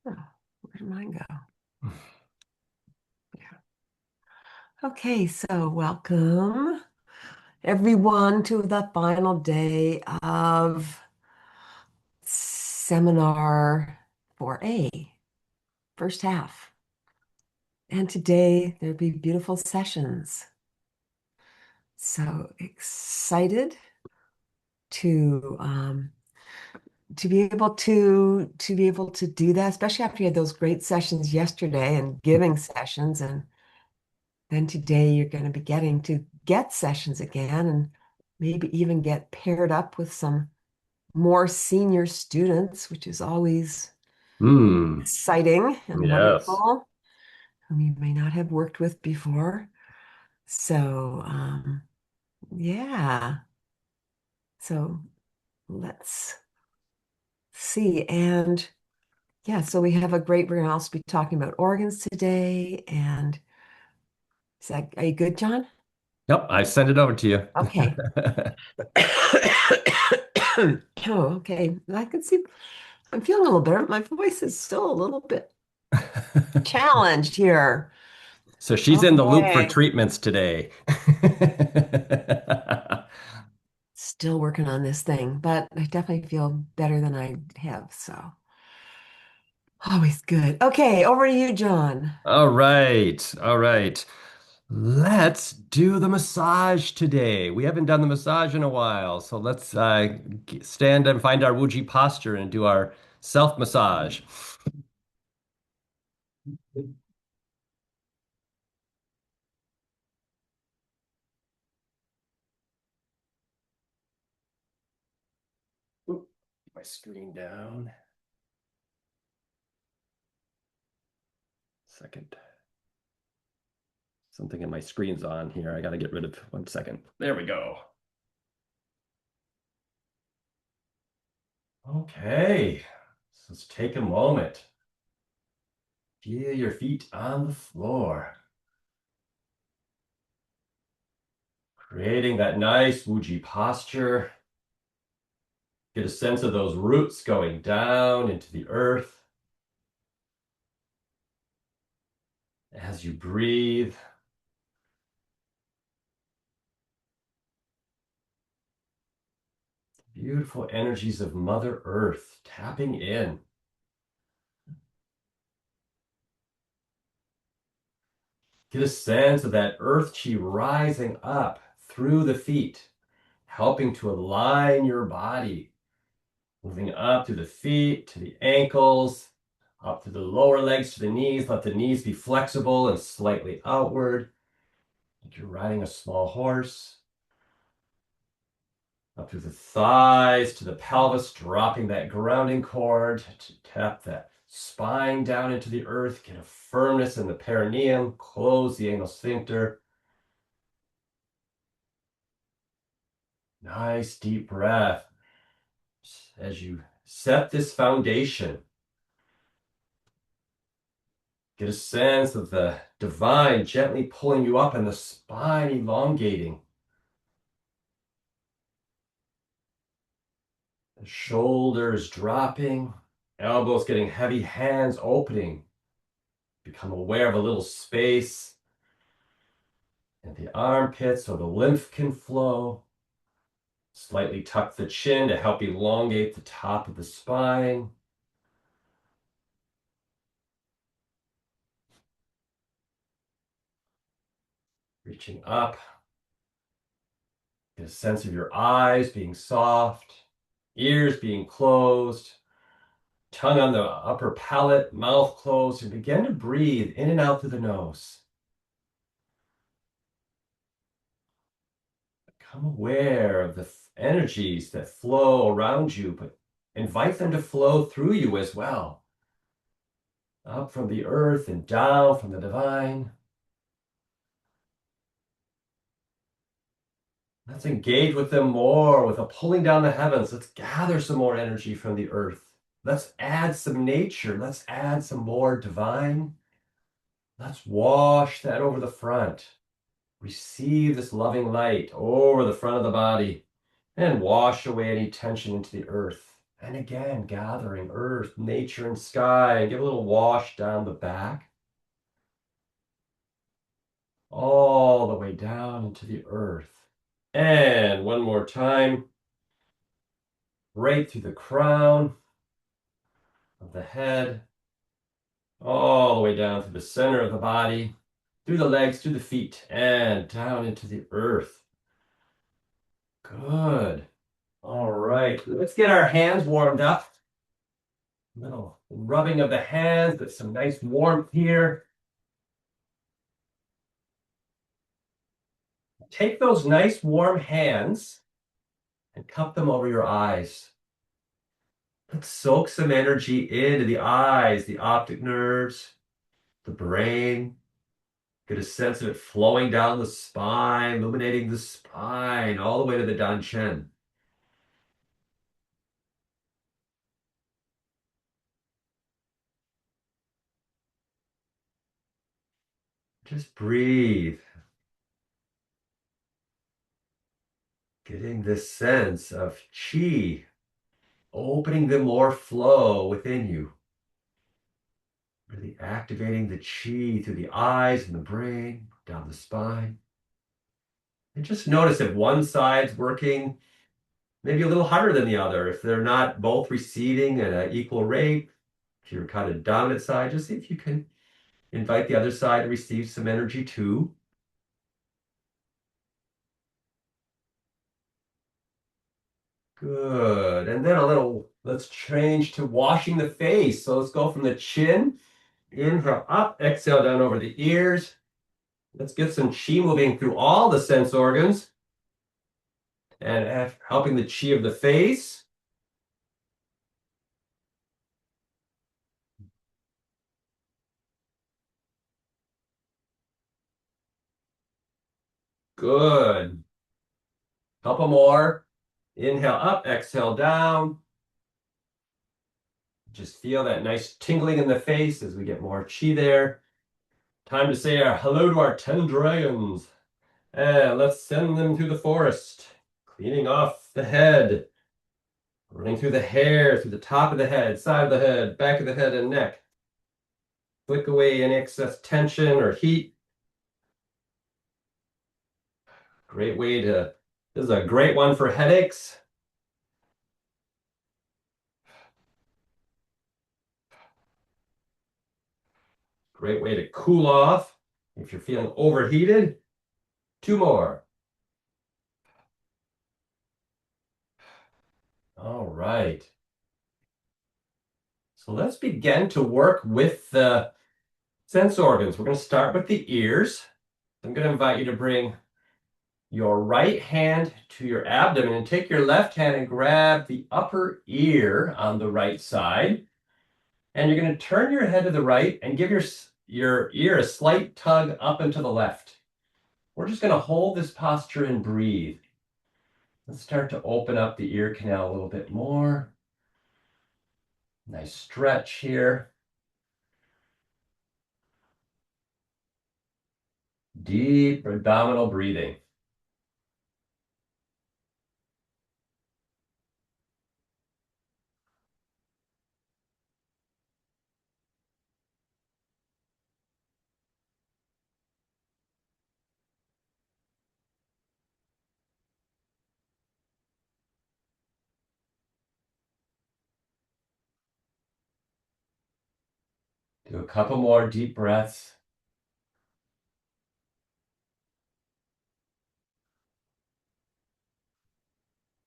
Oh, where did mine go? Yeah. Okay, so welcome everyone to the final day of seminar 4A, first half. And today there'll be beautiful sessions. So excited to to be able to do that, especially after you had those great sessions yesterday and giving sessions, and then today you're going to be getting to get sessions again and maybe even get paired up with some more senior students, which is always Hmm. exciting and Yes. wonderful, whom you may not have worked with before. So, yeah. So let's see. And yeah, so we're going to also be talking about organs today. And are you good, John? Yep, I sent it over to you. Okay. Oh, okay. I can see I'm feeling a little better. My voice is still a little bit challenged here. So she's in the loop for Okay. treatments today. Still working on this thing, but I definitely feel better than I have. So always good. Okay, over to you, John. All right. All right. Let's do the massage today. We haven't done the massage in a while, so let's stand and find our Wuji posture and do our self massage. Oop, my screen down. Second. Something in my screen's on here. I got to get rid of 1 second. There we go. Okay. So let's take a moment. Feel your feet on the floor, creating that nice Wuji posture. Get a sense of those roots going down into the earth. As you breathe, beautiful energies of Mother Earth tapping in. Get a sense of that earth chi rising up through the feet, helping to align your body, moving up through the feet to the ankles, up through the lower legs to the knees. Let the knees be flexible and slightly outward, like you're riding a small horse. Up through the thighs to the pelvis, dropping that grounding cord to tap that spine down into the earth. Get a firmness in the perineum, close the anal sphincter. Nice deep breath as you set this foundation. Get a sense of the divine gently pulling you up and the spine elongating. The shoulders dropping, elbows getting heavy, hands opening. Become aware of a little space in the armpits so the lymph can flow. Slightly tuck the chin to help elongate the top of the spine. Reaching up. Get a sense of your eyes being soft, ears being closed, tongue on the upper palate, mouth closed, and begin to breathe in and out through the nose. Become aware of the energies that flow around you, but invite them to flow through you as well. Up from the earth and down from the divine. Let's engage with them more with a pulling down the heavens. Let's gather some more energy from the earth. Let's add some nature. Let's add some more divine. Let's wash that over the front. Receive this loving light over the front of the body. And wash away any tension into the earth. And again, gathering earth, nature, and sky, and give a little wash down the back, all the way down into the earth. And one more time, right through the crown of the head, all the way down through the center of the body, through the legs, through the feet, and down into the earth. Good. All right, let's get our hands warmed up. A little rubbing of the hands with some nice warmth here. Take those nice warm hands and cup them over your eyes. Let's soak some energy into the eyes, the optic nerves, the brain. Get a sense of it flowing down the spine, illuminating the spine all the way to the dantian. Just breathe. Getting this sense of chi, opening the more flow within you. Really activating the chi through the eyes and the brain, down the spine. And just notice if one side's working maybe a little harder than the other. If they're not both receding at an equal rate, if you're kind of dominant side, just see if you can invite the other side to receive some energy too. Good. And then let's change to washing the face. So let's go from the chin, inhale up, exhale down over the ears. Let's get some chi moving through all the sense organs and helping the chi of the face. Good. Couple more. Inhale up, exhale down. Just feel that nice tingling in the face as we get more chi there. Time to say our hello to our 10 dragons. And let's send them through the forest, cleaning off the head, running through the hair, through the top of the head, side of the head, back of the head, and neck. Flick away any excess tension or heat. This is a great one for headaches. Great way to cool off if you're feeling overheated. Two more. All right. So let's begin to work with the sense organs. We're going to start with the ears. I'm going to invite you to bring your right hand to your abdomen and take your left hand and grab the upper ear on the right side. And you're going to turn your head to the right and give your ear a slight tug up and to the left. We're just going to hold this posture and breathe. Let's start to open up the ear canal a little bit more. Nice stretch here. Deep abdominal breathing. Do a couple more deep breaths.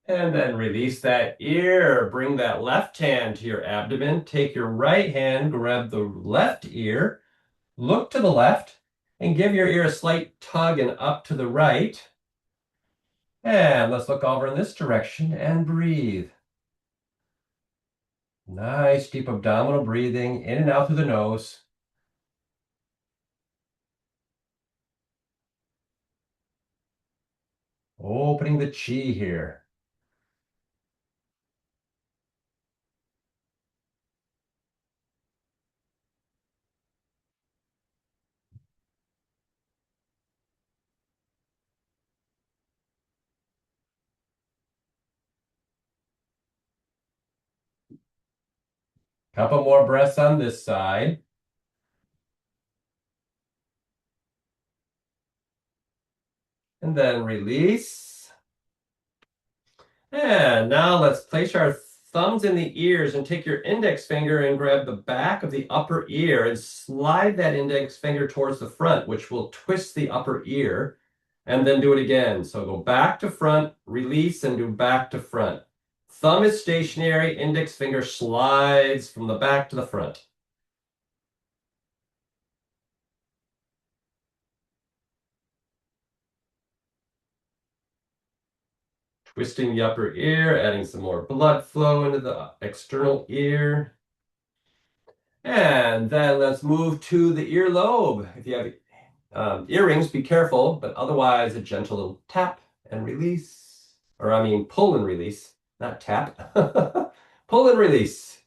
And then release that ear. Bring that left hand to your abdomen. Take your right hand, grab the left ear, look to the left, and give your ear a slight tug and up to the right. And let's look over in this direction and breathe. Nice deep abdominal breathing in and out through the nose. Opening the chi here. Couple more breaths on this side. And then release. And now let's place our thumbs in the ears and take your index finger and grab the back of the upper ear and slide that index finger towards the front, which will twist the upper ear. And then do it again. So go back to front, release, and do back to front. Thumb is stationary, index finger slides from the back to the front. Twisting the upper ear, adding some more blood flow into the external ear. And then let's move to the earlobe. If you have earrings, be careful, but otherwise a gentle little tap and release. Or I mean, pull and release, not tap. Pull and release.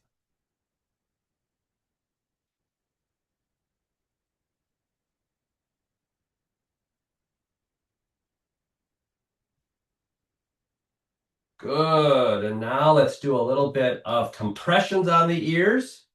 Good. And now let's do a little bit of compressions on the ears.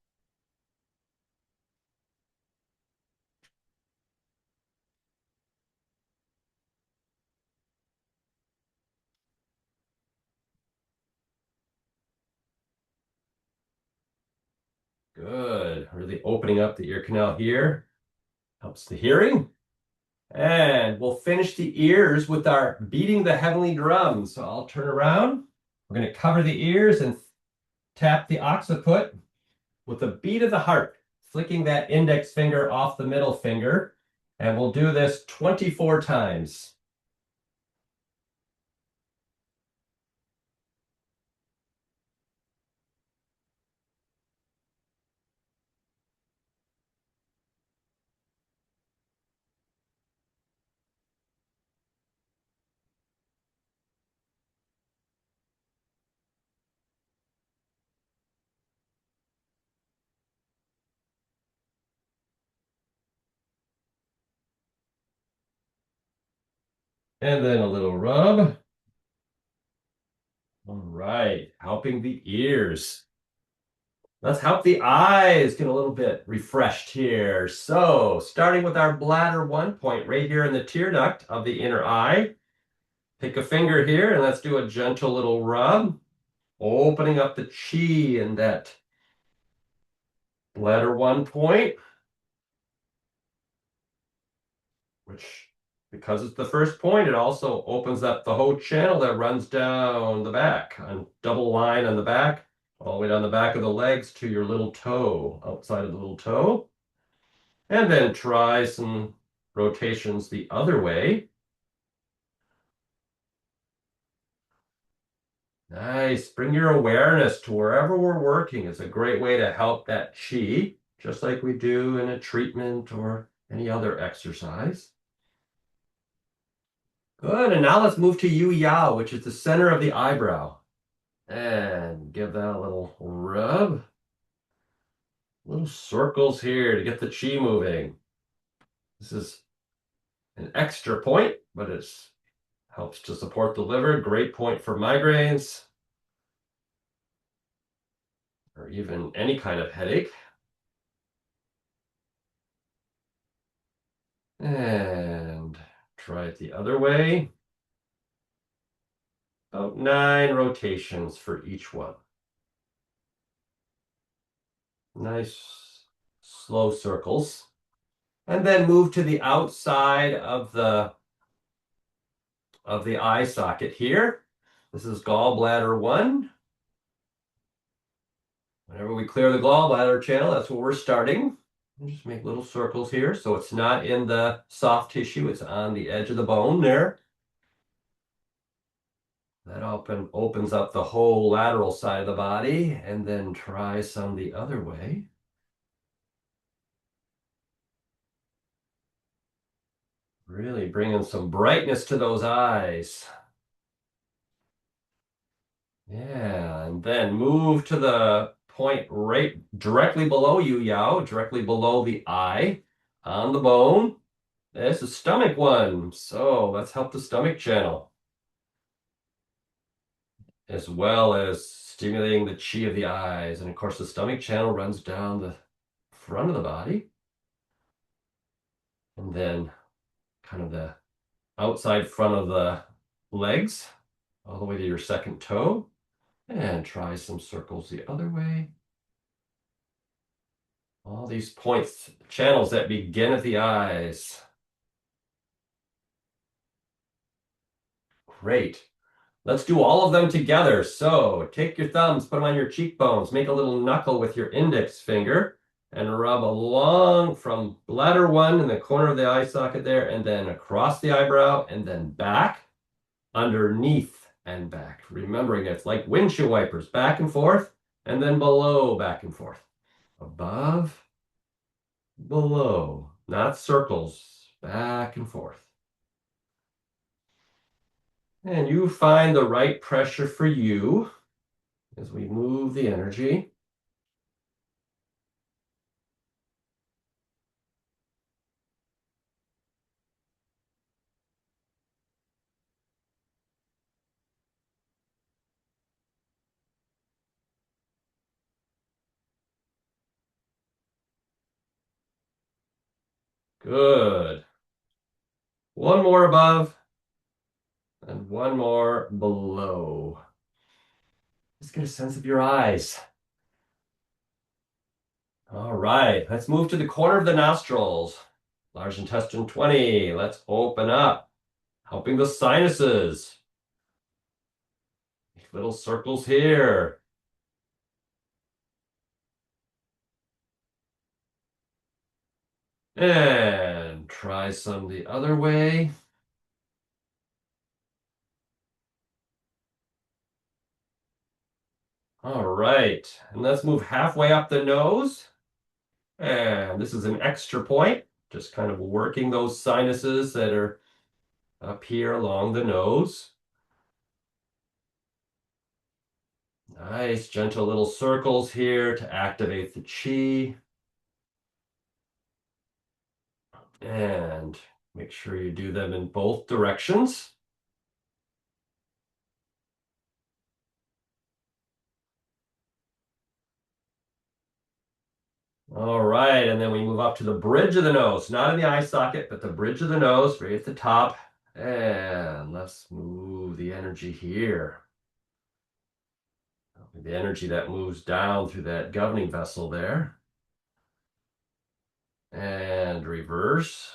Good. Really opening up the ear canal here. Helps the hearing. And we'll finish the ears with our beating the heavenly drum. So I'll turn around. We're going to cover the ears and tap the occiput with the beat of the heart, flicking that index finger off the middle finger. And we'll do this 24 times. And then a little rub. All right, helping the ears. Let's help the eyes get a little bit refreshed here. So, starting with our bladder 1 point right here in the tear duct of the inner eye. Pick a finger here and let's do a gentle little rub, opening up the chi in that bladder 1 point, which, because it's the first point, it also opens up the whole channel that runs down the back, on double line on the back, all the way down the back of the legs to your little toe, outside of the little toe. And then try some rotations the other way. Nice. Bring your awareness to wherever we're working. It's a great way to help that chi, just like we do in a treatment or any other exercise. Good. And now let's move to Yu Yao, which is the center of the eyebrow. And give that a little rub. Little circles here to get the chi moving. This is an extra point, but it helps to support the liver. Great point for migraines or even any kind of headache. And try it the other way. About 9 rotations for each one. Nice slow circles. And then move to the outside of the eye socket here. This is gallbladder 1. Whenever we clear the gallbladder channel, that's where we're starting. And just make little circles here so it's not in the soft tissue, it's on the edge of the bone there. That opens up the whole lateral side of the body, and then try some the other way. Really bringing some brightness to those eyes. Yeah, and then move to the point right directly below Yu Yao, directly below the eye, on the bone. There's the stomach one. So let's help the stomach channel. as well as stimulating the chi of the eyes. And of course, the stomach channel runs down the front of the body and then kind of the outside front of the legs all the way to your second toe. And try some circles the other way. All these points, channels that begin at the eyes. Great. Let's do all of them together. So take your thumbs, put them on your cheekbones, make a little knuckle with your index finger, and rub along from bladder one in the corner of the eye socket there, and then across the eyebrow, and then back, underneath, and back. Remembering it's like windshield wipers, back and forth, and then below, back and forth. Above, below, not circles, back and forth. And you find the right pressure for you as we move the energy. Good. One more above and one more below. Just get a sense of your eyes. All right, let's move to the corner of the nostrils. Large intestine 20. Let's open up, helping the sinuses. Little circles here. And try some the other way. All right, and let's move halfway up the nose. And this is an extra point, just kind of working those sinuses that are up here along the nose. Nice, gentle little circles here to activate the chi. And make sure you do them in both directions. All right, and then we move up to the bridge of the nose, not in the eye socket, but the bridge of the nose, right at the top. And let's move the energy here. The energy that moves down through that governing vessel there. And reverse.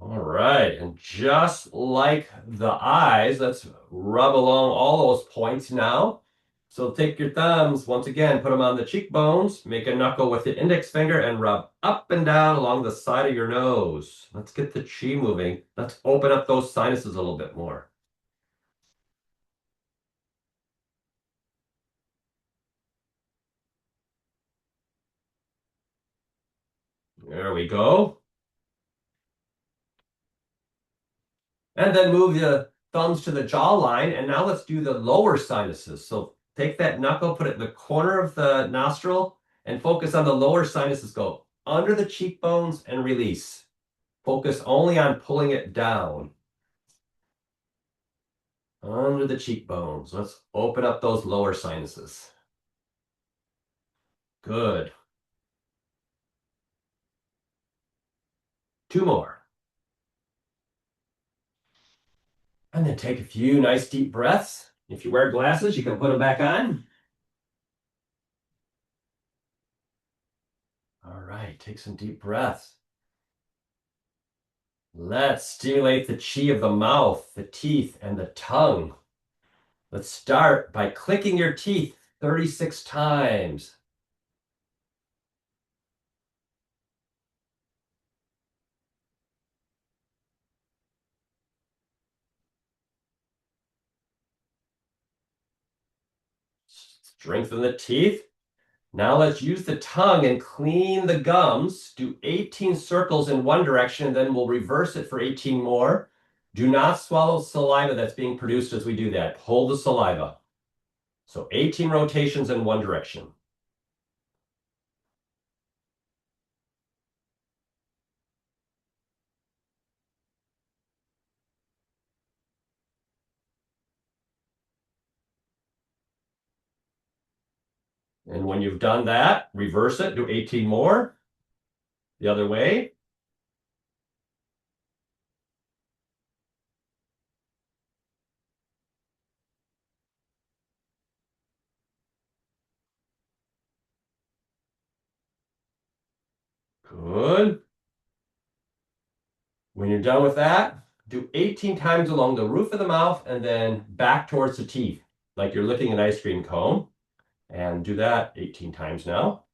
All right, and just like the eyes, let's rub along all those points now. So take your thumbs, once again, put them on the cheekbones, make a knuckle with the index finger, and rub up and down along the side of your nose. Let's get the chi moving. Let's open up those sinuses a little bit more. There we go. And then move the thumbs to the jawline, and now let's do the lower sinuses. So take that knuckle, put it in the corner of the nostril, and focus on the lower sinuses. Go under the cheekbones and release. Focus only on pulling it down. Under the cheekbones. Let's open up those lower sinuses. Good. Two more. And then take a few nice deep breaths. If you wear glasses, you can put them back on. All right, take some deep breaths. Let's stimulate the chi of the mouth, the teeth, and the tongue. Let's start by clicking your teeth 36 times. Strengthen the teeth. Now let's use the tongue and clean the gums. Do 18 circles in one direction, and then we'll reverse it for 18 more. Do not swallow saliva that's being produced as we do that. Hold the saliva. So 18 rotations in one direction. And when you've done that, reverse it, do 18 more. The other way. Good. When you're done with that, do 18 times along the roof of the mouth and then back towards the teeth, like you're licking an ice cream cone. And do that 18 times now.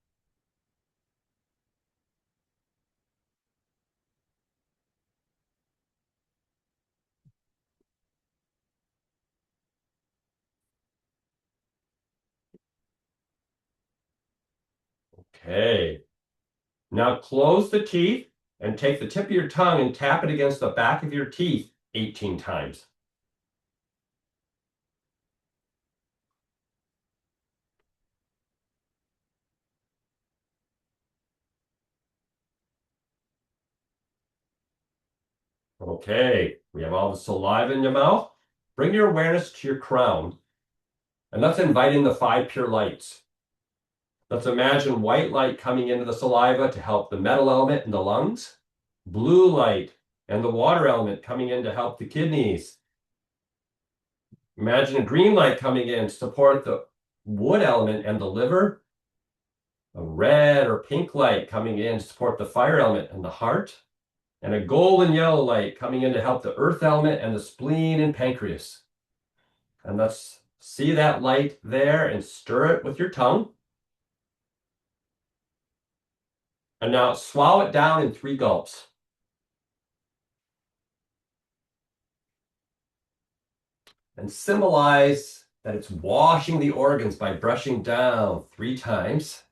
Okay. Now close the teeth and take the tip of your tongue and tap it against the back of your teeth 18 times. Okay, we have all the saliva in your mouth. Bring your awareness to your crown and let's invite in the five pure lights. Let's imagine white light coming into the saliva to help the metal element in the lungs, blue light and the water element coming in to help the kidneys. Imagine a green light coming in to support the wood element and the liver, a red or pink light coming in to support the fire element and the heart, and a golden yellow light coming in to help the earth element and the spleen and pancreas. And let's see that light there and stir it with your tongue. And now swallow it down in 3 gulps. And symbolize that it's washing the organs by brushing down 3 times.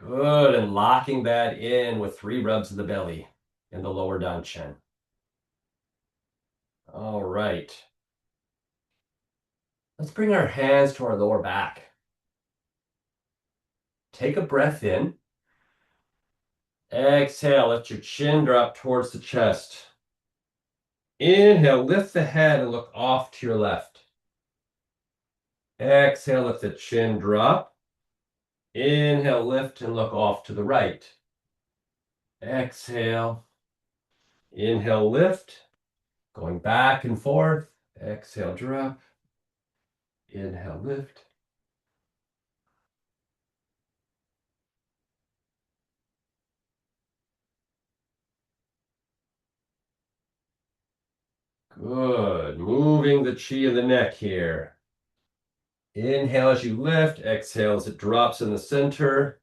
Good, and locking that in with 3 rubs of the belly in the lower down chin. All right. Let's bring our hands to our lower back. Take a breath in. Exhale, let your chin drop towards the chest. Inhale, lift the head and look off to your left. Exhale, let the chin drop. Inhale, lift and look off to the right. Exhale. Inhale, lift. Going back and forth. Exhale, drop. Inhale, lift. Good. Moving the chi of the neck here. Inhale as you lift. Exhale as it drops in the center.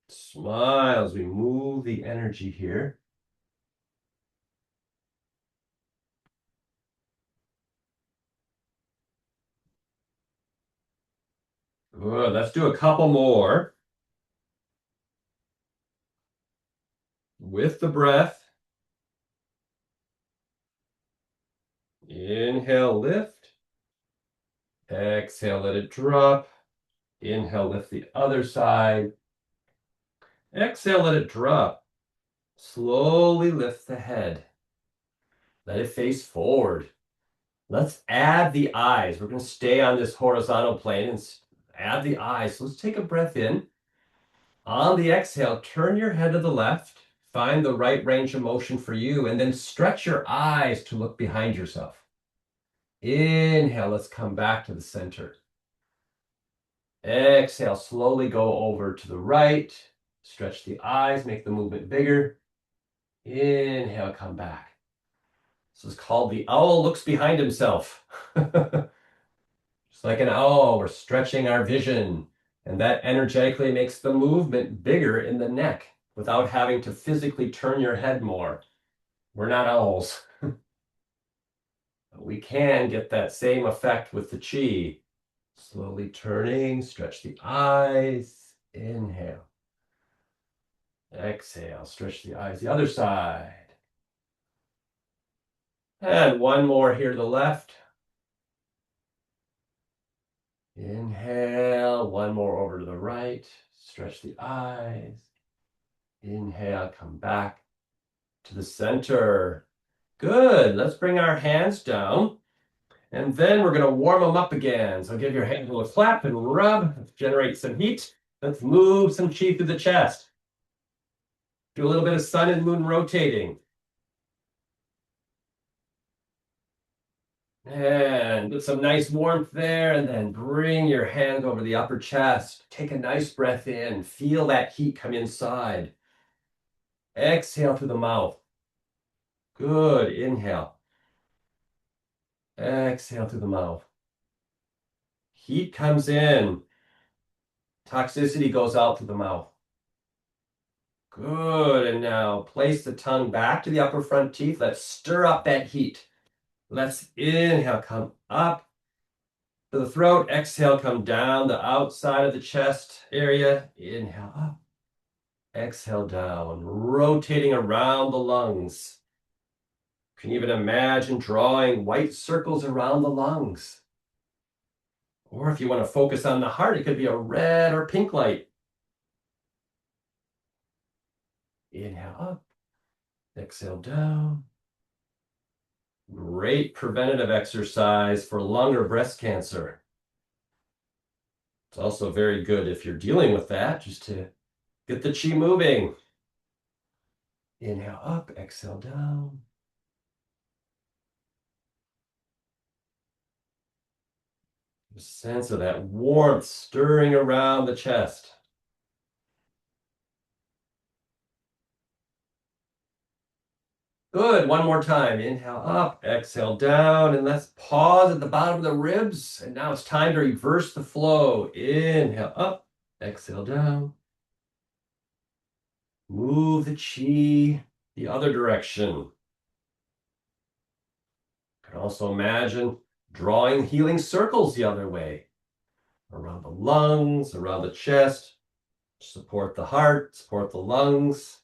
Smile as we move the energy here. Good. Let's do a couple more. With the breath. Inhale, lift. Exhale, let it drop. Inhale, lift the other side. Exhale, let it drop. Slowly lift the head. Let it face forward. Let's add the eyes. We're going to stay on this horizontal plane and add the eyes. So let's take a breath in. On the exhale, turn your head to the left. Find the right range of motion for you, and then stretch your eyes to look behind yourself. Inhale, let's come back to the center. Exhale, slowly go over to the right. Stretch the eyes, make the movement bigger. Inhale, come back. This is called the owl looks behind himself. Just like an owl, we're stretching our vision, and that energetically makes the movement bigger in the neck without having to physically turn your head more. We're not owls. We can get that same effect with the chi. Slowly turning, stretch the eyes. Inhale. Exhale, stretch the eyes the other side. And one more here to the left. Inhale, one more over to the right. Stretch the eyes. Inhale, come back to the center. Good. Let's bring our hands down. And then we're going to warm them up again. So give your hands a little clap and rub, generate some heat. Let's move some chi through the chest. Do a little bit of sun and moon rotating. And get some nice warmth there, and then bring your hand over the upper chest. Take a nice breath in. Feel that heat come inside. Exhale through the mouth. Good. Inhale. Exhale through the mouth. Heat comes in. Toxicity goes out through the mouth. Good. And now place the tongue back to the upper front teeth. Let's stir up that heat. Let's inhale, come up to the throat. Exhale, come down the outside of the chest area. Inhale up. Exhale down, rotating around the lungs. You can even imagine drawing white circles around the lungs. Or if you want to focus on the heart, it could be a red or pink light. Inhale up, exhale down. Great preventative exercise for lung or breast cancer. It's also very good if you're dealing with that, just to get the chi moving. Inhale up, exhale down. A sense of that warmth stirring around the chest. Good. One more time. Inhale up, exhale down, and let's pause at the bottom of the ribs. And now it's time to reverse the flow. Inhale up, exhale down. Move the chi the other direction. You can also imagine drawing healing circles the other way, around the lungs, around the chest, support the heart, support the lungs.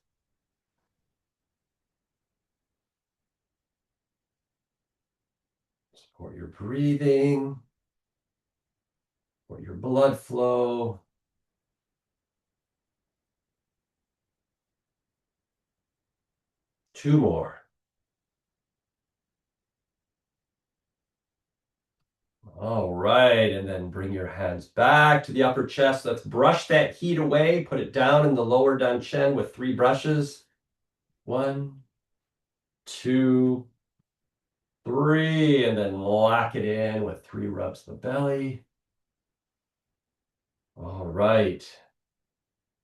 Support your breathing, support your blood flow. Two more. All right, and then bring your hands back to the upper chest. Let's brush that heat away. Put it down in the lower danchen with 3 brushes. 1, 2, 3, and then lock it in with 3 rubs of the belly. All right.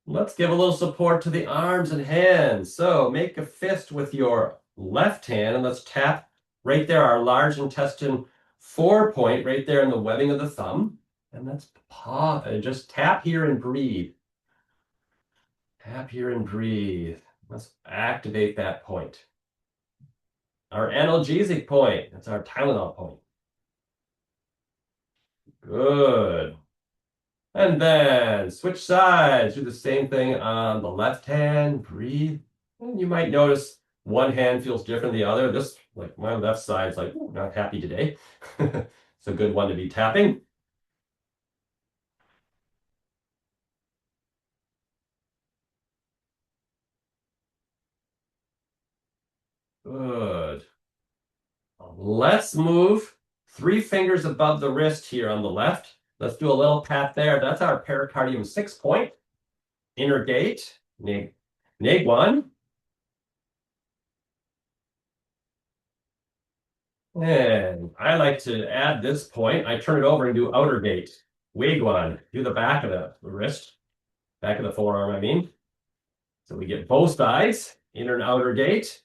Let's give a little support to the arms and hands. So make a fist with your left hand, and let's tap right there, our large intestine 4 point, right there in the webbing of the thumb. And let's pause and just tap here and breathe. Tap here and breathe. Let's activate that point. Our analgesic point, that's our Tylenol point. Good. And then switch sides. Do the same thing on the left hand. Breathe. And you might notice one hand feels different than the other. This, like my left side's like, ooh, not happy today. It's a good one to be tapping. Good. Let's move 3 fingers above the wrist here on the left. Let's do a little pat there. That's our pericardium 6 point. Inner gate, neg 1. And I like to add this point. I turn it over and do outer gate. Wig 1. Do the back of the wrist. Back of the forearm, I mean. So we get both sides, inner and outer gate.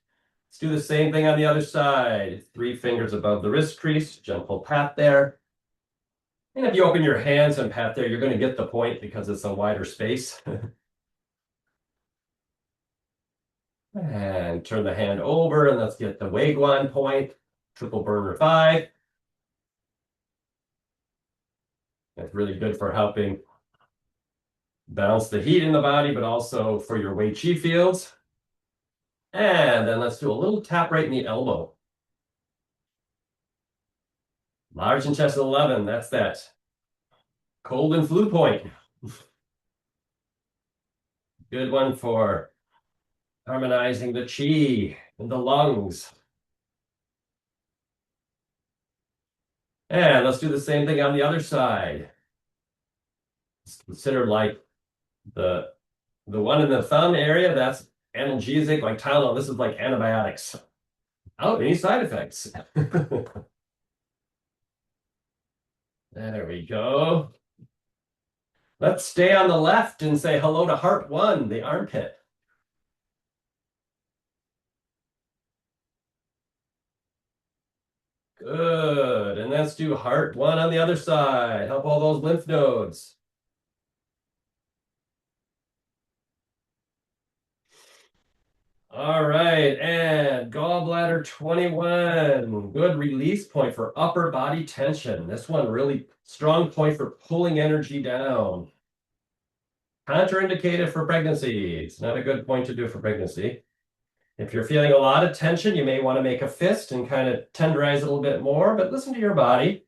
Let's do the same thing on the other side. 3 fingers above the wrist crease. Gentle pat there. And if you open your hands and pat there, you're going to get the point because it's a wider space. And turn the hand over, and let's get the Wagwan point, triple burner 5. That's really good for helping balance the heat in the body, but also for your Wei Qi fields. And then let's do a little tap right in the elbow. Large intestine 11, that's that cold and flu point. Good one for harmonizing the chi in the lungs. And let's do the same thing on the other side. It's considered like the one in the thumb area, that's analgesic, like Tylenol. This is like antibiotics. Oh, any side effects? There we go. Let's stay on the left and say hello to heart one, the armpit. Good. And let's do heart one on the other side. Help all those lymph nodes. All right. And gallbladder 21. Good release point for upper body tension. This one really strong point for pulling energy down. Contraindicated for pregnancy. It's not a good point to do for pregnancy. If you're feeling a lot of tension, you may want to make a fist and kind of tenderize it a little bit more, but listen to your body.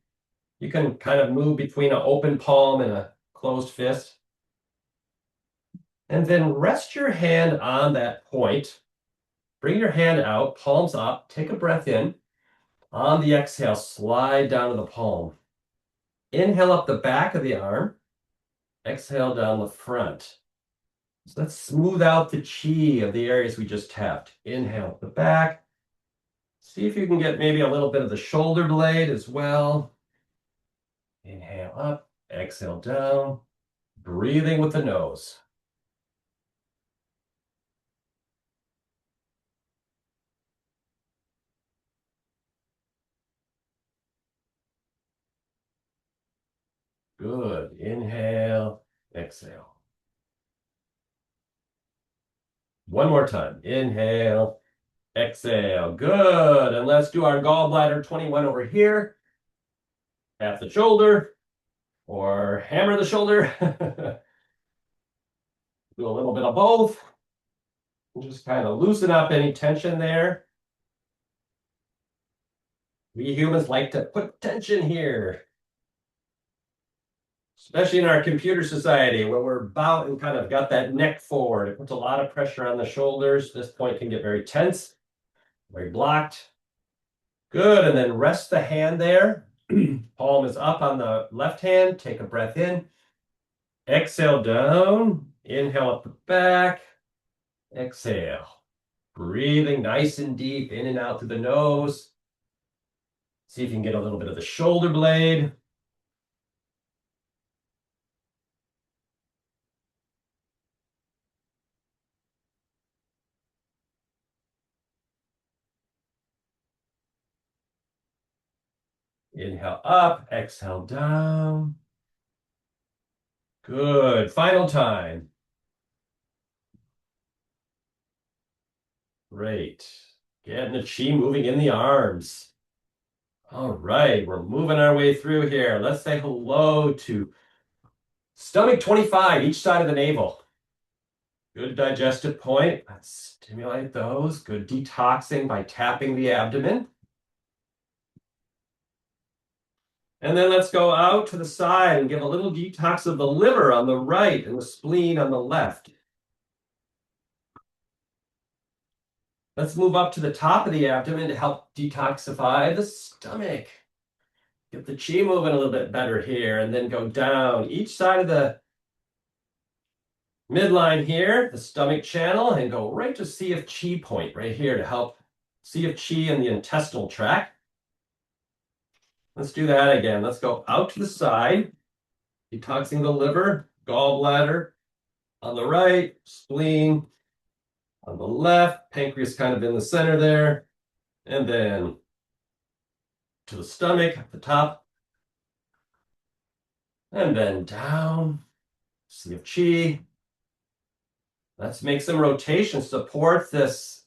You can kind of move between an open palm and a closed fist. And then rest your hand on that point. Bring your hand out, palms up, take a breath in. On the exhale, slide down to the palm. Inhale up the back of the arm. Exhale down the front. So let's smooth out the chi of the areas we just tapped. Inhale up the back. See if you can get maybe a little bit of the shoulder blade as well. Inhale up, exhale down. Breathing with the nose. Good. Inhale, exhale. One more time. Inhale, exhale. Good. And let's do our gallbladder 21 over here. Tap the shoulder or hammer the shoulder. Do a little bit of both. Just kind of loosen up any tension there. We humans like to put tension here, especially in our computer society where we're about and kind of got that neck forward. It puts a lot of pressure on the shoulders. This point can get very tense, very blocked. Good. And then rest the hand there. Palm is up on the left hand. Take a breath in. Exhale down. Inhale up the back. Exhale. Breathing nice and deep in and out through the nose. See if you can get a little bit of the shoulder blade. Inhale up, exhale down. Good. Final time. Great. Getting the chi moving in the arms. All right, we're moving our way through here. Let's say hello to stomach 25, each side of the navel. Good digestive point. Let's stimulate those. Good detoxing by tapping the abdomen. And then let's go out to the side and give a little detox of the liver on the right and the spleen on the left. Let's move up to the top of the abdomen to help detoxify the stomach. Get the chi moving a little bit better here, and then go down each side of the midline here, the stomach channel, and go right to Sea of Chi point right here to help Sea of Chi in the intestinal tract. Let's do that again. Let's go out to the side, detoxing the liver, gallbladder on the right, spleen on the left, pancreas kind of in the center there, and then to the stomach at the top, and then down, Sea of Chi. Let's make some rotation, support this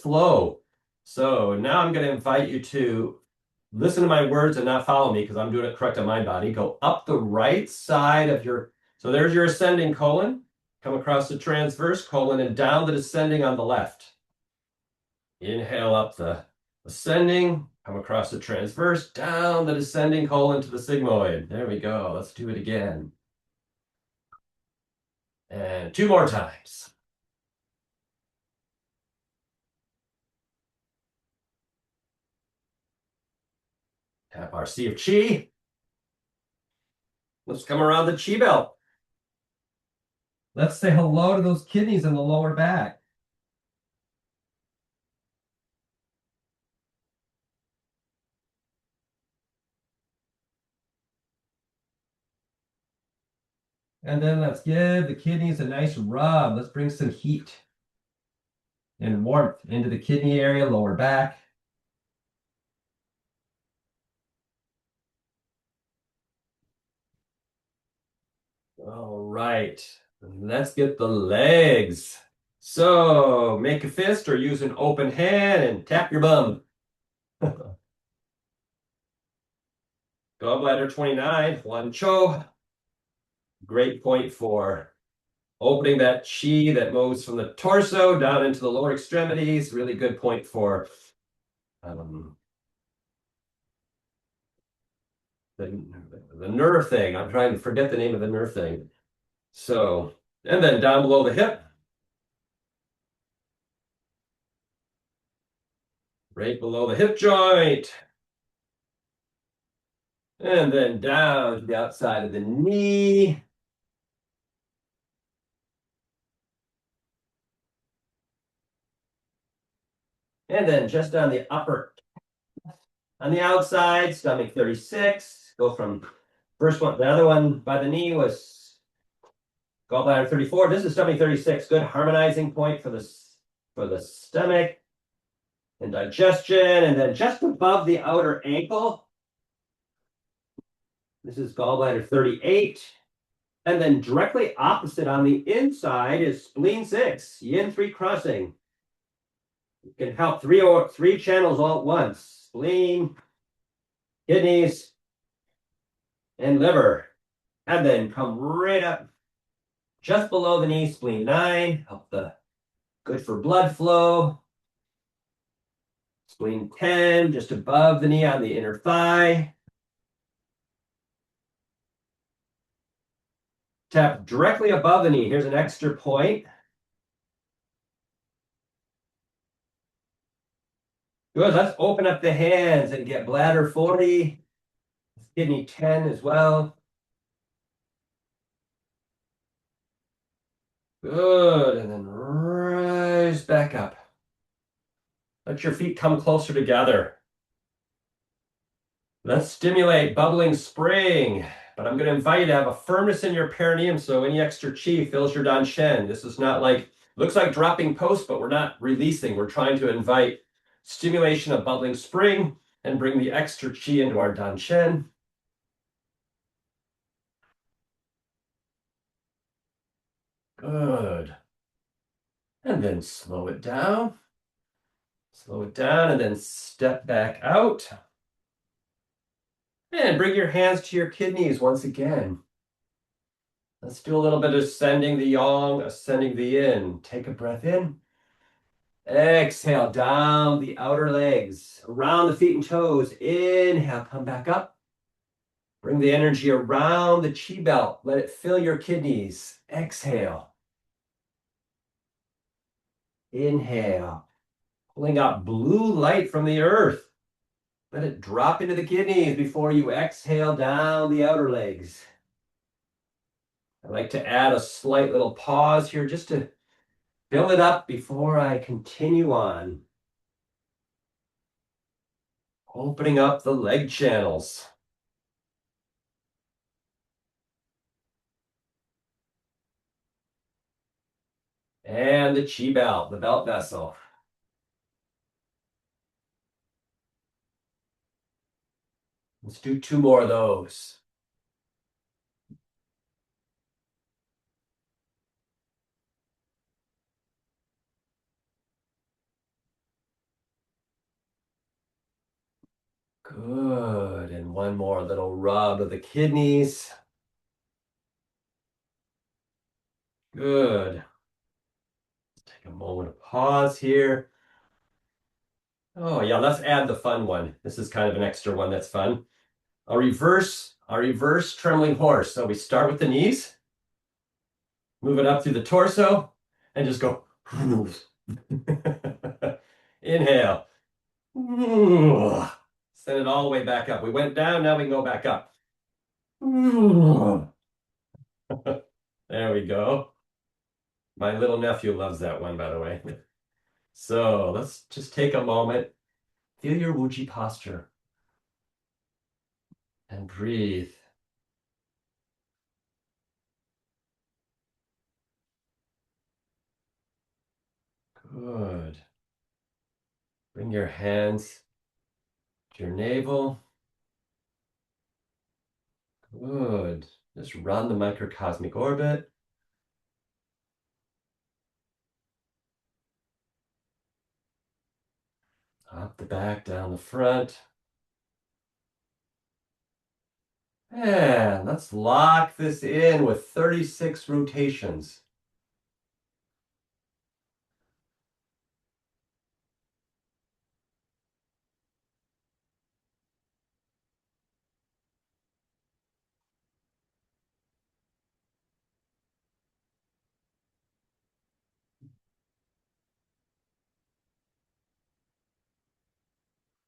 flow. So now I'm going to invite you to listen to my words and not follow me because I'm doing it correct on my body. Go up the right side of so there's your ascending colon. Come across the transverse colon and down the descending on the left. Inhale up the ascending. Come across the transverse, down the descending colon to the sigmoid. There we go. Let's do it again. And two more times. Tap our Sea of Chi. Let's come around the chi belt. Let's say hello to those kidneys in the lower back. And then let's give the kidneys a nice rub. Let's bring some heat and warmth into the kidney area, lower back. All right, let's get the legs. So make a fist or use an open hand and tap your bum. Gallbladder 29, Juan Cho. Great point for opening that chi that moves from the torso down into the lower extremities. Really good point for um, the nerve thing. I'm trying to forget the name of the nerve thing. So, and then down below the hip, right below the hip joint. And then down to the outside of the knee. And then just on the upper, on the outside, stomach 36. Go from first one, the other one by the knee was gallbladder 34. This is stomach 36. Good harmonizing point for the stomach and digestion. And then just above the outer ankle, this is gallbladder 38. And then directly opposite on the inside is spleen 6, yin 3 crossing. It can help three channels all at once: spleen, kidneys, and liver. And then come right up just below the knee, spleen 9, help the good for blood flow. Spleen 10, just above the knee on the inner thigh. Tap directly above the knee. Here's an extra point. Good. Let's open up the hands and get bladder 40, kidney 10 as well. Good. And then rise back up. Let your feet come closer together. Let's stimulate bubbling spring. But I'm going to invite you to have a firmness in your perineum so any extra chi fills your danshen. This is not like, looks like dropping post, but we're not releasing. We're trying to invite stimulation of bubbling spring and bring the extra chi into our danshen. Good. And then slow it down. Slow it down and then step back out. And bring your hands to your kidneys once again. Let's do a little bit of ascending the yang, ascending the yin. Take a breath in. Exhale down the outer legs, around the feet and toes. Inhale, come back up. Bring the energy around the chi belt. Let it fill your kidneys. Exhale. Inhale. Pulling out blue light from the earth. Let it drop into the kidneys before you exhale down the outer legs. I like to add a slight little pause here just to fill it up before I continue on. Opening up the leg channels. And the chi belt, the belt vessel. Let's do two more of those. Good. And one more little rub of the kidneys. Good. Take a moment of pause here. Oh yeah, let's add the fun one. This is kind of an extra one that's fun. A reverse trembling horse. So we start with the knees, move it up through the torso, and just go. Inhale. Send it all the way back up. We went down, now we can go back up. There we go. My little nephew loves that one, by the way. So let's just take a moment, feel your Wuji posture, and breathe. Good. Bring your hands to your navel. Good. Just run the microcosmic orbit. Up the back, down the front. And let's lock this in with 36 rotations.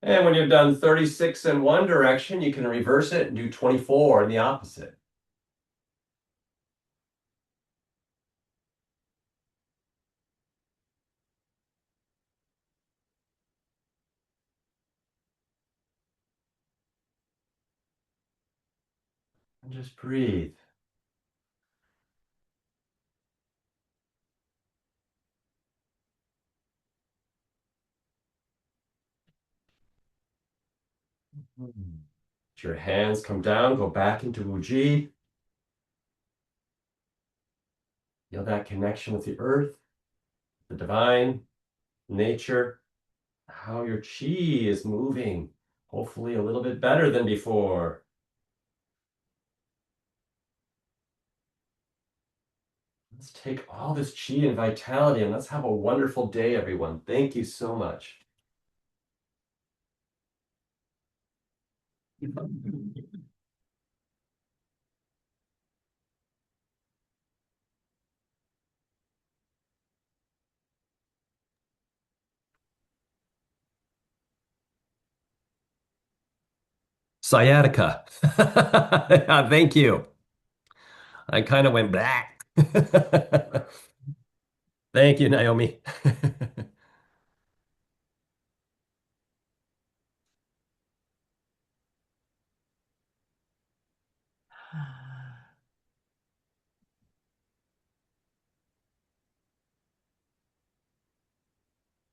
And when you've done 36 in one direction, you can reverse it and do 24 in the opposite. And just breathe. Let your hands come down, go back into Wuji. Feel that connection with the earth, the divine, nature, how your chi is moving, hopefully a little bit better than before. Let's take all this chi and vitality and let's have a wonderful day, everyone. Thank you so much. Sciatica. Yeah, thank you. I kind of went black. Thank you, Naomi.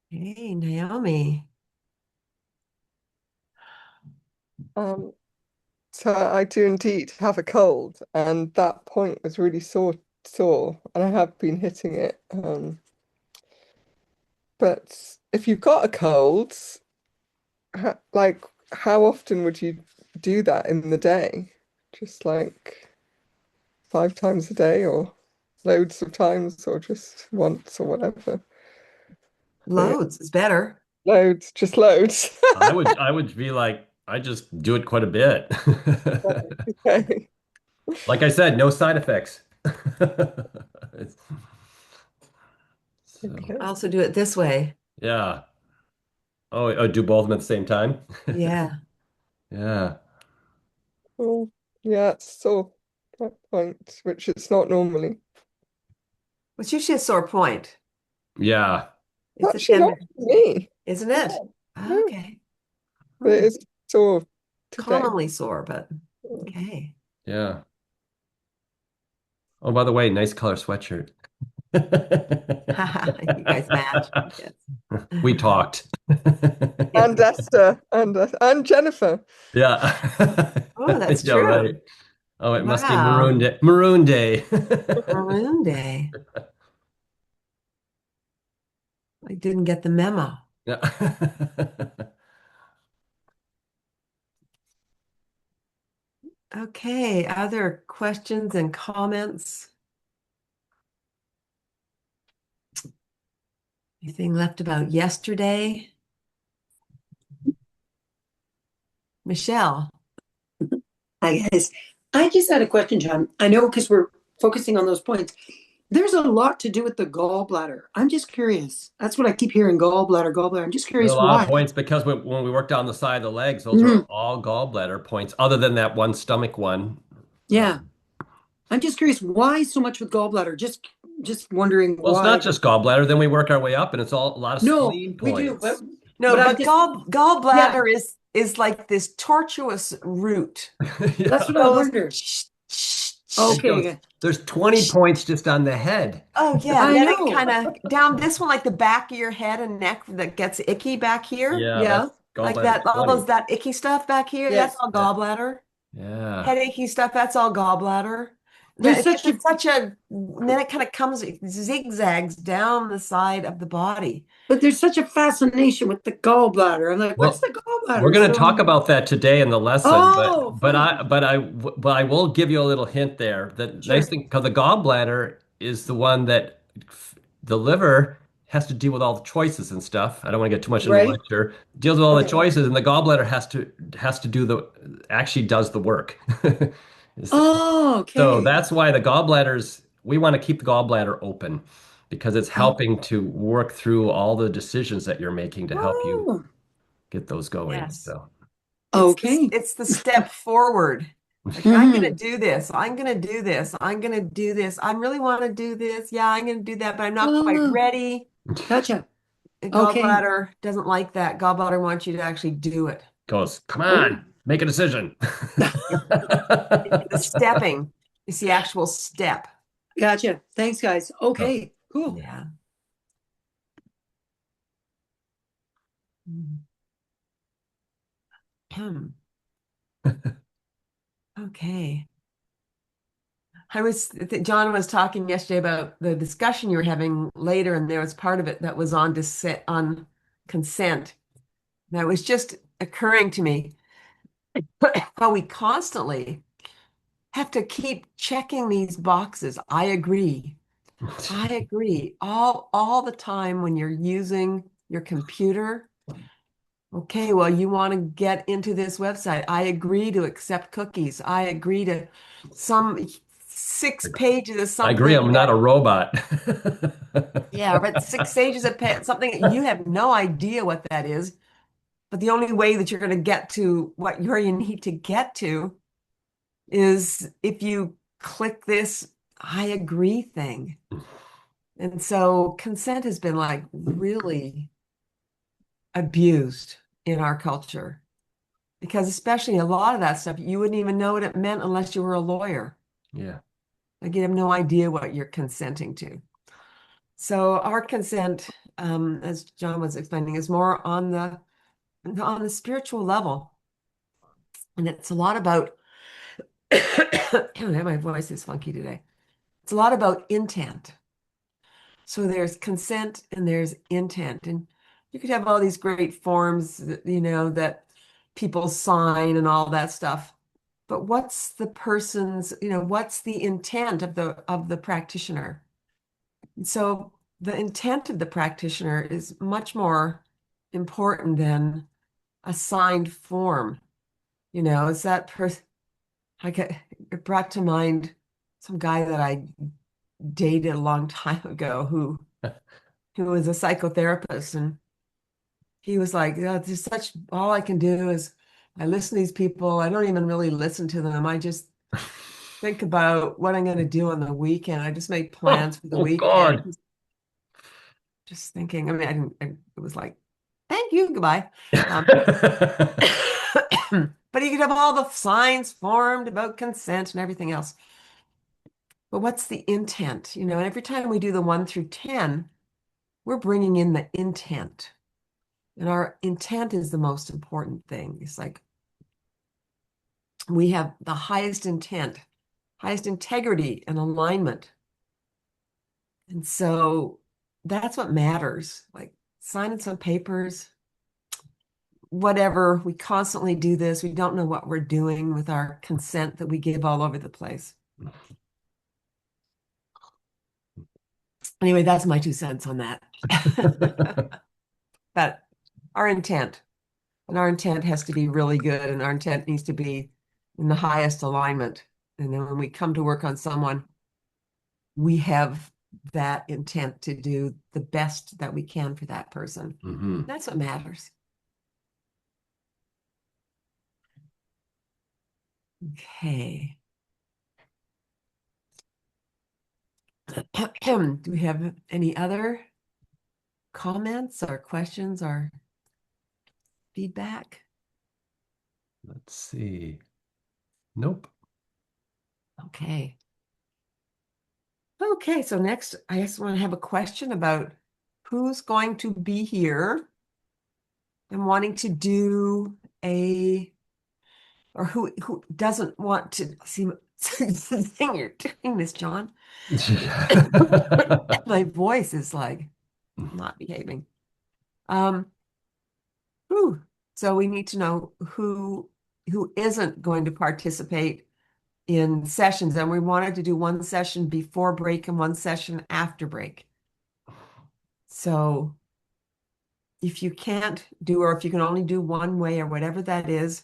Hey, Naomi. Um, so I do indeed have a cold, and that point was really sore, and I have been hitting it. But if you've got a cold, like how often would you do that in the day? Just like 5 times a day, or loads of times, or just once, or whatever. But yeah, Loads is better. loads, just loads. I would be like, I just do it quite a bit. Okay. Like I said, no side effects. It's- So, I Okay. also do it this way. yeah. Oh, do both of them at the same time? Yeah. Yeah. Well, yeah, it's sore that point, which it's not normally. What's usually a sore point? Yeah. It's a Actually, not tendon, for me. isn't it? No, no. Okay. But it Hmm. is sore today. Commonly sore, but okay. Yeah. Oh, by the way, nice color sweatshirt. You guys match. Yes. We talked. And Esther and Jennifer. Yeah. Oh, that's Yeah, right. true. Oh, it must be Maroon Wow. Day. Maroon Day. Maroon Day. I didn't get the memo. Yeah. Okay, other questions and comments? Anything left about yesterday? Michelle. Hi, guys. I just had a question, John. I know because we're focusing on those points. There's a lot to do with the gallbladder. I'm just curious. That's what I keep hearing, gallbladder, gallbladder. I'm just There are a curious lot of why. points because when we work down the side of the legs, those are Mhm. all gallbladder points, other than that one stomach one. Yeah. Um, I'm just curious why so much with gallbladder. Just wondering well, it's why. not just gallbladder. Then we work our way up, and it's all a lot of No, spleen we do, but points. No, but I but just yeah, gallbladder is like this tortuous route. that's Yeah, what I Goes wondered. it Okay, goes. okay. There's 20 points just on the head. oh yeah, and I then it know. kind of down this one, like the back of your head and neck that gets icky back here. Yeah, Yeah. that's Like gallbladder that, all 20. those that icky stuff back here, that's Yes. all Yeah, gallbladder. yeah. Headachy stuff, that's all gallbladder. There's Because such a it's such a, then it kind of comes, it zigzags down the side of the body. but there's such a fascination with the gallbladder. I'm like, what's Well, the we're gallbladder? going to So talk about that today in the lesson, oh, fun. but I will give you a little hint there. The nice Sure. thing, because the gallbladder is the one that the liver has to deal with all the choices and stuff. I don't want to get too much into the Right? lecture. Deals with all the Okay. choices, and the gallbladder has to do the actually does the work. Is- Oh, So okay. that's why the gallbladders, we want to keep the gallbladder open because it's helping to work through all the decisions that you're making to help you Oh, get those going. Yes. So, okay. It's the step forward. Like I'm gonna Hmm. do this. I'm gonna do this. I'm gonna do this. I really want to do this. Yeah, I'm gonna do that, but I'm not quite Oh, ready. gotcha. And Okay. gallbladder doesn't like that. Gallbladder wants you to actually do it. goes, come Oh, on, make a decision. The stepping is the actual step. gotcha. Thanks, guys. So, Okay, cool. Yeah. Mm. Okay. John was talking yesterday about the discussion you were having later, and there was part of it that was on consent. That was just occurring to me how we constantly have to keep checking these boxes. I agree. I agree. All the time when you're using your computer. Okay, well, you want to get into this website. I agree to accept cookies. I agree to some 6 pages of I agree, something I'm not that, a robot. yeah, but 6 pages of something that you have no idea what that is. But the only way that you're going to get to where you need to get to is if you click this I agree thing. And so consent has been like really abused in our culture because especially a lot of that stuff, you wouldn't even know what it meant unless you were a lawyer. Yeah. Like you have no idea what you're consenting to. So our consent, as John was explaining, is more on the spiritual level. And it's a lot about, my voice is funky today. It's a lot about intent. So there's consent and there's intent. And you could have all these great forms, that people sign and all that stuff. But what's the person's, what's the intent of the practitioner? And so the intent of the practitioner is much more important than a signed form. Is that person it brought to mind some guy that I dated a long time ago who was a psychotherapist, and he was like, there's such all I can do is I listen to these people. I don't even really listen to them. I just think about what I'm going to do on the weekend. I just make Oh, plans for the oh weekend. God. Just thinking, I mean, it was like, thank you, goodbye. But you could have all the signs formed about consent and everything else. But what's the intent? And every time we do the 1 through 10, we're bringing in the intent. And our intent is the most important thing. It's like we have the highest intent, highest integrity and alignment. And so that's what matters. Like signing some papers, whatever, we constantly do this. We don't know what we're doing with our consent that we give all over the place. Anyway, that's my 2 cents on that. But our intent. And our intent has to be really good, and our intent needs to be in the highest alignment. And then when we come to work on someone, we have that intent to do the best that we can for that person. Mm-hmm. That's what matters. Okay. Do we have any other comments or questions or feedback? Let's see. Nope. Okay. Okay, so next I just want to have a question about who's going to be here and wanting to do or who doesn't want to see the thing you're doing, Miss John. My voice is like not behaving. Um, whew. So we need to know who isn't going to participate in sessions, and we wanted to do one session before break and one session after break. So if you can't do, or if you can only do one way or whatever that is,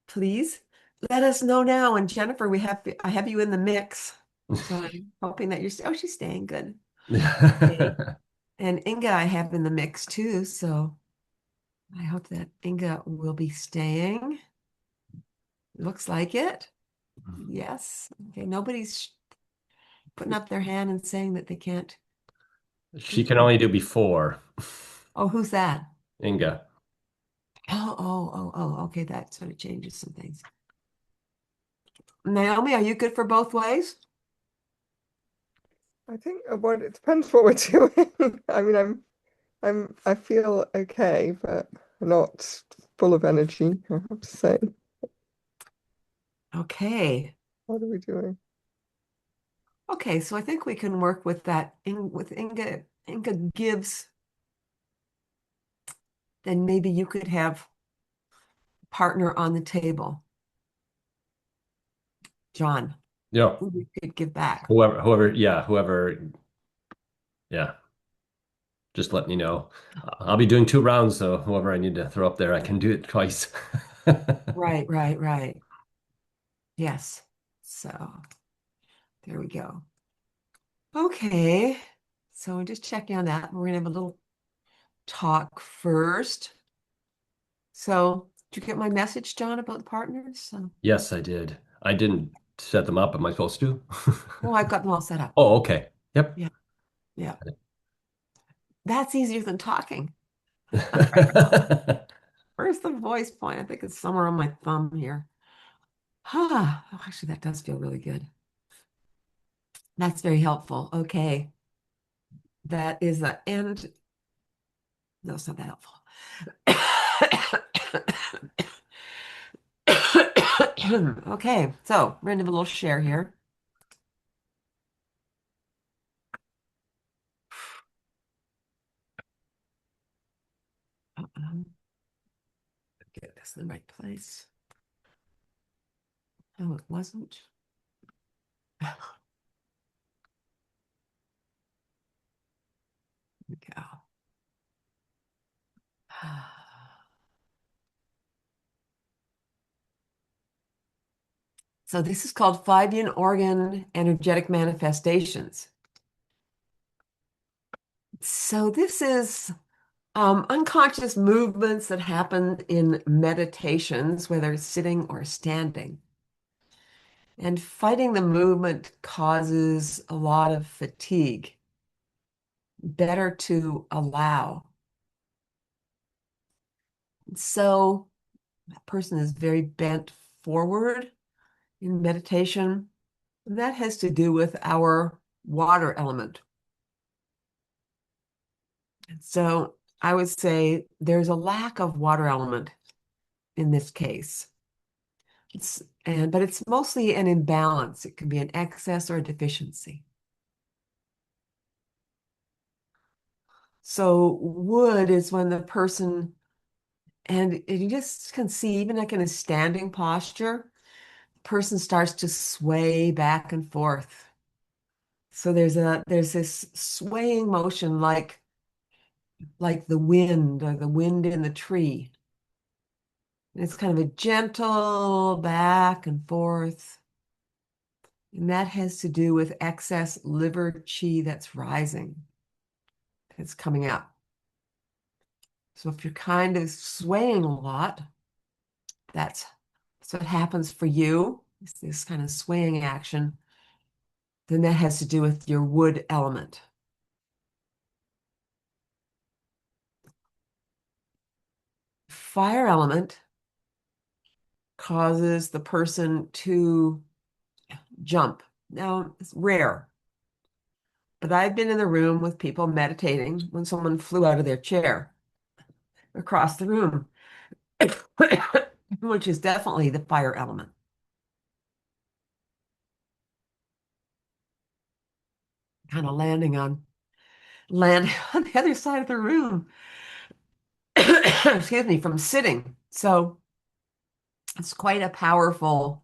please let us know now. And Jennifer, I have you in the mix. So I'm hoping that oh, she's staying good. Okay. And Inga, I have in the mix too. So I hope that Inga will be staying. Looks like it. Yes. Okay. Nobody's putting up their hand and saying that they can't. She can only do before. Oh, who's that? Inga. Oh. Okay. That sort of changes some things. Naomi, are you good for both ways? I think what it depends what we're doing. I mean, I feel okay, but not full of energy, I have to say. Okay. What are we doing? Okay, so I think we can work with that with Inga. Inga gives, then maybe you could have partner on the table. John, Yeah. who you could give back. Whoever, yeah. Just let me know. I'll be doing 2 rounds, so whoever I need to throw up there, I can do it twice. Right. Yes. So there we go. Okay. So we're just checking on that. We're gonna have a little talk first. So did you get my message, John, about the partners? So, Yes, I did. I didn't set them up. Am I supposed to? oh, I've got them all set up. Oh, okay. Yep. Yeah. Yeah. That's easier than talking. Where's the voice point? I think it's somewhere on my thumb here. Ah, oh, actually, that does feel really good. That's very helpful. Okay. That is the end. No, it's not that helpful. Okay, so we're going to have a little share here. Get this in the right place. Oh, it wasn't. There we go. So this is called Fabian organ energetic manifestations. So this is unconscious movements that happen in meditations, whether sitting or standing. And fighting the movement causes a lot of fatigue. Better to allow. So that person is very bent forward in meditation. That has to do with our water element. So I would say there's a lack of water element in this case. But it's mostly an imbalance. It can be an excess or a deficiency. So wood is when the person, and you just can see, even like in a standing posture, the person starts to sway back and forth. So there's this swaying motion like the wind or the wind in the tree. And it's kind of a gentle back and forth. And that has to do with excess liver chi that's rising, that's coming up. So if you're kind of swaying a lot, that's what happens for you. It's this kind of swaying action. Then that has to do with your wood element. Fire element causes the person to jump. Now, it's rare, but I've been in the room with people meditating when someone flew out of their chair across the room, which is definitely the fire element. Kind of land on the other side of the room. Excuse me, from sitting. So it's quite a powerful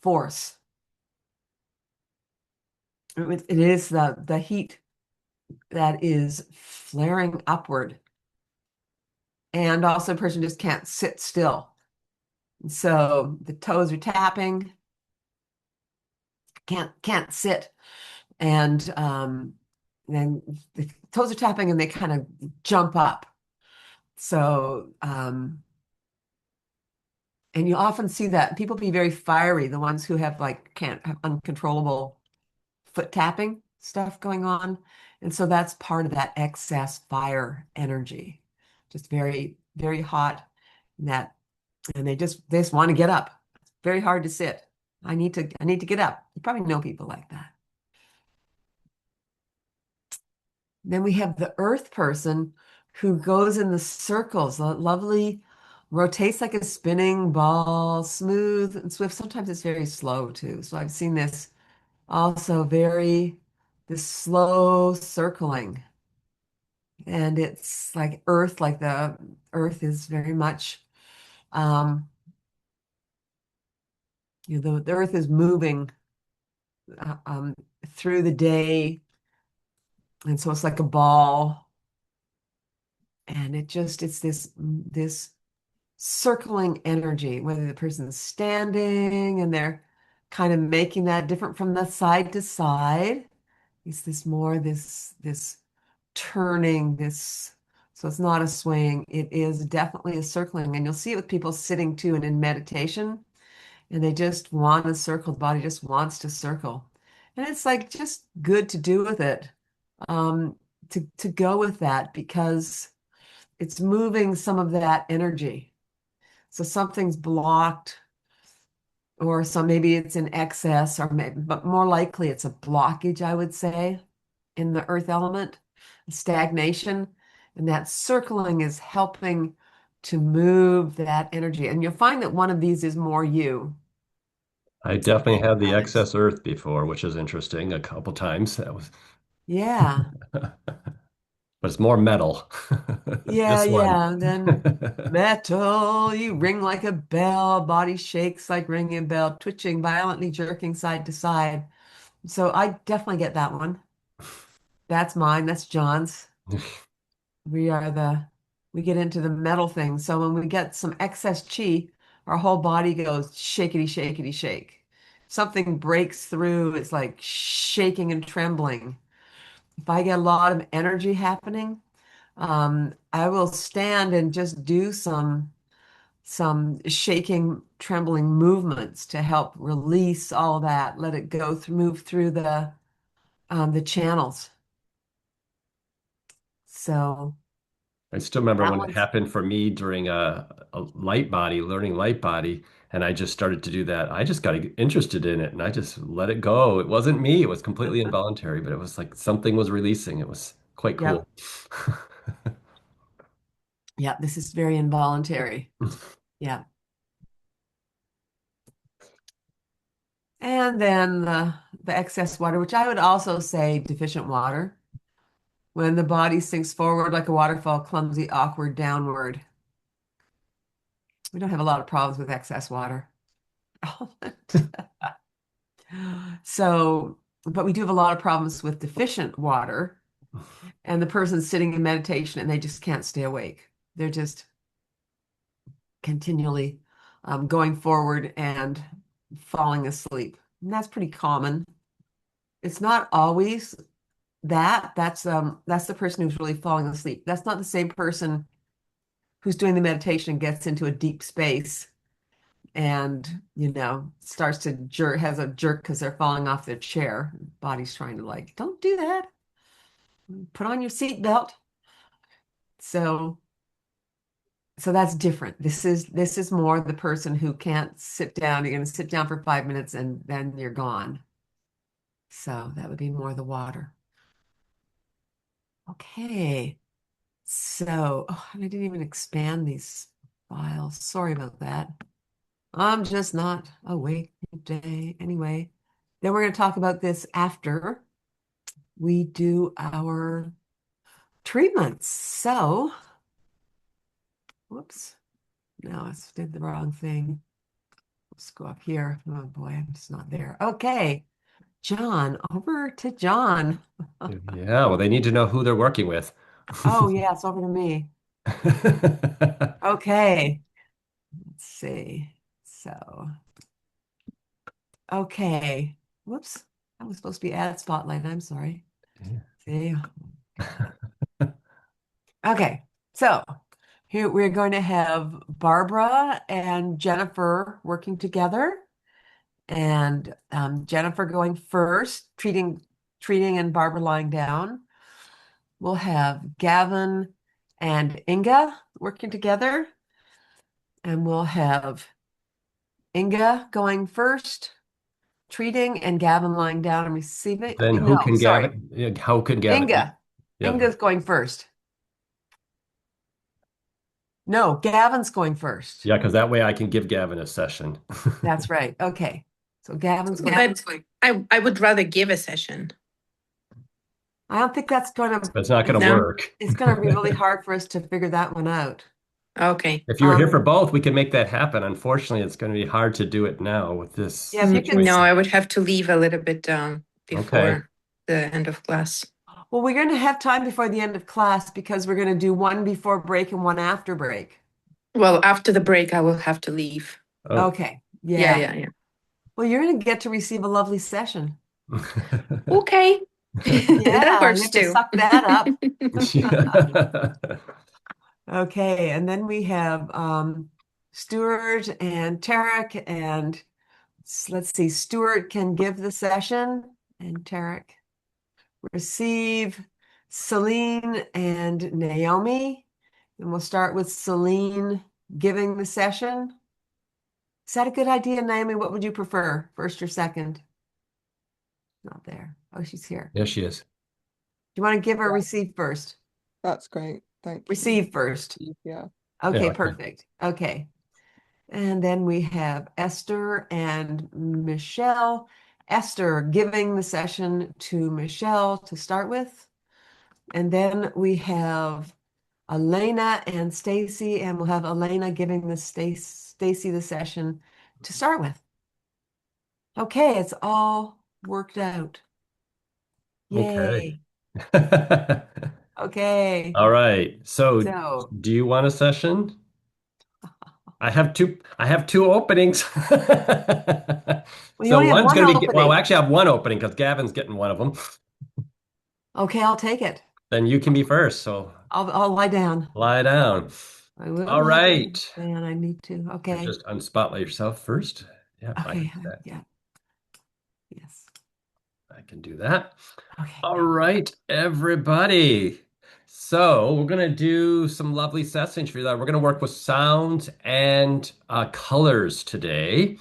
force. It is the heat that is flaring upward. And also a person just can't sit still. So the toes are tapping, can't sit. And then the toes are tapping and they kind of jump up. So and you often see that people be very fiery, the ones who have like can't have uncontrollable foot tapping stuff going on. And so that's part of that excess fire energy. Just very, very hot. And that and they just want to get up. It's very hard to sit. I need to get up. You probably know people like that. Then we have the earth person who goes in the circles, lovely, rotates like a spinning ball, smooth and swift. Sometimes it's very slow too. So I've seen this also this slow circling. And it's like earth, like the earth is very much, um, the earth is moving through the day. And so it's like a ball. And it's this circling energy, whether the person's standing and they're kind of making that different from the side to side. It's this turning, so it's not a swaying, it is definitely a circling. And you'll see it with people sitting too and in meditation, and they just want to circle, the body just wants to circle. And it's like just good to do with it, um, to go with that because it's moving some of that energy. So something's blocked, or maybe it's in excess, but more likely it's a blockage, I would say, in the earth element, stagnation, and that circling is helping to move that energy. And you'll find that one of these is more you. I It's a definitely fire had the element. excess earth before, which is interesting a couple times. That was, Yeah. but it's more metal. Yeah, This one. yeah. And then metal, you ring like a bell, body shakes like ringing a bell, twitching, violently jerking side to side. So I definitely get that one. That's mine. That's John's. We are we get into the metal thing. So when we get some excess chi, our whole body goes shakety, shakety, shake. Something breaks through, it's like shaking and trembling. If I get a lot of energy happening, I will stand and just do some shaking, trembling movements to help release all that, let it go through, move through the channels. So I still remember that when it one's, happened for me during a light body, learning light body, and I just started to do that. I just got interested in it and I just let it go. It wasn't me, it was completely involuntary, but it was like something was releasing. It was quite cool. yep, yep, this is very involuntary. Yeah. And then the excess water, which I would also say deficient water, when the body sinks forward like a waterfall, clumsy, awkward, downward. We don't have a lot of problems with excess water. So, but we do have a lot of problems with deficient water, and the person's sitting in meditation and they just can't stay awake. They're just continually going forward and falling asleep. And that's pretty common. It's not always that. That's the person who's really falling asleep. That's not the same person who's doing the meditation and gets into a deep space and starts to jerk, has a jerk because they're falling off their chair. Body's trying to like, don't do that. Put on your seatbelt. So that's different. This is more the person who can't sit down. You're going to sit down for 5 minutes and then you're gone. So that would be more the water. Okay. So, I didn't even expand these files. Sorry about that. I'm just not awake today. Anyway, then we're going to talk about this after we do our treatments. So, whoops. No, I did the wrong thing. Let's go up here. Oh boy, I'm just not there. Okay. John, over to John. Yeah, well, they need to know who they're working with. Oh, yeah, it's over to me. Okay. Let's see. So, okay. Whoops. That was supposed to be add spotlight. I'm sorry. See? Okay. So, here we're going to have Barbara and Jennifer working together. And Jennifer going first, treating and Barbara lying down. We'll have Gavin and Inga working together. And we'll have Inga going first, treating, and Gavin lying down and receiving. Then who No, can sorry. Gavin? Yeah, how can Gavin? Inga. Yeah. Inga's going first. No, Gavin's going first. Yeah, because that way I can give Gavin a session. That's right. Okay. So Gavin's going. But I would rather give a session. I don't think that's going to. It's not going to No. work. It's going to be really hard for us to figure that one out. Okay. If you were here for both, we could make that happen. Unfortunately, it's going to be hard to do it now with this. Yeah, if you can. No, I would have to leave a little bit before Okay. the end of class. Well, we're going to have time before the end of class because we're going to do one before break and one after break. Well, after the break, I will have to leave. Oh. Okay. Yeah. Yeah. Well, you're going to get to receive a lovely session. Okay. Yeah, That works you have to too. suck that up. Yeah. Okay, and then we have Stuart and Tarek, and let's see, Stuart can give the session, and Tarek receive. Celine and Naomi, and we'll start with Celine giving the session. Is that a good idea, Naomi? What would you prefer, first or second? Not there. Oh, she's here. Yes, she is. Do you want to give or Yeah. receive first? That's great. Thank you. Receive first. Yeah. Okay, Yeah. perfect. Okay. And then we have Esther and Michelle. Esther giving the session to Michelle to start with. And then we have Elena and Stacy, and we'll have Elena giving the Stacy the session to start with. Okay, it's all worked out. Yay. Okay. Okay. All right. So, So, do you want a session? I have two openings. you So only have one's one going to be, opening. well, actually I have one opening because Gavin's getting one of them. Okay, I'll take it. Then you can be first. So I'll lie down. lie down. I will All lie right. down, and I need to. Okay. Just unspotlight yourself first. Yeah, I Okay. can do that. Yeah. Yes. I can do that. Okay. All right, everybody. So we're going to do some lovely sessions for you. We're going to work with sounds and colors today.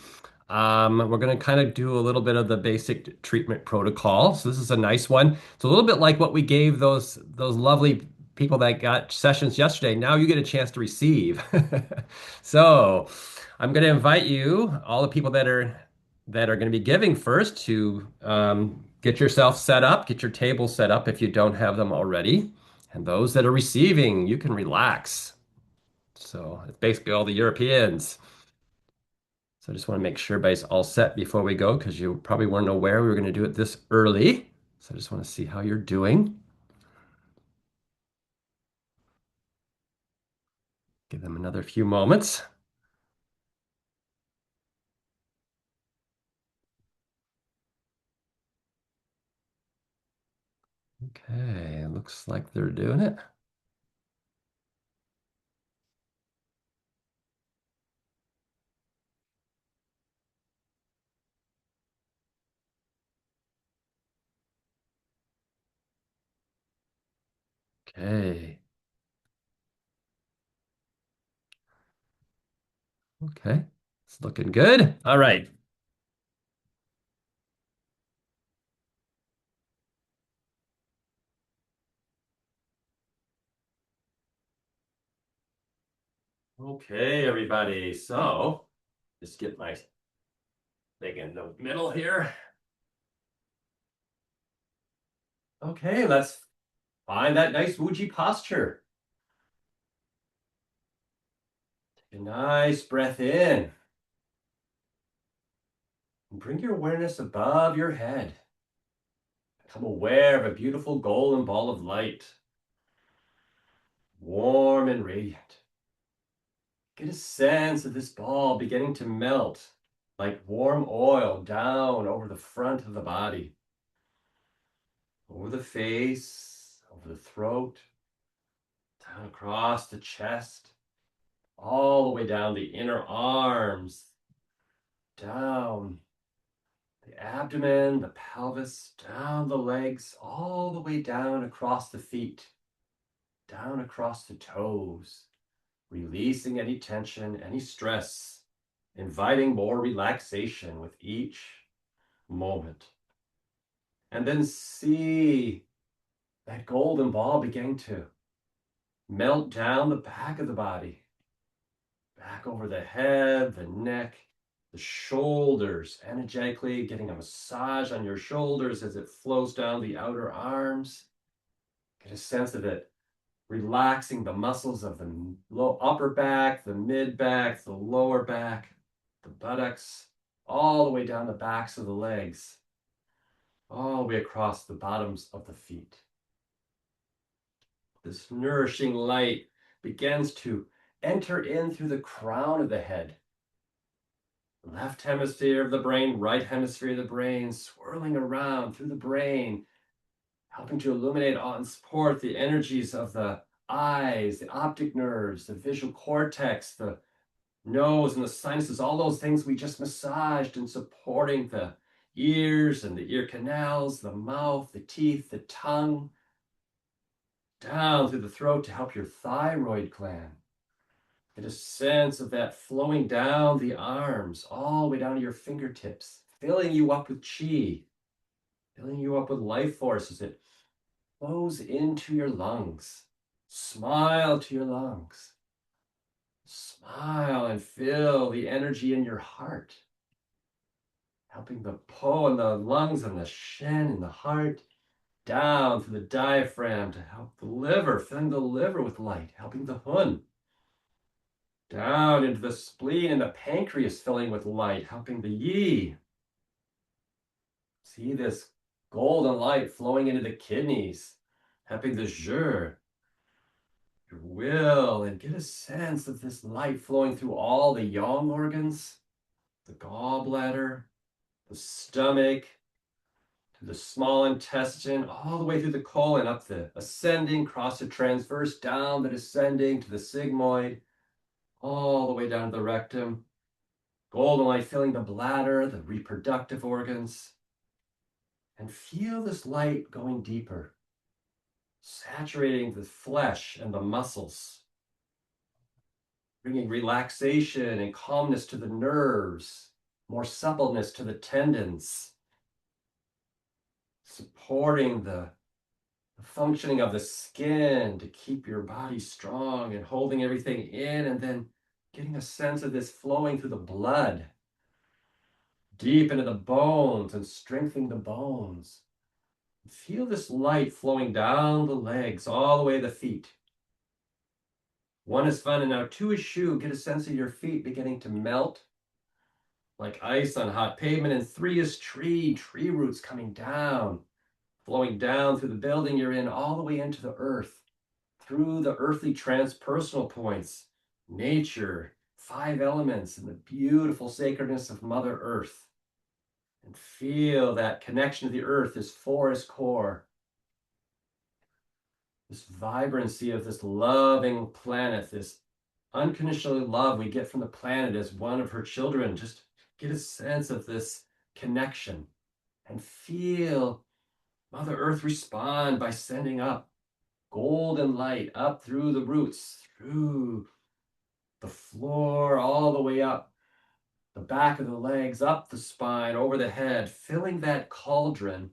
We're going to kind of do a little bit of the basic treatment protocol. So this is a nice one. It's a little bit like what we gave those lovely people that got sessions yesterday. Now you get a chance to receive. So I'm going to invite you, all the people that are going to be giving first, to get yourself set up, get your table set up if you don't have them already. And those that are receiving, you can relax. So it's basically all the Europeans. So I just want to make sure everybody's all set before we go, because you probably weren't aware we were going to do it this early. So I just want to see how you're doing. Give them another few moments. Okay, looks like they're doing it. Okay. Okay, it's looking good. All right. Okay, everybody. So just get my thing in the middle here. Okay, let's find that nice Wuji posture. Take a nice breath in. And bring your awareness above your head. Become aware of a beautiful golden ball of light, warm and radiant. Get a sense of this ball beginning to melt like warm oil down over the front of the body, over the face, over the throat, down across the chest, all the way down the inner arms, down the abdomen, the pelvis, down the legs, all the way down across the feet, down across the toes, releasing any tension, any stress, inviting more relaxation with each moment. And then see that golden ball beginning to melt down the back of the body, back over the head, the neck, the shoulders, energetically getting a massage on your shoulders as it flows down the outer arms. Get a sense of it relaxing the muscles of the upper back, the mid back, the lower back, the buttocks, all the way down the backs of the legs, all the way across the bottoms of the feet. This nourishing light begins to enter in through the crown of the head. Left hemisphere of the brain, right hemisphere of the brain, swirling around through the brain, helping to illuminate and support the energies of the eyes, the optic nerves, the visual cortex, the nose and the sinuses, all those things we just massaged, and supporting the ears and the ear canals, the mouth, the teeth, the tongue, down through the throat to help your thyroid gland. Get a sense of that flowing down the arms, all the way down to your fingertips, filling you up with chi, filling you up with life force as it flows into your lungs. Smile to your lungs. Smile and feel the energy in your heart, helping the po and the lungs and the shen and the heart down through the diaphragm to help the liver, filling the liver with light, helping the hun down into the spleen and the pancreas, filling with light, helping the yi. See this golden light flowing into the kidneys, helping the zhi, your will, and get a sense of this light flowing through all the yang organs, the gallbladder, the stomach, to the small intestine, all the way through the colon, up the ascending, cross the transverse, down the descending to the sigmoid, all the way down to the rectum. Golden light filling the bladder, the reproductive organs. And feel this light going deeper, saturating the flesh and the muscles, bringing relaxation and calmness to the nerves, more suppleness to the tendons, supporting the functioning of the skin to keep your body strong and holding everything in, and then getting a sense of this flowing through the blood, deep into the bones and strengthening the bones. Feel this light flowing down the legs, all the way to the feet. 1 is fun, and now 2 is shu. Get a sense of your feet beginning to melt like ice on hot pavement. And 3 is tree roots coming down, flowing down through the building you're in, all the way into the earth, through the earthly transpersonal points, nature, 5 elements, and the beautiful sacredness of Mother Earth. And feel that connection to the earth, this forest core, this vibrancy of this loving planet, this unconditional love we get from the planet as one of her children. Just get a sense of this connection and feel Mother Earth respond by sending up golden light up through the roots, through the floor, all the way up the back of the legs, up the spine, over the head, filling that cauldron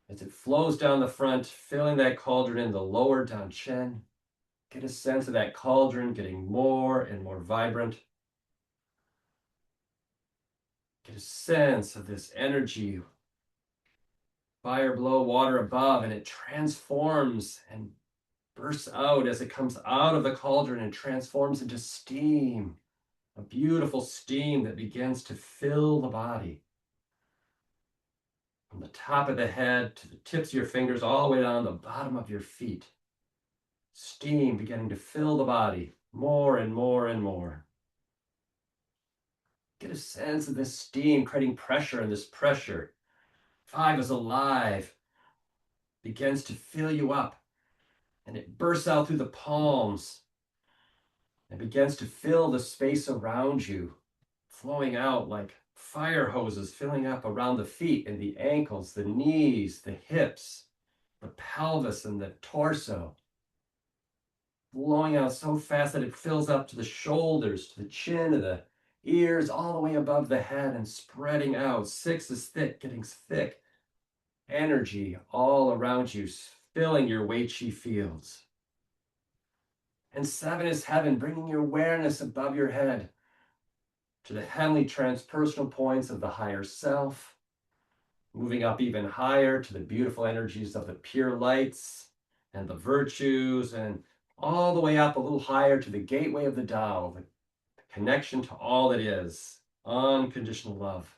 as it flows down the front, filling that cauldron in the lower down chin. Get a sense of that cauldron getting more and more vibrant. Get a sense of this energy, fire below, water above, and it transforms and bursts out as it comes out of the cauldron and transforms into steam, a beautiful steam that begins to fill the body. From the top of the head to the tips of your fingers, all the way down the bottom of your feet. Steam beginning to fill the body more and more and more. Get a sense of this steam creating pressure, and this pressure, 5 is alive, begins to fill you up, and it bursts out through the palms and begins to fill the space around you, flowing out like fire hoses, filling up around the feet and the ankles, the knees, the hips, the pelvis, and the torso. Blowing out so fast that it fills up to the shoulders, to the chin, to the ears, all the way above the head, and spreading out. 6 is thick, getting thick. Energy all around you, filling your Wei Qi fields. And 7 is heaven, bringing your awareness above your head to the heavenly transpersonal points of the higher self, moving up even higher to the beautiful energies of the pure lights and the virtues, and all the way up a little higher to the gateway of the Tao, the connection to all that is, unconditional love.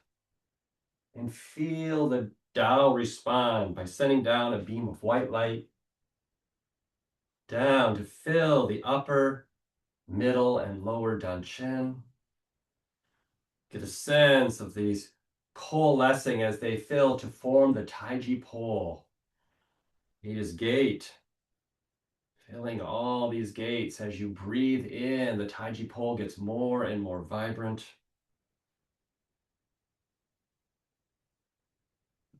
And feel the Tao respond by sending down a beam of white light down to fill the upper, middle, and lower Danchen. Get a sense of these coalescing as they fill to form the Taiji pole. 8 is gate. Filling all these gates as you breathe in, the Taiji pole gets more and more vibrant.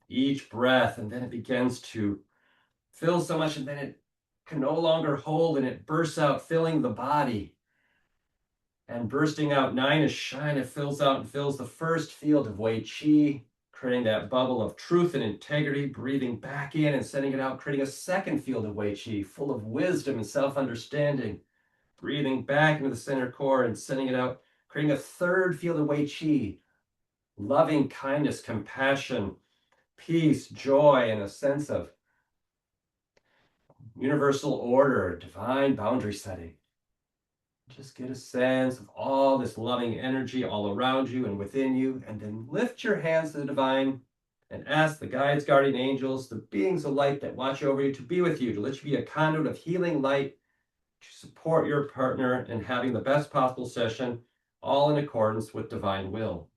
Each breath, and then it begins to fill so much, and then it can no longer hold, and it bursts out, filling the body. And bursting out, 9 is shine. It fills out and fills the first field of Wei Qi, creating that bubble of truth and integrity, breathing back in and sending it out, creating a second field of Wei Qi, full of wisdom and self-understanding, breathing back into the center core and sending it out, creating a third field of Wei Qi, loving kindness, compassion, peace, joy, and a sense of universal order, divine boundary setting. Just get a sense of all this loving energy all around you and within you, and then lift your hands to the divine and ask the guides, guardian angels, the beings of light that watch over you, to be with you, to let you be a conduit of healing light, to support your partner in having the best possible session, all in accordance with divine will.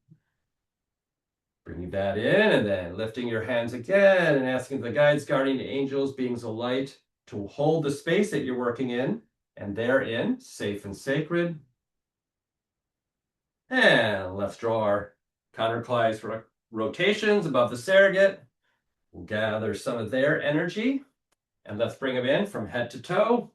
Bringing that in, and then lifting your hands again and asking the guides, guardian angels, beings of light, to hold the space that you're working in, and therein, safe and sacred. And let's draw our counterclockwise rotations above the surrogate. We'll gather some of their energy, and let's bring them in from head to toe.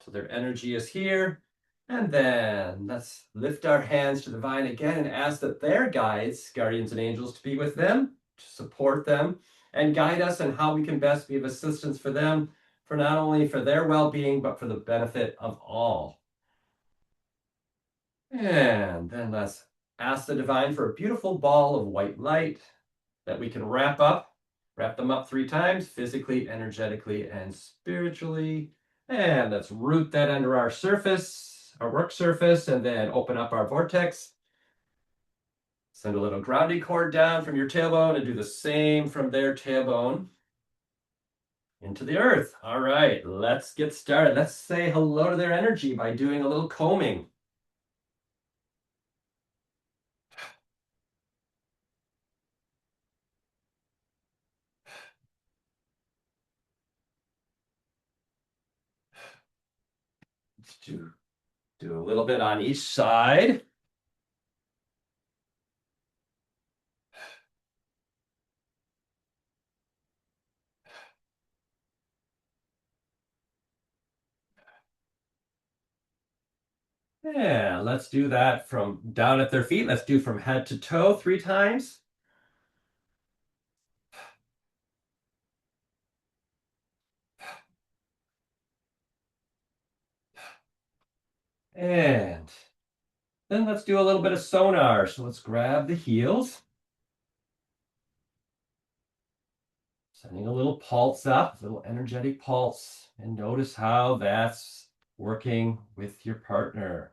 So their energy is here. And then let's lift our hands to the divine again and ask that their guides, guardians, and angels to be with them, to support them, and guide us on how we can best be of assistance for them, for not only for their well-being, but for the benefit of all. And then let's ask the divine for a beautiful ball of white light that we can wrap them up 3 times, physically, energetically, and spiritually. And let's root that under our surface, our work surface, and then open up our vortex. Send a little grounding cord down from your tailbone and do the same from their tailbone into the earth. All right, let's get started. Let's say hello to their energy by doing a little combing. Let's do a little bit on each side. Yeah, let's do that from down at their feet. Let's do from head to toe 3 times. And then let's do a little bit of sonar. So let's grab the heels. Sending a little pulse up, a little energetic pulse. And notice how that's working with your partner.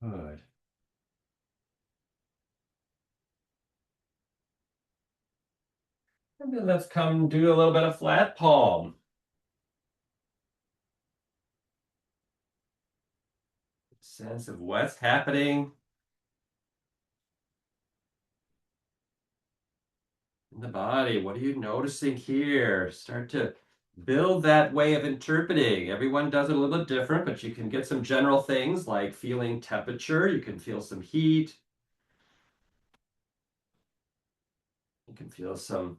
Good. And then let's come do a little bit of flat palm. Sense of what's happening in the body. What are you noticing here? Start to build that way of interpreting. Everyone does it a little bit different, but you can get some general things like feeling temperature. You can feel some heat. You can feel some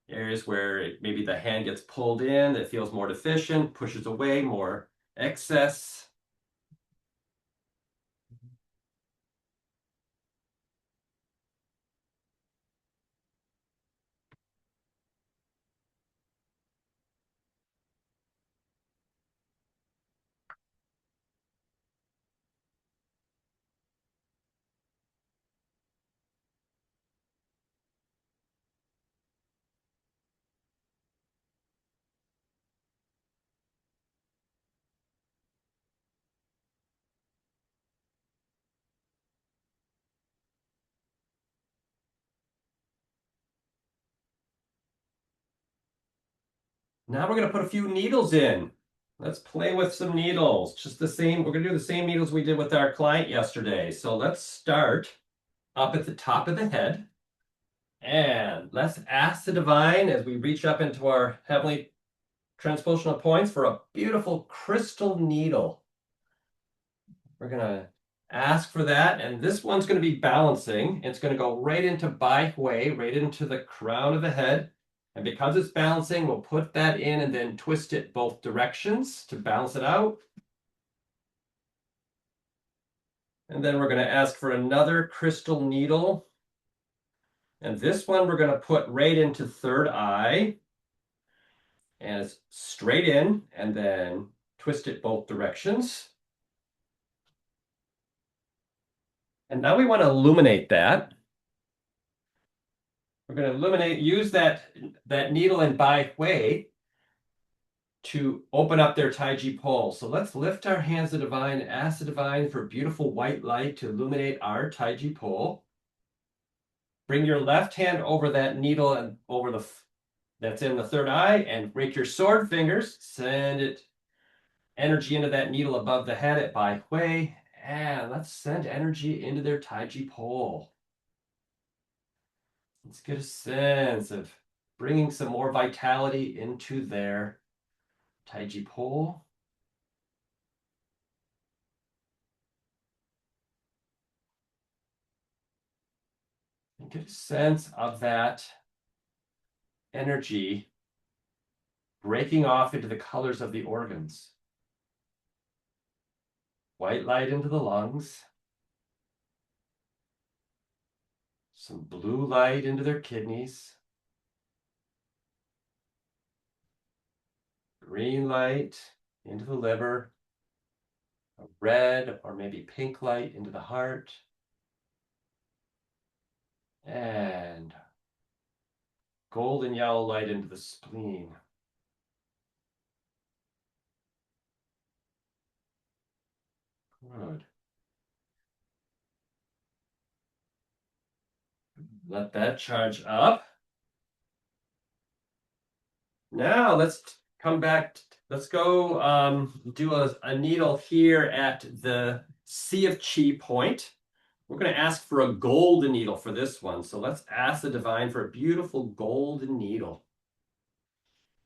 areas where maybe the hand gets pulled in, it feels more deficient, pushes away more excess. Now we're going to put a few needles in. Let's play with some needles. Just the same, we're going to do the same needles we did with our client yesterday. So let's start up at the top of the head. And let's ask the divine as we reach up into our heavenly transpositional points for a beautiful crystal needle. We're going to ask for that. And this one's going to be balancing. It's going to go right into Bai Hui, right into the crown of the head. And because it's balancing, we'll put that in and then twist it both directions to balance it out. And then we're going to ask for another crystal needle. And this one we're going to put right into third eye. And it's straight in and then twist it both directions. And now we want to illuminate that. We're going to illuminate, use that needle in Bai Hui to open up their Taiji pole. So let's lift our hands to divine, ask the divine for beautiful white light to illuminate our Taiji pole. Bring your left hand over that needle and over that's in the third eye, and break your sword fingers. Send it energy into that needle above the head at Bai Hui, and let's send energy into their Taiji pole. Let's get a sense of bringing some more vitality into their Taiji pole. And get a sense of that energy breaking off into the colors of the organs. White light into the lungs. Some blue light into their kidneys. Green light into the liver. A red or maybe pink light into the heart. And golden yellow light into the spleen. Good. Let that charge up. Now let's come back. Let's go do a needle here at the Sea of Chi point. We're going to ask for a golden needle for this one. So let's ask the divine for a beautiful golden needle.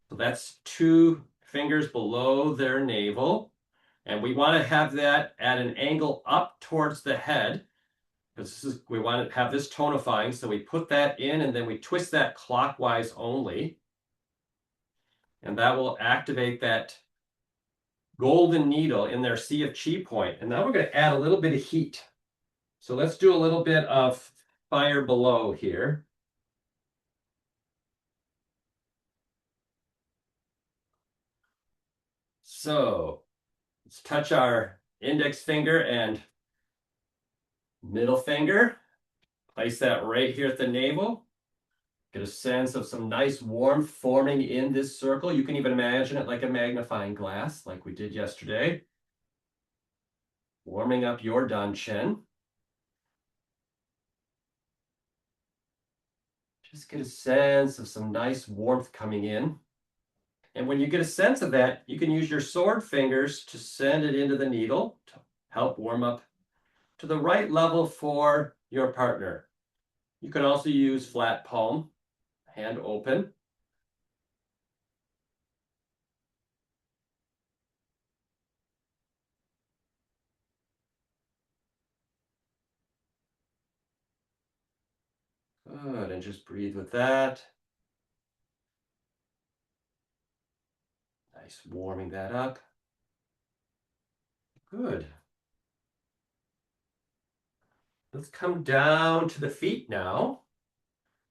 So that's 2 fingers below their navel. And we want to have that at an angle up towards the head, because we want to have this tonifying. So we put that in and then we twist that clockwise only. And that will activate that golden needle in their Sea of Chi point. And now we're going to add a little bit of heat. So let's do a little bit of fire below here. So let's touch our index finger and middle finger. Place that right here at the navel. Get a sense of some nice warmth forming in this circle. You can even imagine it like a magnifying glass, like we did yesterday. Warming up your danchen. Just get a sense of some nice warmth coming in. And when you get a sense of that, you can use your sword fingers to send it into the needle to help warm up to the right level for your partner. You can also use flat palm, hand open. Good, and just breathe with that. Nice, warming that up. Good. Let's come down to the feet now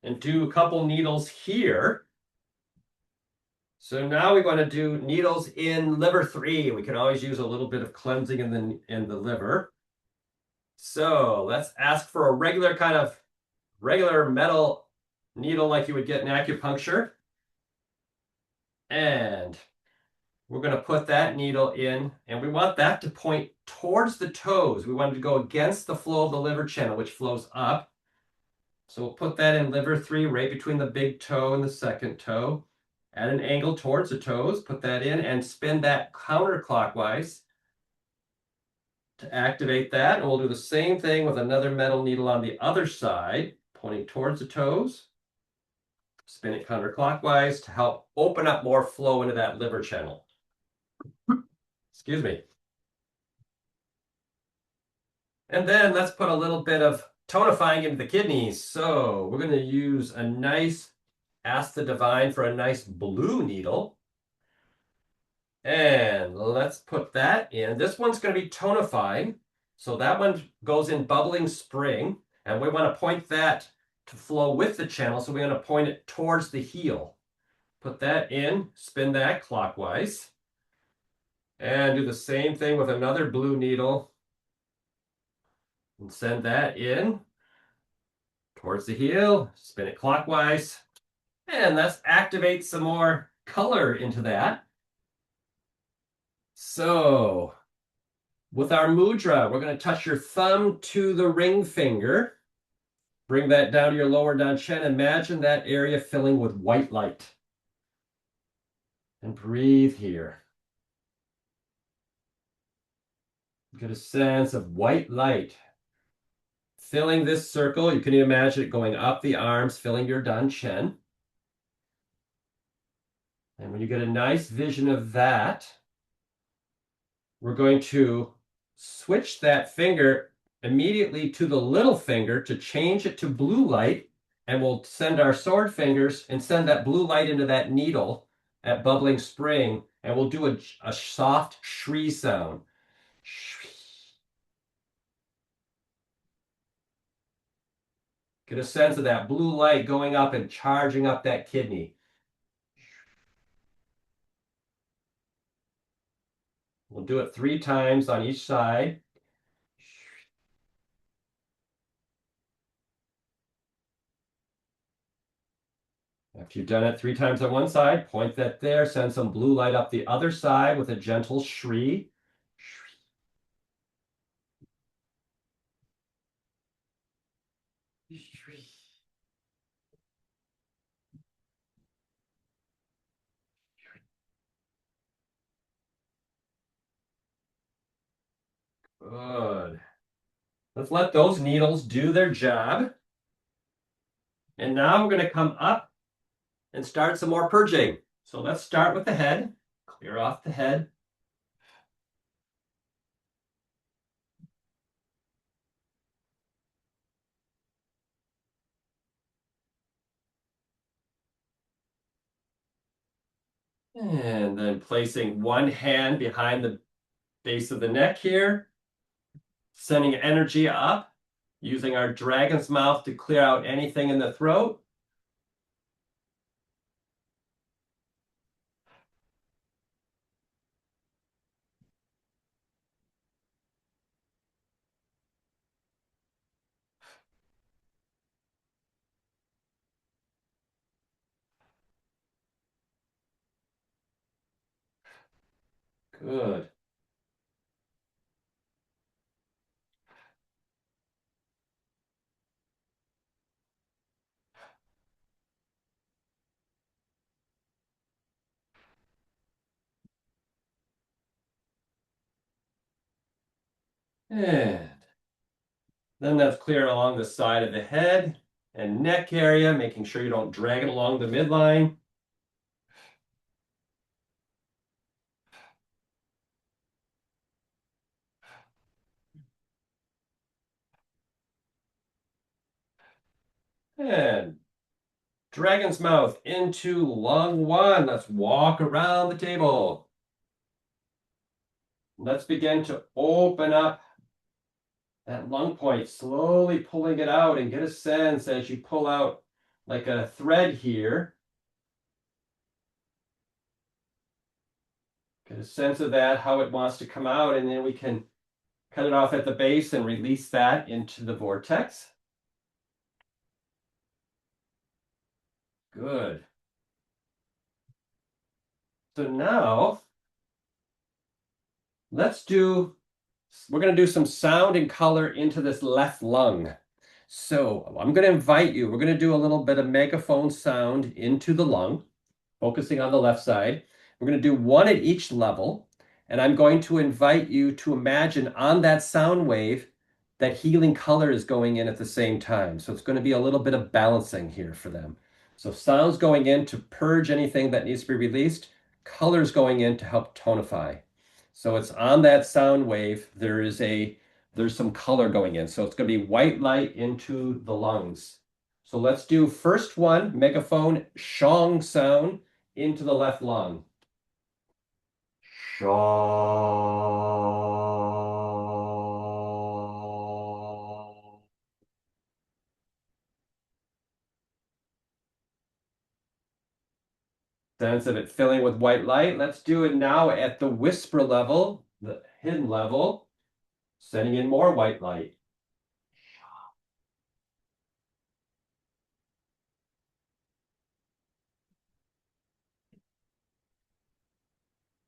and do a couple needles here. So now we want to do needles in liver 3. We can always use a little bit of cleansing in the liver. So let's ask for a regular metal needle like you would get in acupuncture. And we're going to put that needle in, and we want that to point towards the toes. We want it to go against the flow of the liver channel, which flows up. So we'll put that in liver 3, right between the big toe and the second toe. At an angle towards the toes, put that in and spin that counterclockwise to activate that. And we'll do the same thing with another metal needle on the other side, pointing towards the toes. Spin it counterclockwise to help open up more flow into that liver channel. Excuse me. And then let's put a little bit of tonifying into the kidneys. So we're going to use a nice, ask the divine for a nice blue needle. And let's put that in. This one's going to be tonifying. So that one goes in bubbling spring. And we want to point that to flow with the channel. So we're going to point it towards the heel. Put that in, spin that clockwise. And do the same thing with another blue needle. And send that in towards the heel, spin it clockwise. And let's activate some more color into that. So with our mudra, we're going to touch your thumb to the ring finger. Bring that down to your lower danchen. Imagine that area filling with white light. And breathe here. Get a sense of white light filling this circle. You can imagine it going up the arms, filling your danchen. And when you get a nice vision of that, we're going to switch that finger immediately to the little finger to change it to blue light, and we'll send our sword fingers and send that blue light into that needle at bubbling spring, and we'll do a soft shri sound. Shri. Get a sense of that blue light going up and charging up that kidney. We'll do it 3 times on each side. After you've done it 3 times on one side, point that there, send some blue light up the other side with a gentle shri. Let's let those needles do their job. And now we're going to come up and start some more purging. So let's start with the head. Clear off the head. And then placing one hand behind the base of the neck here, sending energy up, using our dragon's mouth to clear out anything in the throat. Good. And then that's clear along the side of the head and neck area, making sure you don't drag it along the midline. And dragon's mouth into lung one. Let's walk around the table. Let's begin to open up that lung point, slowly pulling it out, and get a sense as you pull out like a thread here. Get a sense of that, how it wants to come out, and then we can cut it off at the base and release that into the vortex. Good. So now we're going to do some sound and color into this left lung. So I'm going to invite you, we're going to do a little bit of megaphone sound into the lung, focusing on the left side. We're going to do one at each level, and I'm going to invite you to imagine on that sound wave that healing color is going in at the same time. So it's going to be a little bit of balancing here for them. So sounds going in to purge anything that needs to be released, colors going in to help tonify. So it's on that sound wave, there's some color going in. So it's going to be white light into the lungs. So let's do first one, megaphone, shong sound into the left lung. Shong. Sense of it filling with white light. Let's do it now at the whisper level, the hidden level, sending in more white light.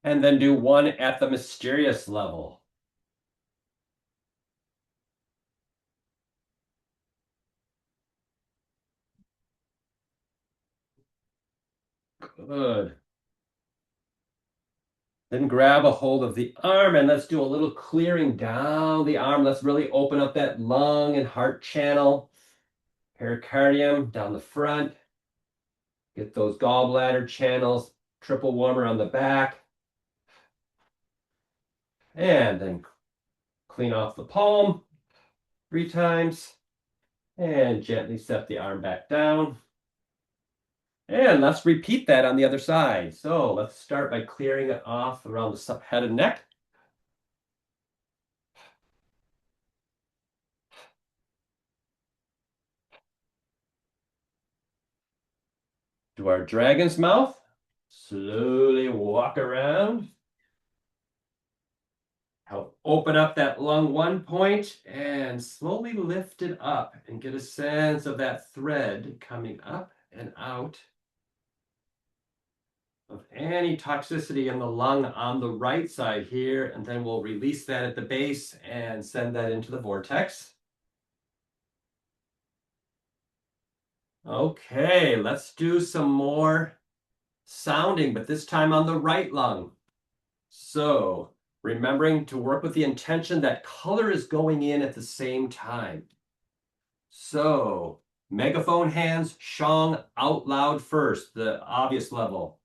And then do one at the mysterious level. Good. Then grab a hold of the arm and let's do a little clearing down the arm. Let's really open up that lung and heart channel, pericardium down the front. Get those gallbladder channels, triple warmer on the back. And then clean off the palm 3 times and gently set the arm back down. And let's repeat that on the other side. So let's start by clearing it off around the head and neck. Do our dragon's mouth. Slowly walk around. Help open up that lung one point and slowly lift it up and get a sense of that thread coming up and out of any toxicity in the lung on the right side here. And then we'll release that at the base and send that into the vortex. Okay, let's do some more sounding, but this time on the right lung. So remembering to work with the intention that color is going in at the same time. So, megaphone hands, shong out loud first, the obvious level.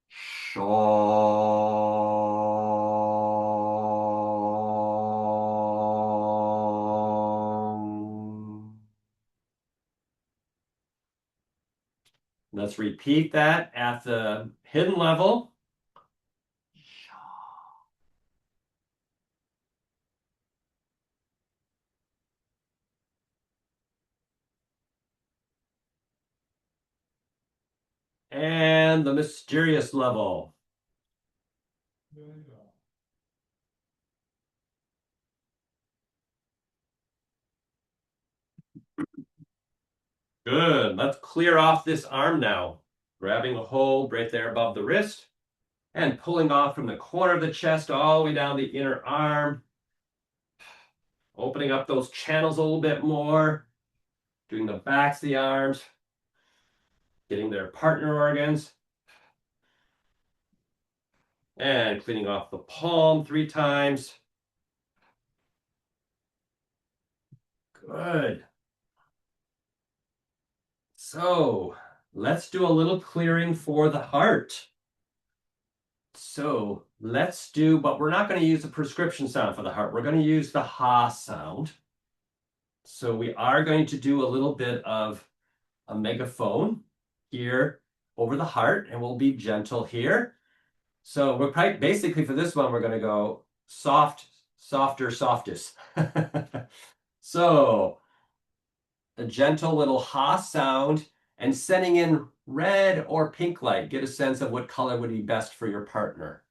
Shong. Let's repeat that at the hidden level. And the mysterious level. Good. Let's clear off this arm now. Grabbing a hold right there above the wrist and pulling off from the corner of the chest all the way down the inner arm. Opening up those channels a little bit more. Doing the backs of the arms. Getting their partner organs. And cleaning off the palm 3 times. Good. So let's do a little clearing for the heart. So let's do, but we're not going to use a prescription sound for the heart. We're going to use the ha sound. So we are going to do a little bit of a megaphone here over the heart, and we'll be gentle here. So we're basically for this one, we're going to go soft, softer, softest. So a gentle little ha sound and sending in red or pink light. Get a sense of what color would be best for your partner.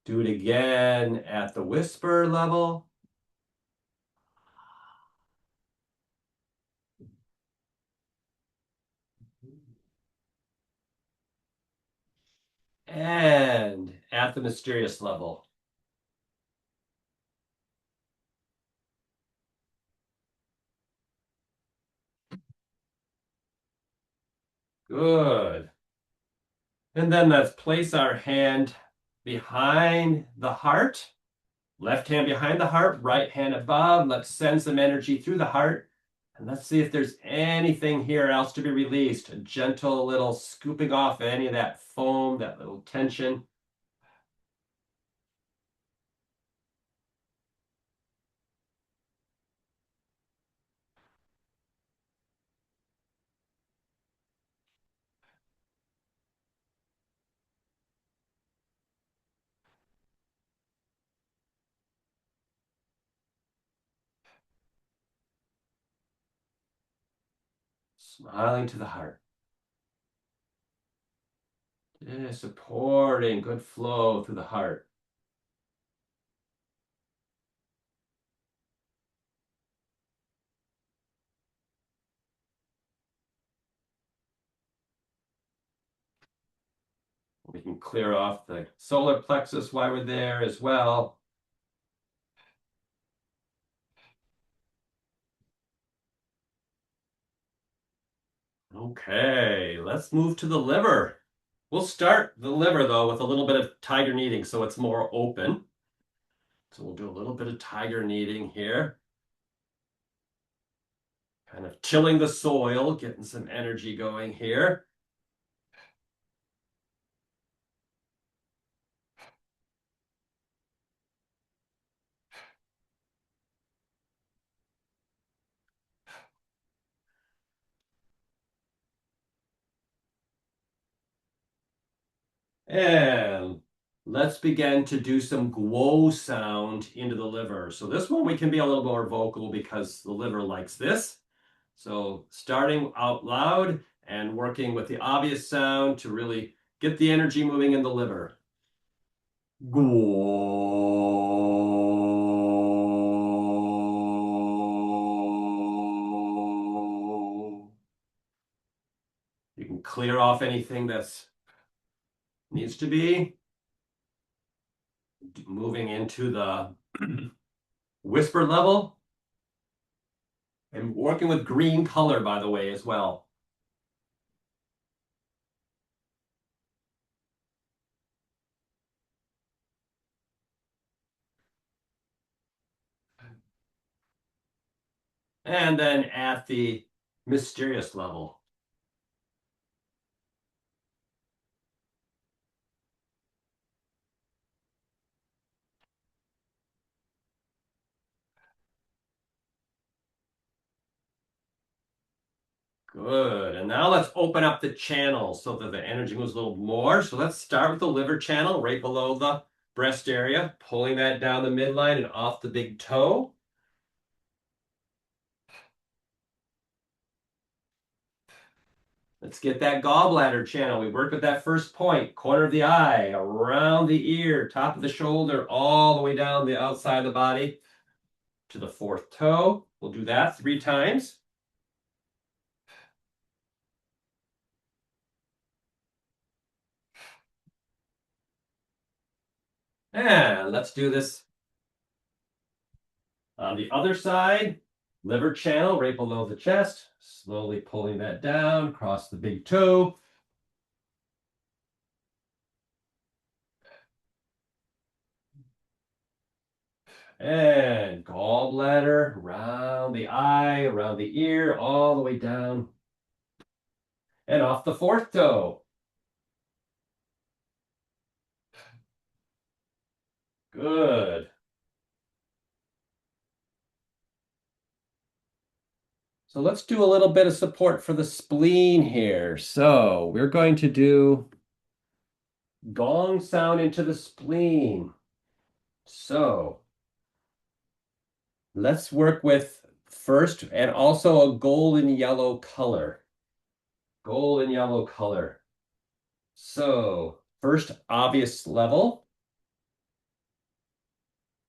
Do it again at the whisper level. And at the mysterious level. Good. And then let's place our hand behind the heart. Left hand behind the heart, right hand above. Let's send some energy through the heart. And let's see if there's anything here else to be released. A gentle little scooping off any of that foam, that little tension. Smiling to the heart. Yeah, supporting good flow through the heart. We can clear off the solar plexus while we're there as well. Okay, let's move to the liver. We'll start the liver though with a little bit of tiger kneading so it's more open. So we'll do a little bit of tiger kneading here. Kind of tilling the soil, getting some energy going here. And let's begin to do some guo sound into the liver. So this one we can be a little more vocal because the liver likes this. So starting out loud and working with the obvious sound to really get the energy moving in the liver. Guo. You can clear off anything that's needs to be. Moving into the whisper level. I'm working with green color, by the way, as well. And then at the mysterious level. Good. And now let's open up the channel so that the energy moves a little more. So let's start with the liver channel right below the breast area, pulling that down the midline and off the big toe. Let's get that gallbladder channel. We worked with that first point, corner of the eye, around the ear, top of the shoulder, all the way down the outside of the body to the fourth toe. We'll do that 3 times. And let's do this on the other side. Liver channel right below the chest. Slowly pulling that down, across the big toe. And gallbladder around the eye, around the ear, all the way down. And off the fourth toe. Good. So let's do a little bit of support for the spleen here. So we're going to do gong sound into the spleen. So let's work with first and also a golden yellow color. Golden yellow color. So first obvious level.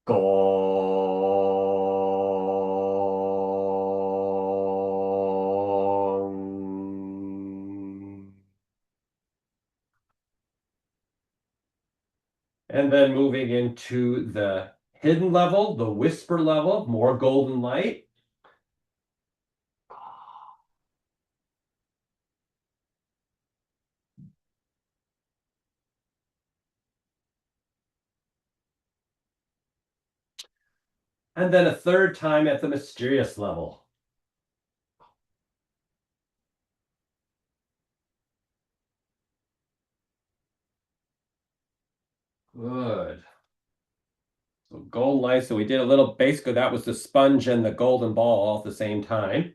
Gong. And then moving into the hidden level, the whisper level, more golden light. And then a third time at the mysterious level. Good. So golden light. So we did a little, basically that was the sponge and the golden ball all at the same time.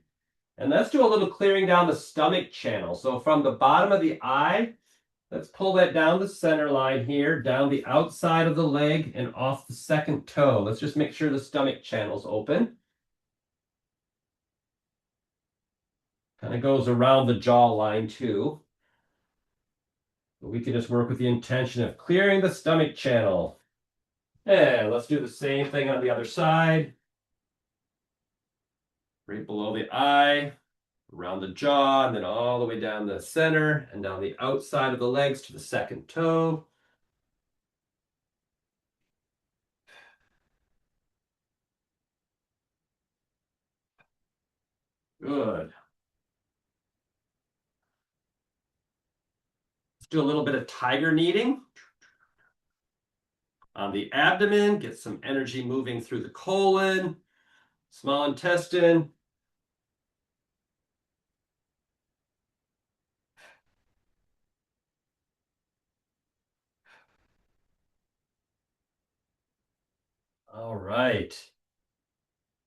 And let's do a little clearing down the stomach channel. So from the bottom of the eye, let's pull that down the center line here, down the outside of the leg and off the second toe. Let's just make sure the stomach channel's open. Kind of goes around the jawline too. But we can just work with the intention of clearing the stomach channel. And let's do the same thing on the other side. Right below the eye, around the jaw, and then all the way down the center and down the outside of the legs to the second toe. Good. Let's do a little bit of tiger kneading. On the abdomen, get some energy moving through the colon, small intestine. All right.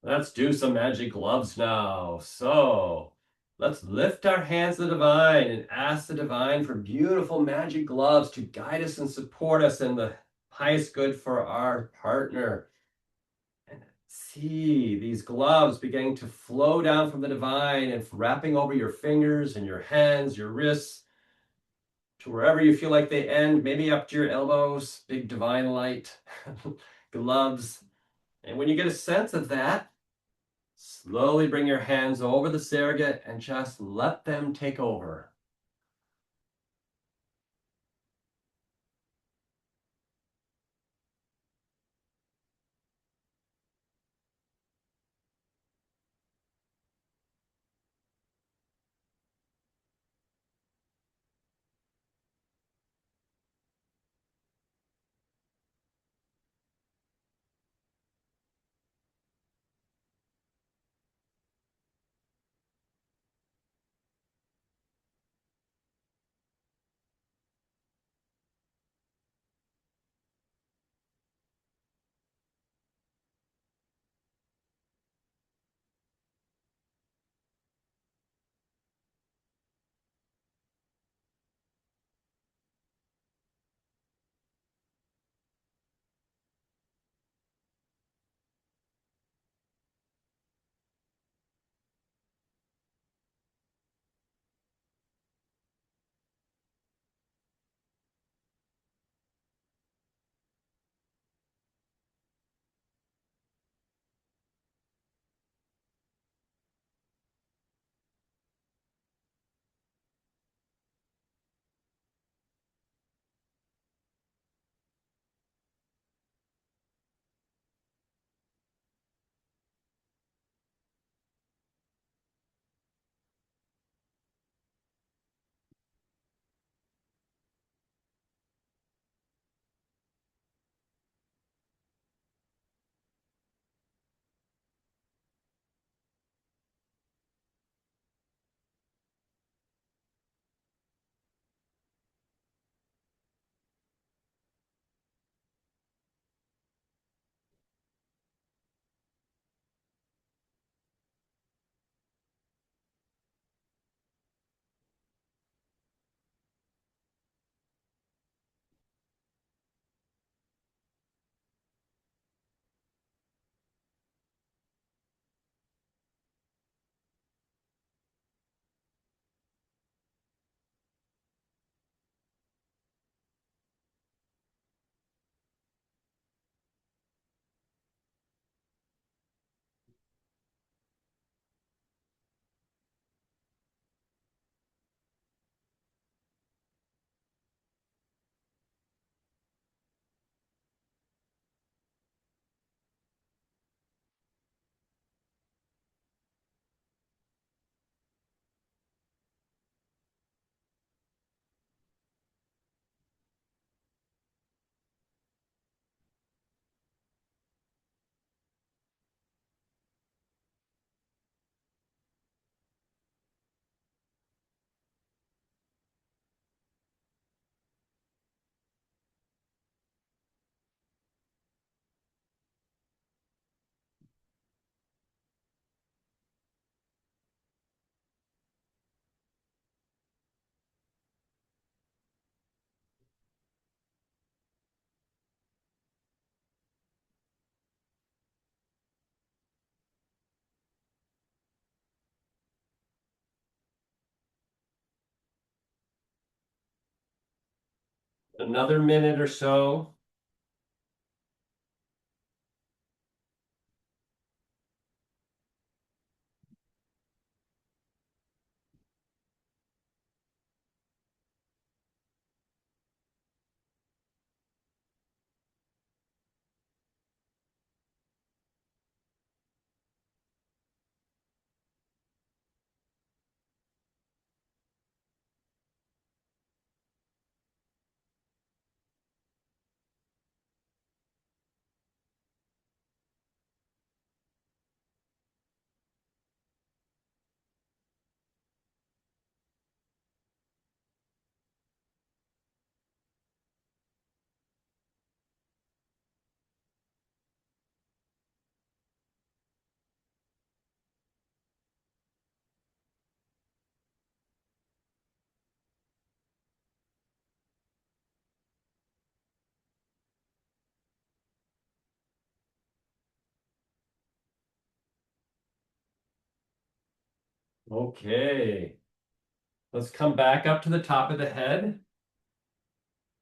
Let's do some magic gloves now. So let's lift our hands to the divine and ask the divine for beautiful magic gloves to guide us and support us in the highest good for our partner. And see these gloves beginning to flow down from the divine and wrapping over your fingers and your hands, your wrists, to wherever you feel like they end, maybe up to your elbows, big divine light, gloves. And when you get a sense of that, slowly bring your hands over the surrogate and just let them take over. Another minute or so. Okay. Let's come back up to the top of the head.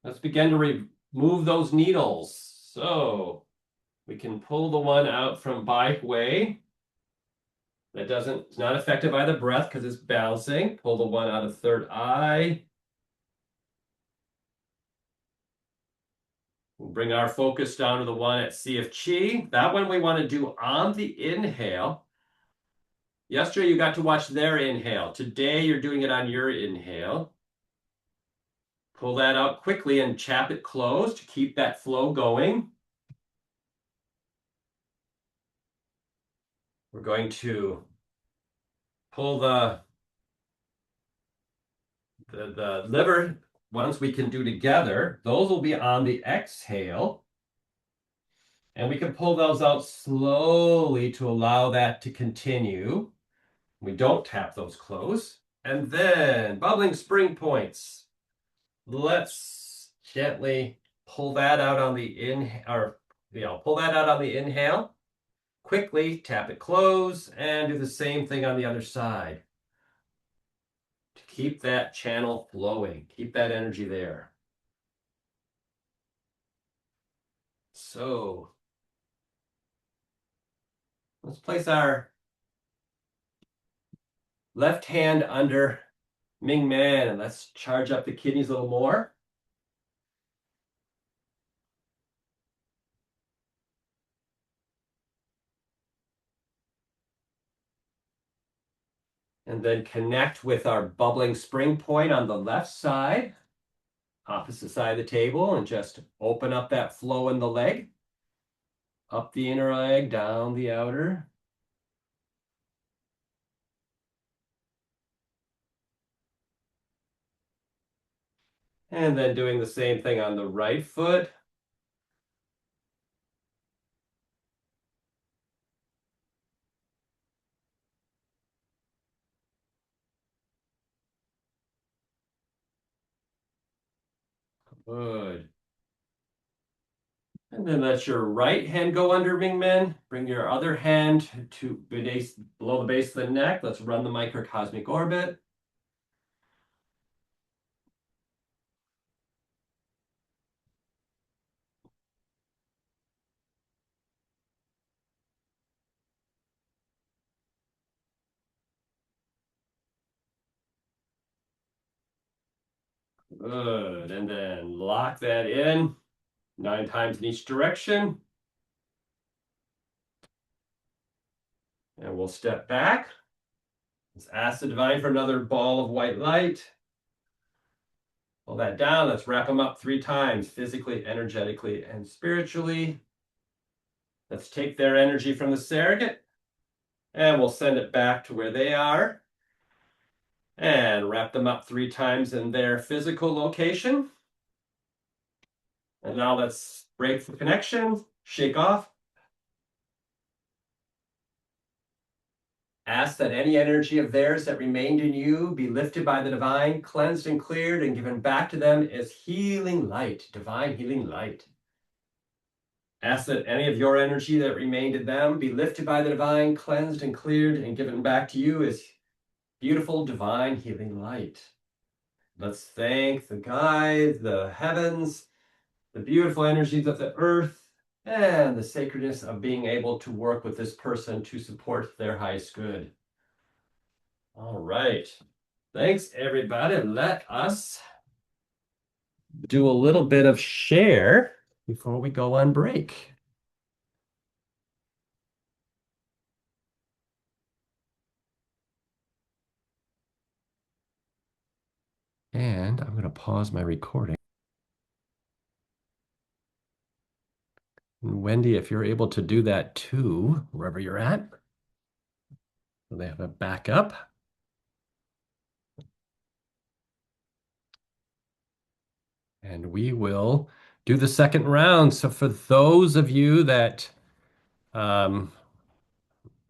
Let's begin to remove those needles. So we can pull the one out from Bai Hui. It's not affected by the breath because it's bouncing. Pull the one out of third eye. We'll bring our focus down to the one at Sea of Qi. That one we want to do on the inhale. Yesterday you got to watch their inhale. Today you're doing it on your inhale. Pull that out quickly and chap it closed to keep that flow going. We're going to pull the liver ones we can do together. Those will be on the exhale. And we can pull those out slowly to allow that to continue. We don't tap those close. And then bubbling spring points. Let's gently pull that out on the pull that out on the inhale. Quickly tap it close and do the same thing on the other side. To keep that channel flowing, keep that energy there. So let's place our left hand under Ming Men and let's charge up the kidneys a little more. And then connect with our bubbling spring point on the left side, opposite side of the table, and just open up that flow in the leg. Up the inner leg, down the outer. And then doing the same thing on the right foot. Good. And then let your right hand go under Ming Men. Bring your other hand to below the base of the neck. Let's run the microcosmic orbit. Good. And then lock that in 9 times in each direction. And we'll step back. Let's ask the divine for another ball of white light. Pull that down. Let's wrap them up 3 times, physically, energetically, and spiritually. Let's take their energy from the surrogate, and we'll send it back to where they are. And wrap them up 3 times in their physical location. And now let's break the connection, shake off. Ask that any energy of theirs that remained in you be lifted by the divine, cleansed and cleared, and given back to them as healing light, divine healing light. Ask that any of your energy that remained in them be lifted by the divine, cleansed and cleared, and given back to you as beautiful, divine healing light. Let's thank the guides, the heavens, the beautiful energies of the earth, and the sacredness of being able to work with this person to support their highest good. All right. Thanks, everybody. Let us do a little bit of share before we go on break. And I'm going to pause my recording. And Wendy, if you're able to do that too, wherever you're at, so they have a backup. And we will do the second round. So for those of you that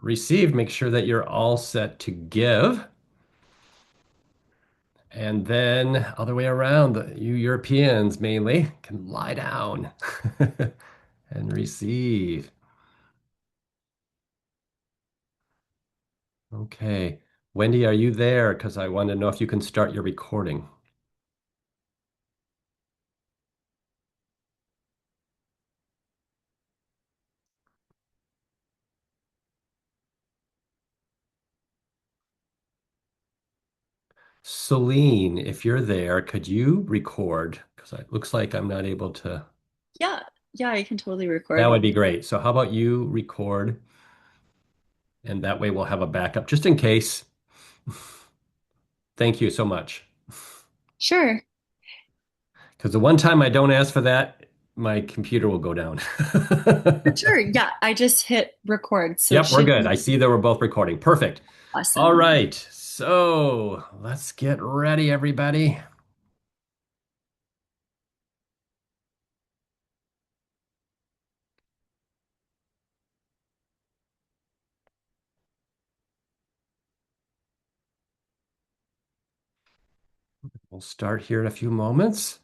received, make sure that you're all set to give. And then other way around, you Europeans mainly can lie down and receive. Okay. Wendy, are you there? Because I want to know if you can start your recording. Celine, if you're there, could you record? Because it looks like I'm not able to. Yeah, yeah, I can totally record. That would be great. So how about you record? And that way we'll have a backup just in case. Thank you so much. Sure. Because the one time I don't ask for that, my computer will go down. For sure. Yeah, I just hit record, so it Yep, we're should good. be I see that we're both recording. Perfect. awesome. All right. So let's get ready, everybody. We'll start here in a few moments.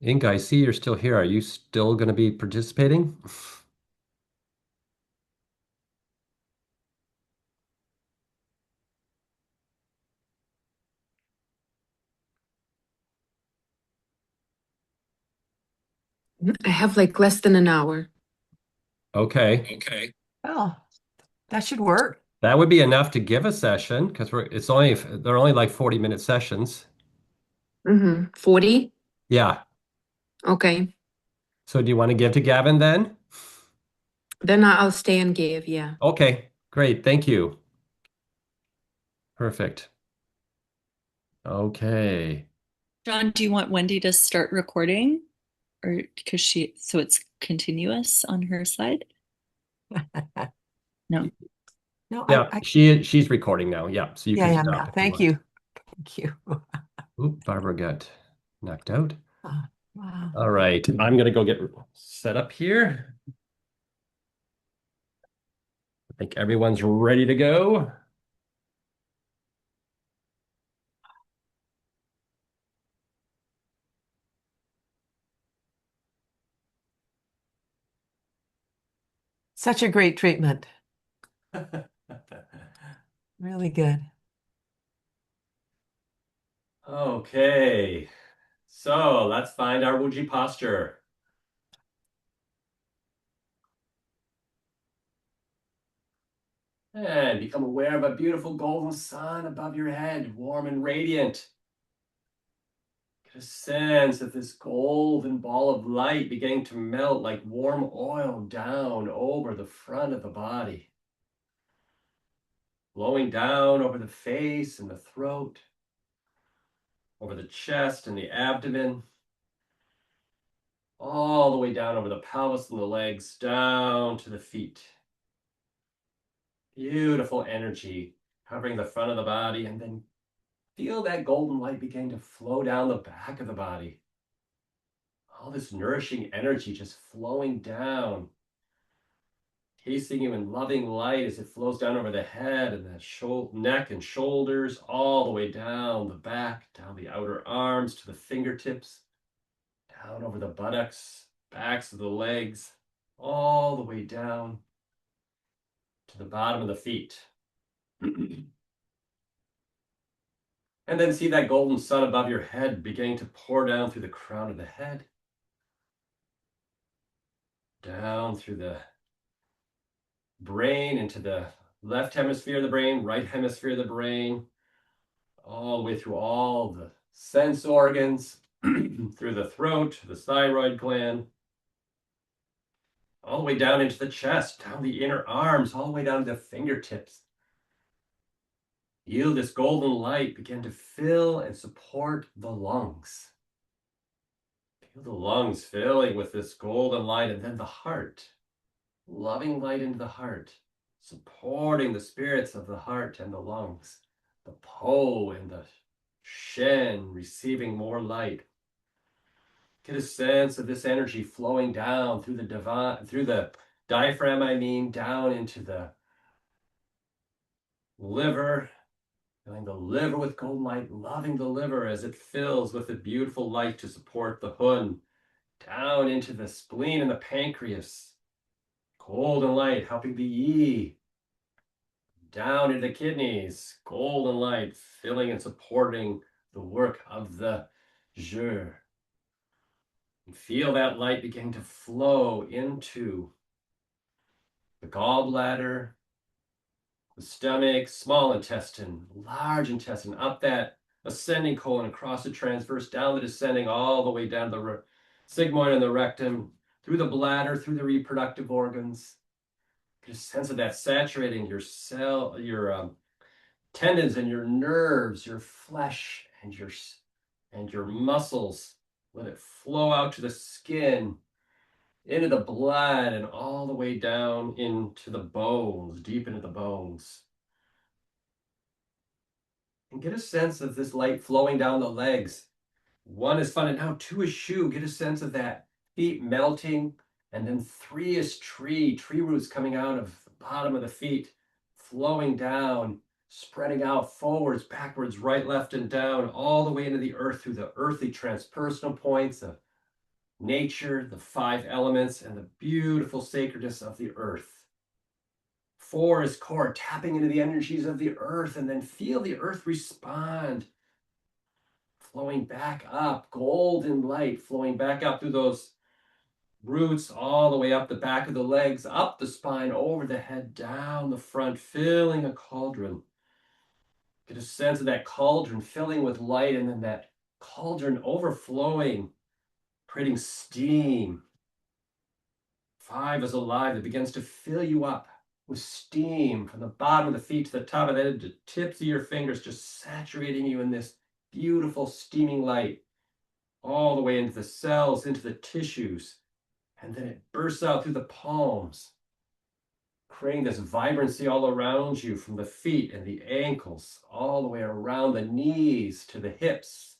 Inga, I see you're still here. Are you still going to be participating? I have like less than an hour. Okay. Oh, that should work. That would be enough to give a session because they're only like 40-minute sessions. 40? Yeah. Okay. So do you want to give to Gavin then? Then I'll stay and give, yeah. Okay, great. Thank you. Perfect. Okay. John, do you want Wendy to start recording? Or because so it's continuous on her side? No. No, Yeah, she's recording now. Yeah, so you yeah, can yeah, stop yeah. if you Thank want. you. Thank you. Oop, Barbara got knocked out. Wow. All right, I'm gonna go get set up here. I think everyone's ready to go. Such a great treatment. Really good. Okay, so let's find our Wuji posture. And become aware of a beautiful golden sun above your head, warm and radiant. Get a sense of this golden ball of light beginning to melt like warm oil down over the front of the body. Flowing down over the face and the throat, over the chest and the abdomen, all the way down over the pelvis and the legs, down to the feet. Beautiful energy covering the front of the body, and then feel that golden light begin to flow down the back of the body. All this nourishing energy just flowing down, tasting you in loving light as it flows down over the head and the neck and shoulders, all the way down the back, down the outer arms to the fingertips, down over the buttocks, backs of the legs, all the way down to the bottom of the feet. And then see that golden sun above your head beginning to pour down through the crown of the head, down through the brain, into the left hemisphere of the brain, right hemisphere of the brain, all the way through all the sense organs, through the throat, the thyroid gland, all the way down into the chest, down the inner arms, all the way down to the fingertips. Feel this golden light begin to fill and support the lungs. Feel the lungs filling with this golden light, and then the heart. Loving light into the heart, supporting the spirits of the heart and the lungs. The Po and the Shen receiving more light. Get a sense of this energy flowing down through the diaphragm, down into the liver, filling the liver with golden light, loving the liver as it fills with the beautiful light to support the Hun, down into the spleen and the pancreas, golden light helping the Yi, down into the kidneys, golden light filling and supporting the work of the Zhi. And feel that light begin to flow into the gallbladder, the stomach, small intestine, large intestine, up that ascending colon, across the transverse, down the descending, all the way down to the sigmoid and the rectum, through the bladder, through the reproductive organs. Get a sense of that saturating your tendons and your nerves, your flesh and your muscles. Let it flow out to the skin, into the blood, and all the way down into the bones, deep into the bones. And get a sense of this light flowing down the legs. 1 is fun, and now 2 is shu. Get a sense of that feet melting, and then 3 is tree roots coming out of the bottom of the feet, flowing down, spreading out forwards, backwards, right, left, and down, all the way into the earth through the earthly transpersonal points of nature, the 5 elements, and the beautiful sacredness of the earth. 4 is core, tapping into the energies of the earth, and then feel the earth respond, flowing back up, golden light flowing back up through those roots, all the way up the back of the legs, up the spine, over the head, down the front, filling a cauldron. Get a sense of that cauldron filling with light, and then that cauldron overflowing, creating steam. 5 is alive. It begins to fill you up with steam from the bottom of the feet to the top of the head, to the tips of your fingers, just saturating you in this beautiful steaming light, all the way into the cells, into the tissues, and then it bursts out through the palms, creating this vibrancy all around you, from the feet and the ankles, all the way around the knees, to the hips,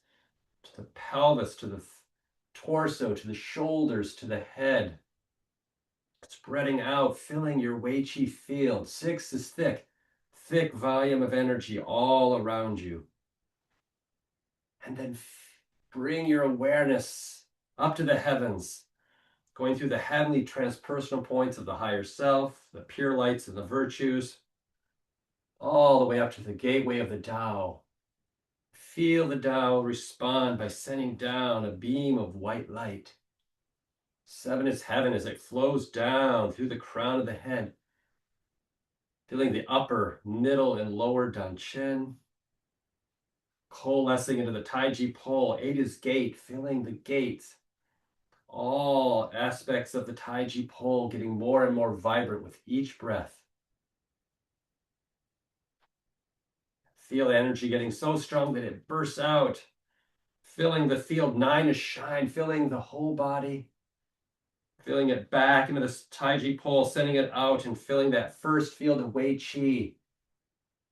to the pelvis, to the torso, to the shoulders, to the head, spreading out, filling your Wei Qi field. 6 is thick volume of energy all around you. And then bring your awareness up to the heavens, going through the heavenly transpersonal points of the higher self, the pure lights and the virtues, all the way up to the gateway of the Tao. Feel the Tao respond by sending down a beam of white light. 7 is heaven as it flows down through the crown of the head, filling the upper, middle, and lower danchen, coalescing into the Taiji pole. 8 is gate, filling the gates. All aspects of the Taiji pole getting more and more vibrant with each breath. Feel the energy getting so strong that it bursts out, filling the field. 9 is shine, filling the whole body, filling it back into this Taiji pole, sending it out and filling that first field of Wei Qi,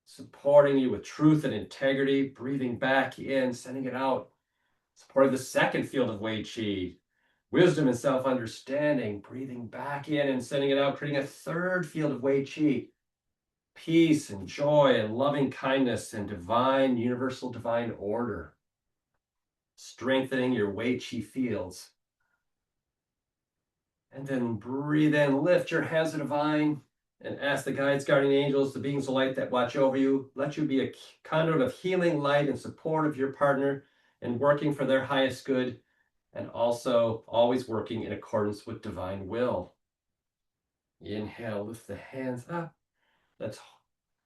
supporting you with truth and integrity, breathing back in, sending it out, supporting the second field of Wei Qi, wisdom and self-understanding, breathing back in and sending it out, creating a third field of Wei Qi, peace and joy and loving kindness and divine, universal divine order, strengthening your Wei Qi fields. And then breathe in, lift your hands to divine, and ask the guides, guardian angels, the beings of light that watch over you, let you be a conduit of healing light in support of your partner and working for their highest good, and also always working in accordance with divine will. Inhale, lift the hands up. Let's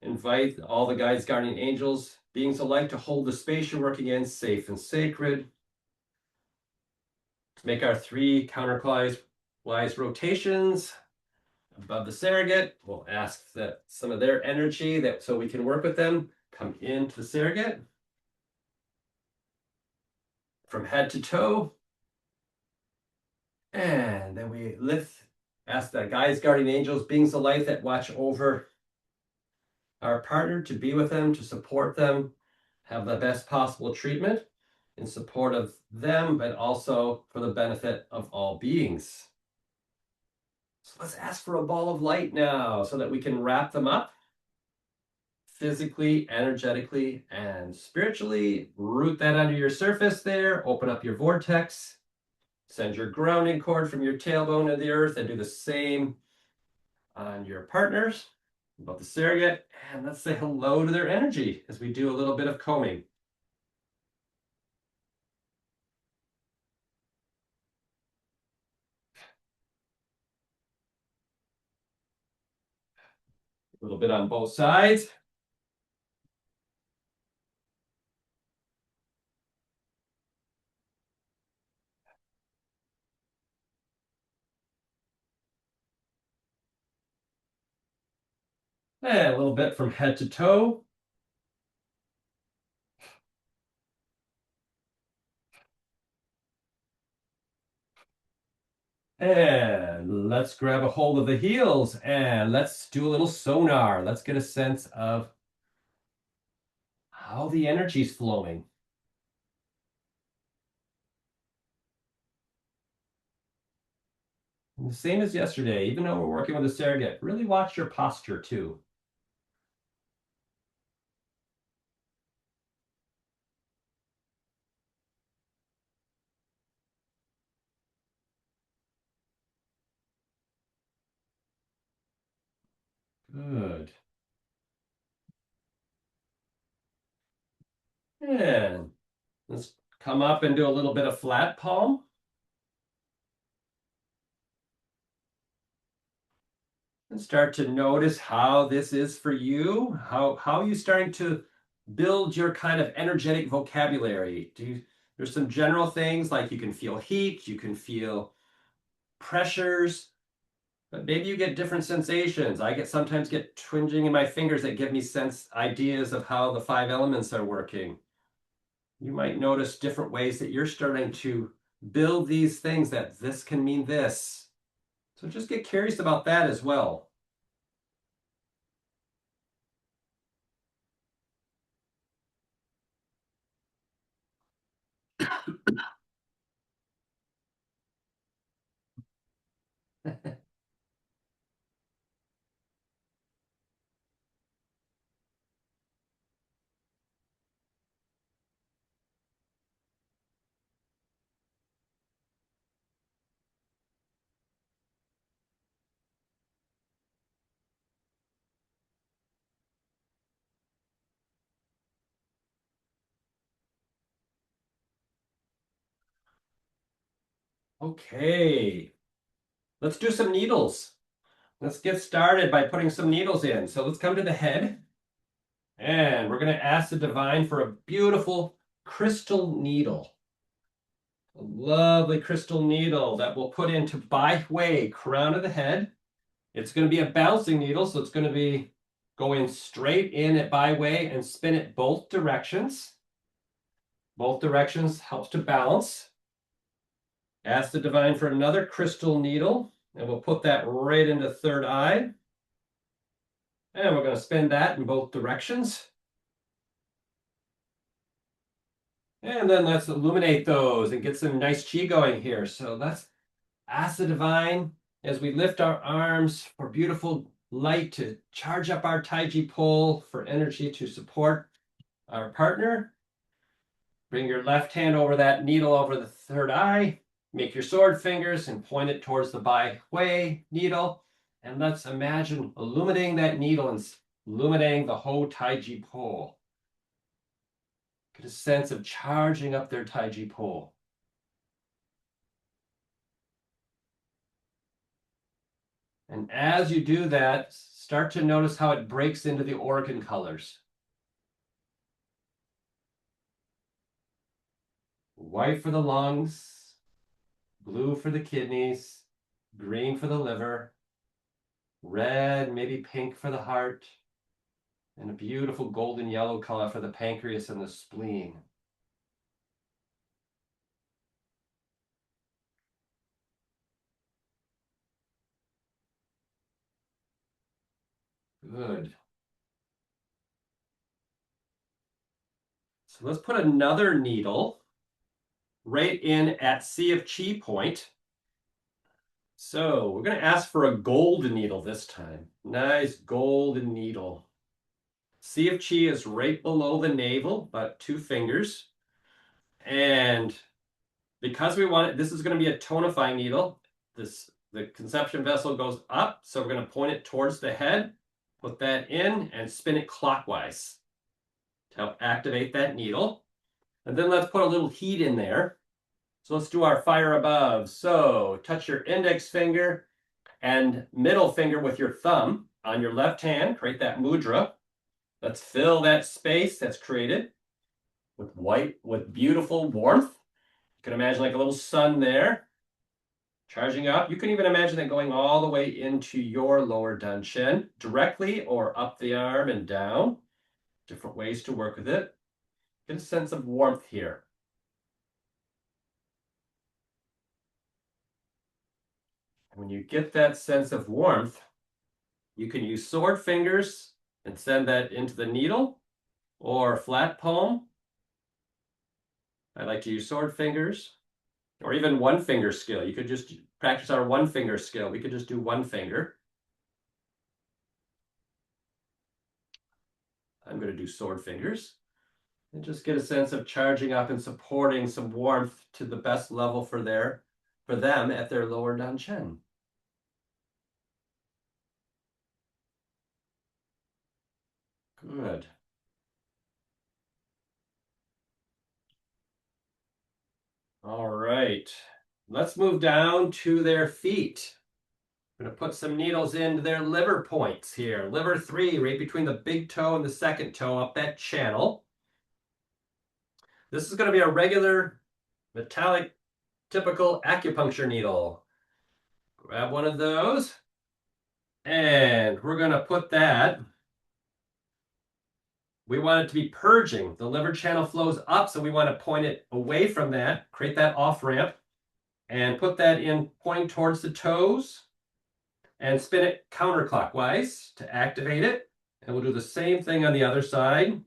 invite all the guides, guardian angels, beings of light to hold the space you're working in safe and sacred. Let's make our 3 counterclockwise rotations above the surrogate. We'll ask that some of their energy, that so we can work with them, come into the surrogate. From head to toe. And then we lift, ask the guides, guardian angels, beings of light that watch over our partner to be with them, to support them, have the best possible treatment in support of them, but also for the benefit of all beings. So let's ask for a ball of light now so that we can wrap them up physically, energetically, and spiritually. Root that under your surface there, open up your vortex, send your grounding cord from your tailbone to the earth, and do the same on your partners, above the surrogate, and let's say hello to their energy as we do a little bit of combing. A little bit on both sides. And a little bit from head to toe. And let's grab a hold of the heels and let's do a little sonar. Let's get a sense of how the energy's flowing. And the same as yesterday, even though we're working with a surrogate, really watch your posture too. Good. And let's come up and do a little bit of flat palm. And start to notice how this is for you. How are you starting to build your kind of energetic vocabulary? There's some general things like you can feel heat, you can feel pressures, but maybe you get different sensations. I sometimes get twinging in my fingers that give me ideas of how the 5 elements are working. You might notice different ways that you're starting to build these things, that this can mean this. So just get curious about that as well. Okay, let's do some needles. Let's get started by putting some needles in. So let's come to the head, and we're going to ask the divine for a beautiful crystal needle. A lovely crystal needle that we'll put into by way crown of the head. It's going to be a bouncing needle, so it's going to be going straight in at by way and spin it both directions. Both directions helps to balance. Ask the divine for another crystal needle, and we'll put that right into third eye. And we're going to spin that in both directions. And then let's illuminate those and get some nice chi going here. So let's ask the divine as we lift our arms for beautiful light to charge up our Taiji pole for energy to support our partner. Bring your left hand over that needle over the third eye. make your sword fingers and point it towards the Bai Hui needle. And let's imagine illuminating that needle and illuminating the whole Taiji pole. Get a sense of charging up their Taiji pole. And as you do that, start to notice how it breaks into the organ colors. White for the lungs, blue for the kidneys, green for the liver, red, maybe pink for the heart, and a beautiful golden yellow color for the pancreas and the spleen. Good. So let's put another needle right in at Sea of Chi point. So we're going to ask for a golden needle this time. Nice golden needle. Sea of Chi is right below the navel, about 2 fingers. And because we want it, this is going to be a tonifying needle. The conception vessel goes up, so we're going to point it towards the head, put that in, and spin it clockwise to help activate that needle. And then let's put a little heat in there. So let's do our fire above. So touch your index finger and middle finger with your thumb on your left hand, create that mudra. Let's fill that space that's created with beautiful warmth. You can imagine like a little sun there, charging up. You can even imagine it going all the way into your lower danchen, directly or up the arm and down. Different ways to work with it. Get a sense of warmth here. When you get that sense of warmth, you can use sword fingers and send that into the needle, or flat palm. I like to use sword fingers, or even one finger skill. You could just practice our one finger skill. We could just do one finger. I'm going to do sword fingers and just get a sense of charging up and supporting some warmth to the best level for them at their lower danchen. Good. All right. Let's move down to their feet. I'm going to put some needles into their liver points here. Liver 3, right between the big toe and the second toe, up that channel. This is going to be a regular metallic typical acupuncture needle. Grab one of those. And we're going to put that. We want it to be purging. The liver channel flows up, so we want to point it away from that, create that off ramp, and put that in pointing towards the toes, and spin it counterclockwise to activate it. And we'll do the same thing on the other side.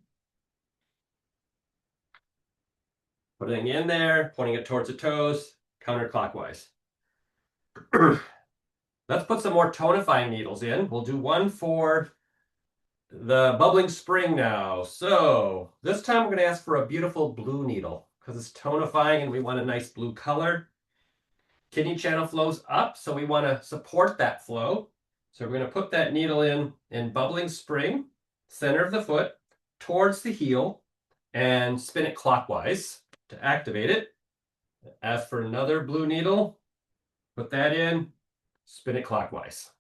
Putting in there, pointing it towards the toes, counterclockwise. Let's put some more tonifying needles in. We'll do one for the bubbling spring now. So this time we're going to ask for a beautiful blue needle because it's tonifying and we want a nice blue color. Kidney channel flows up, so we want to support that flow. So we're going to put that needle in bubbling spring, center of the foot, towards the heel, and spin it clockwise to activate it. Ask for another blue needle, put that in, spin it clockwise.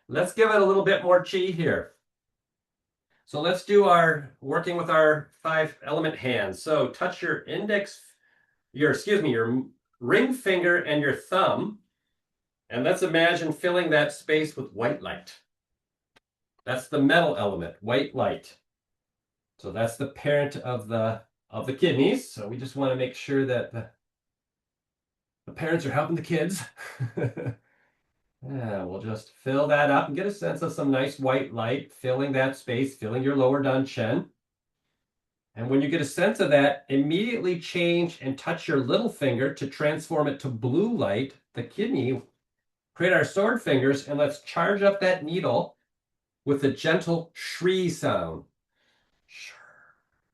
Let's give it a little bit more chi here. So let's do working with our 5 element hands. So touch your your ring finger and your thumb, and let's imagine filling that space with white light. That's the metal element, white light. So that's the parent of the kidneys. So we just want to make sure that the parents are helping the kids. Yeah, we'll just fill that up and get a sense of some nice white light filling that space, filling your lower danchen. And when you get a sense of that, immediately change and touch your little finger to transform it to blue light, the kidney. Create our sword fingers, and let's charge up that needle with a gentle shri sound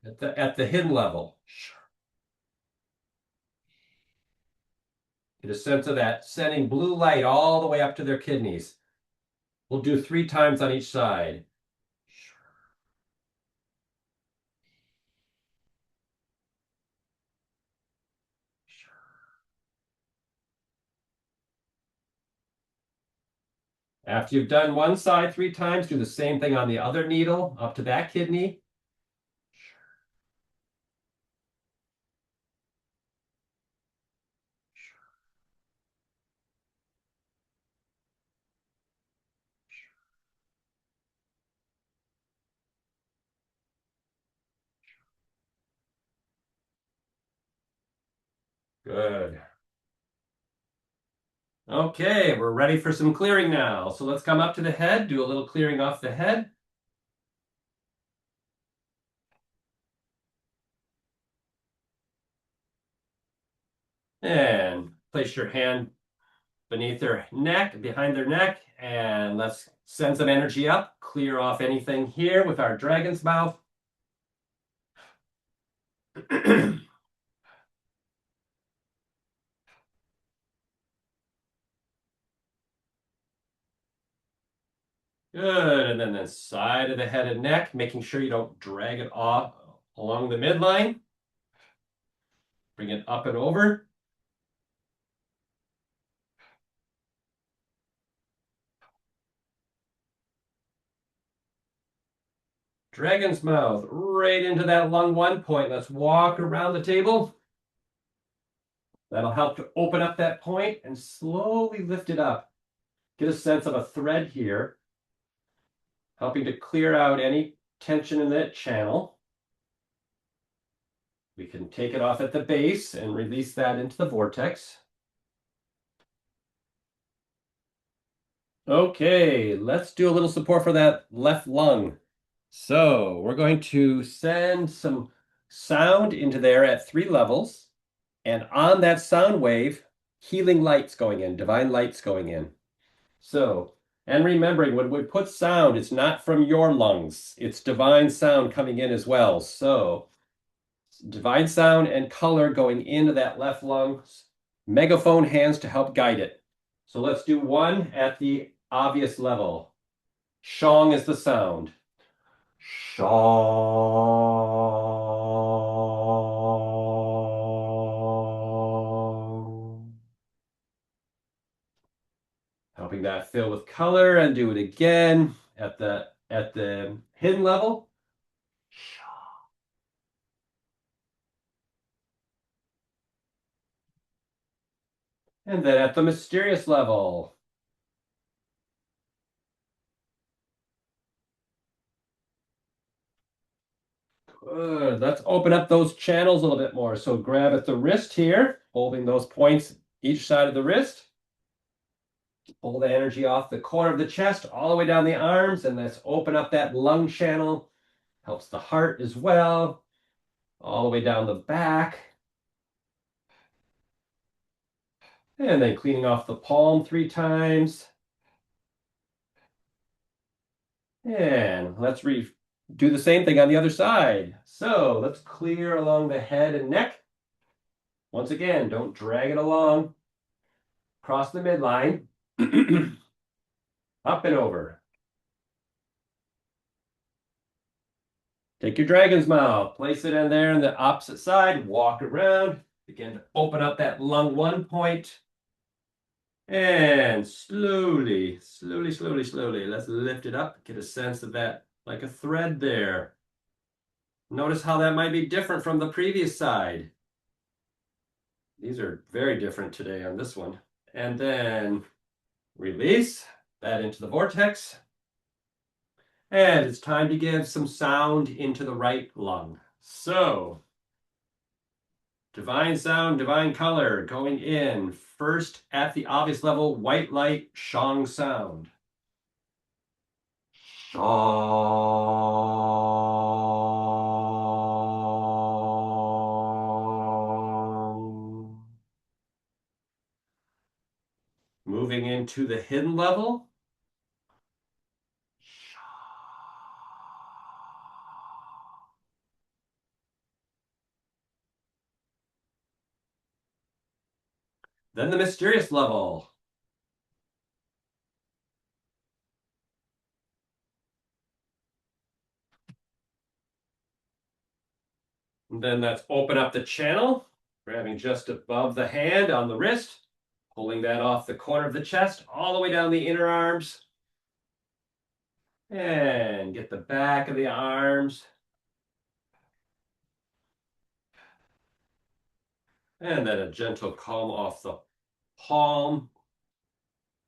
at the hidden level. Get a sense of that, sending blue light all the way up to their kidneys. We'll do 3 times on each side. After you've done one side 3 times, do the same thing on the other needle up to that kidney. Good. Okay, we're ready for some clearing now. So let's come up to the head, do a little clearing off the head. And place your hand beneath their neck, behind their neck, and let's send some energy up, clear off anything here with our dragon's mouth. Good, and then the side of the head and neck, making sure you don't drag it off along the midline. Bring it up and over. Dragon's mouth, right into that lung 1 point. Let's walk around the table. That'll help to open up that point and slowly lift it up. Get a sense of a thread here, helping to clear out any tension in that channel. We can take it off at the base and release that into the vortex. Okay, let's do a little support for that left lung. So we're going to send some sound into there at 3 levels. And on that sound wave, healing lights going in, divine lights going in. So, and remembering when we put sound, it's not from your lungs, it's divine sound coming in as well. So, divine sound and color going into that left lung, megaphone hands to help guide it. So, let's do one at the obvious level. Shong is the sound. Shong. Helping that fill with color, and do it again at the hidden level. And then at the mysterious level. Good. Let's open up those channels a little bit more. So grab at the wrist here, holding those points each side of the wrist. Pull the energy off the corner of the chest all the way down the arms, and let's open up that lung channel. Helps the heart as well, all the way down the back. And then cleaning off the palm 3 times. And let's do the same thing on the other side. So let's clear along the head and neck. Once again, don't drag it along. Cross the midline. Up and over. Take your dragon's mouth, place it in there on the opposite side, walk around, begin to open up that lung 1 point. And slowly, slowly, slowly, slowly, let's lift it up, get a sense of that like a thread there. Notice how that might be different from the previous side. These are very different today on this one. And then release that into the vortex. And it's time to give some sound into the right lung. So, divine sound, divine color going in. First at the obvious level, white light, Shong sound. Shong. Moving into the hidden level. Then the mysterious level. And then let's open up the channel, grabbing just above the hand on the wrist, pulling that off the corner of the chest, all the way down the inner arms. And get the back of the arms. And then a gentle calm off the palm.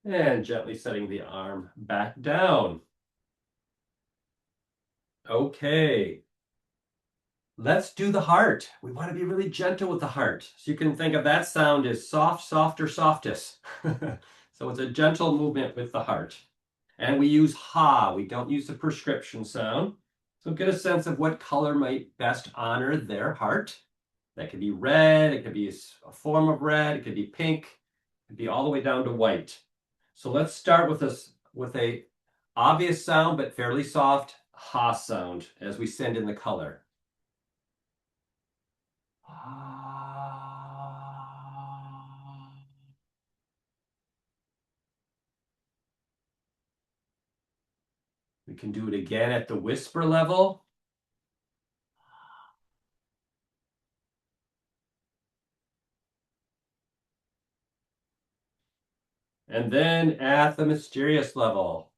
And gently setting the arm back down. Okay. Let's do the heart. We want to be really gentle with the heart. So you can think of that sound as soft, softer, softest. So it's a gentle movement with the heart. And we use ha. We don't use the prescription sound. So get a sense of what color might best honor their heart. That could be red. It could be a form of red. It could be pink. It could be all the way down to white. So let's start with a obvious sound, but fairly soft ha sound as we send in the color. We can do it again at the whisper level. And then at the mysterious level.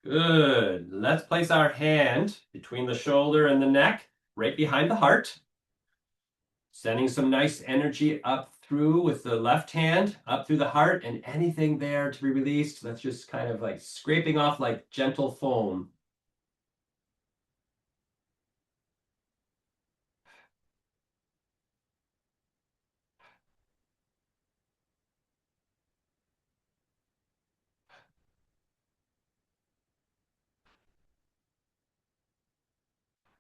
Good. Let's place our hand between the shoulder and the neck, right behind the heart. Sending some nice energy up through with the left hand, up through the heart, and anything there to be released, that's just kind of like scraping off like gentle foam.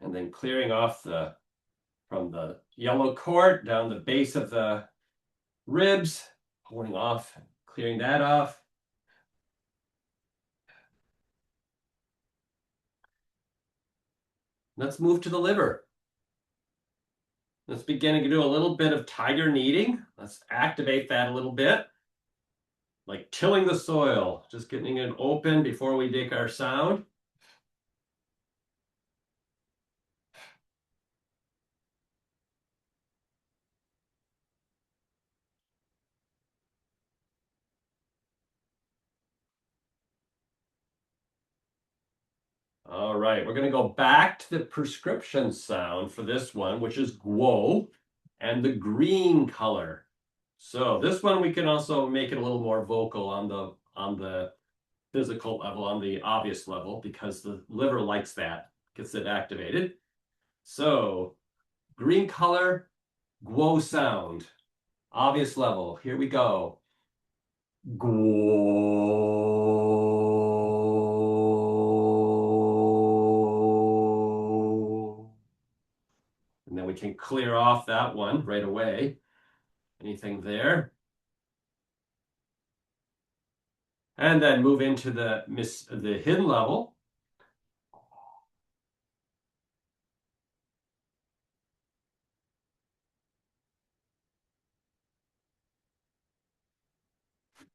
And then clearing off from the yellow cord down the base of the ribs, pulling off, clearing that off. Let's move to the liver. Let's begin to do a little bit of tiger kneading. Let's activate that a little bit. Like tilling the soil, just getting it open before we dig our sound. All right, we're going to go back to the prescription sound for this one, which is guo, and the green color. So this one we can also make it a little more vocal on the physical level, on the obvious level, because the liver likes that, gets it activated. So green color, guo sound, obvious level. Here we go. Guo. And then we can clear off that one right away. Anything there? And then move into the hidden level.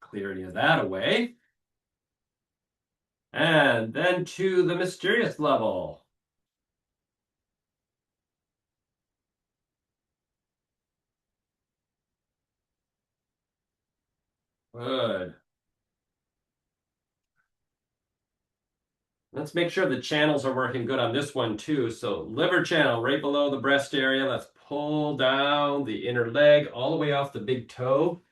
Clear any of that away. And then to the mysterious level. Good. Let's make sure the channels are working good on this one too. So liver channel right below the breast area. Let's pull down the inner leg all the way off the big toe.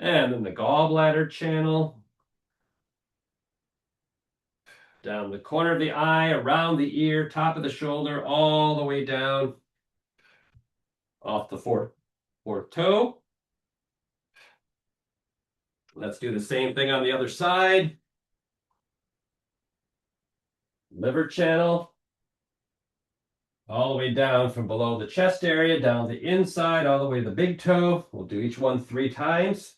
And then the gallbladder channel. Down the corner of the eye, around the ear, top of the shoulder, all the way down off the fourth toe. Let's do the same thing on the other side. Liver channel. all the way down from below the chest area, down the inside, all the way to the big toe. We'll do each one 3 times.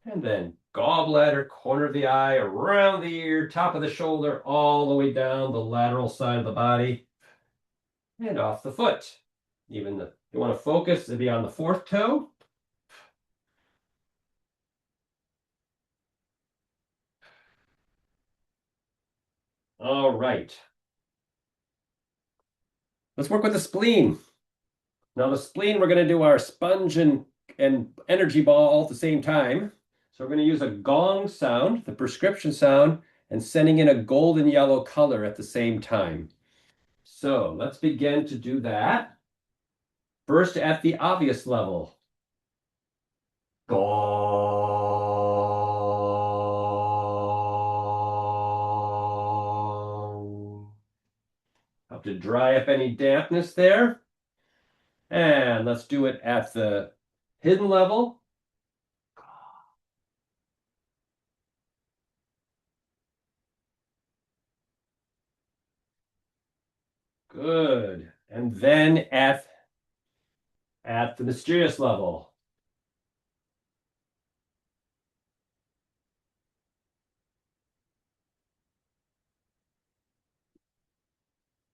And then gallbladder, corner of the eye, around the ear, top of the shoulder, all the way down the lateral side of the body, and off the foot. Even the, you want to focus to be on the 4th toe. All right. Let's work with the spleen. Now the spleen, we're going to do our sponge and energy ball all at the same time. So we're going to use a gong sound, the prescription sound, and sending in a golden yellow color at the same time. So let's begin to do that. First at the obvious level. Gong. Have to dry up any dampness there. And let's do it at the hidden level. Good. And then at the mysterious level.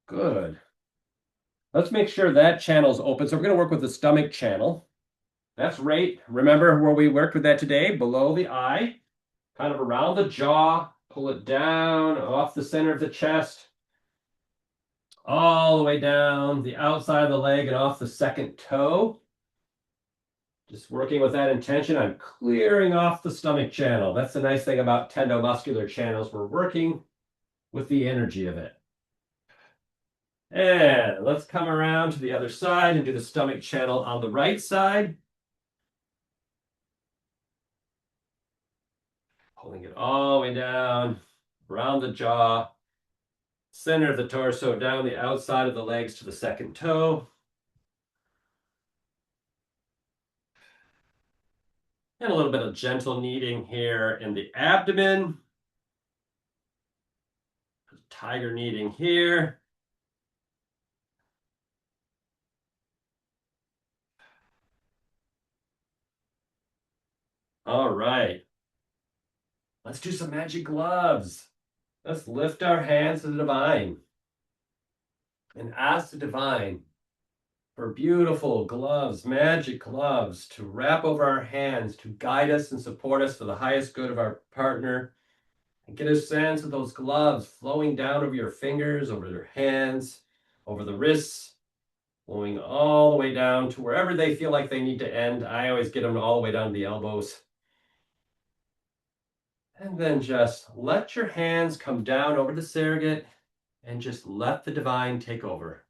Good. Let's make sure that channel's open. So we're going to work with the stomach channel. That's right. Remember where we worked with that today? Below the eye, kind of around the jaw, pull it down off the center of the chest, all the way down the outside of the leg and off the 2nd toe. Just working with that intention, I'm clearing off the stomach channel. That's the nice thing about tendomuscular channels. We're working with the energy of it. And let's come around to the other side and do the stomach channel on the right side. Pulling it all the way down, around the jaw, center of the torso, down the outside of the legs to the 2nd toe. And a little bit of gentle kneading here in the abdomen. Tiger kneading here. All right. Let's do some magic gloves. Let's lift our hands to the divine and ask the divine for beautiful gloves, magic gloves to wrap over our hands, to guide us and support us for the highest good of our partner. And get a sense of those gloves flowing down over your fingers, over your hands, over the wrists, flowing all the way down to wherever they feel like they need to end. I always get them all the way down to the elbows. And then just let your hands come down over the surrogate and just let the divine take over.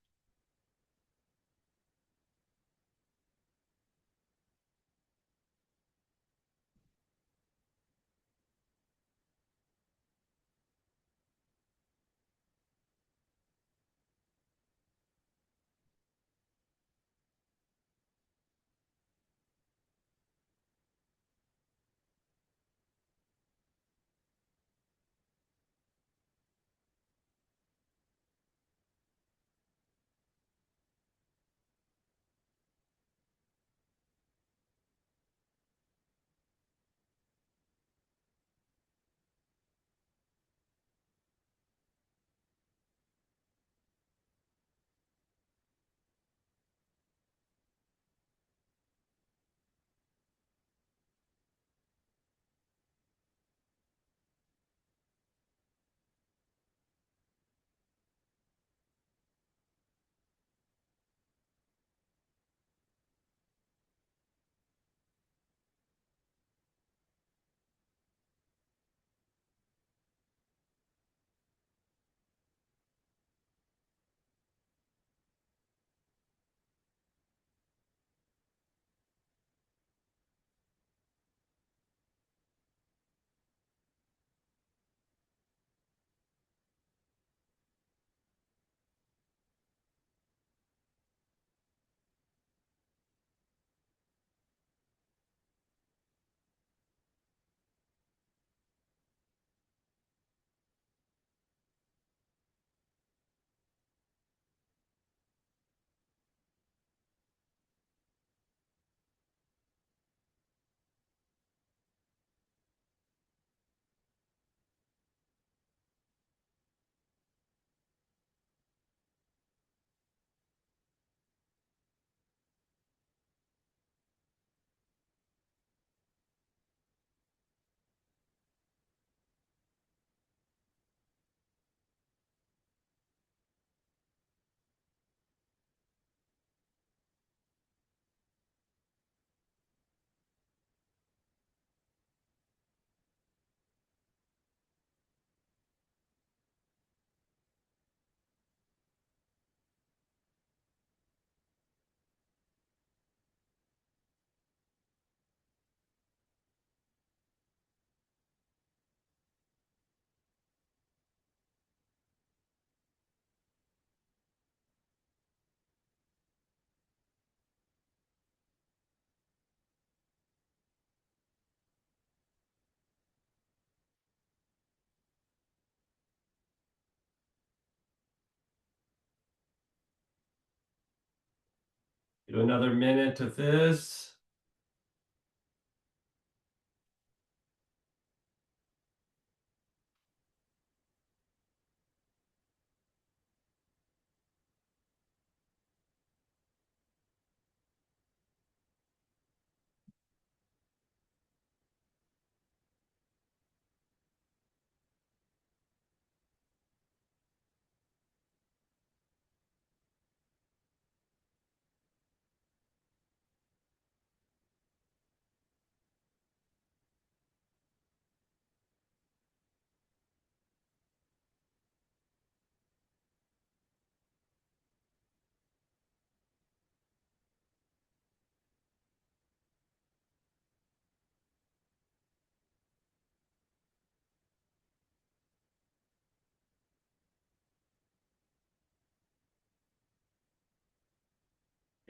Do another minute of this.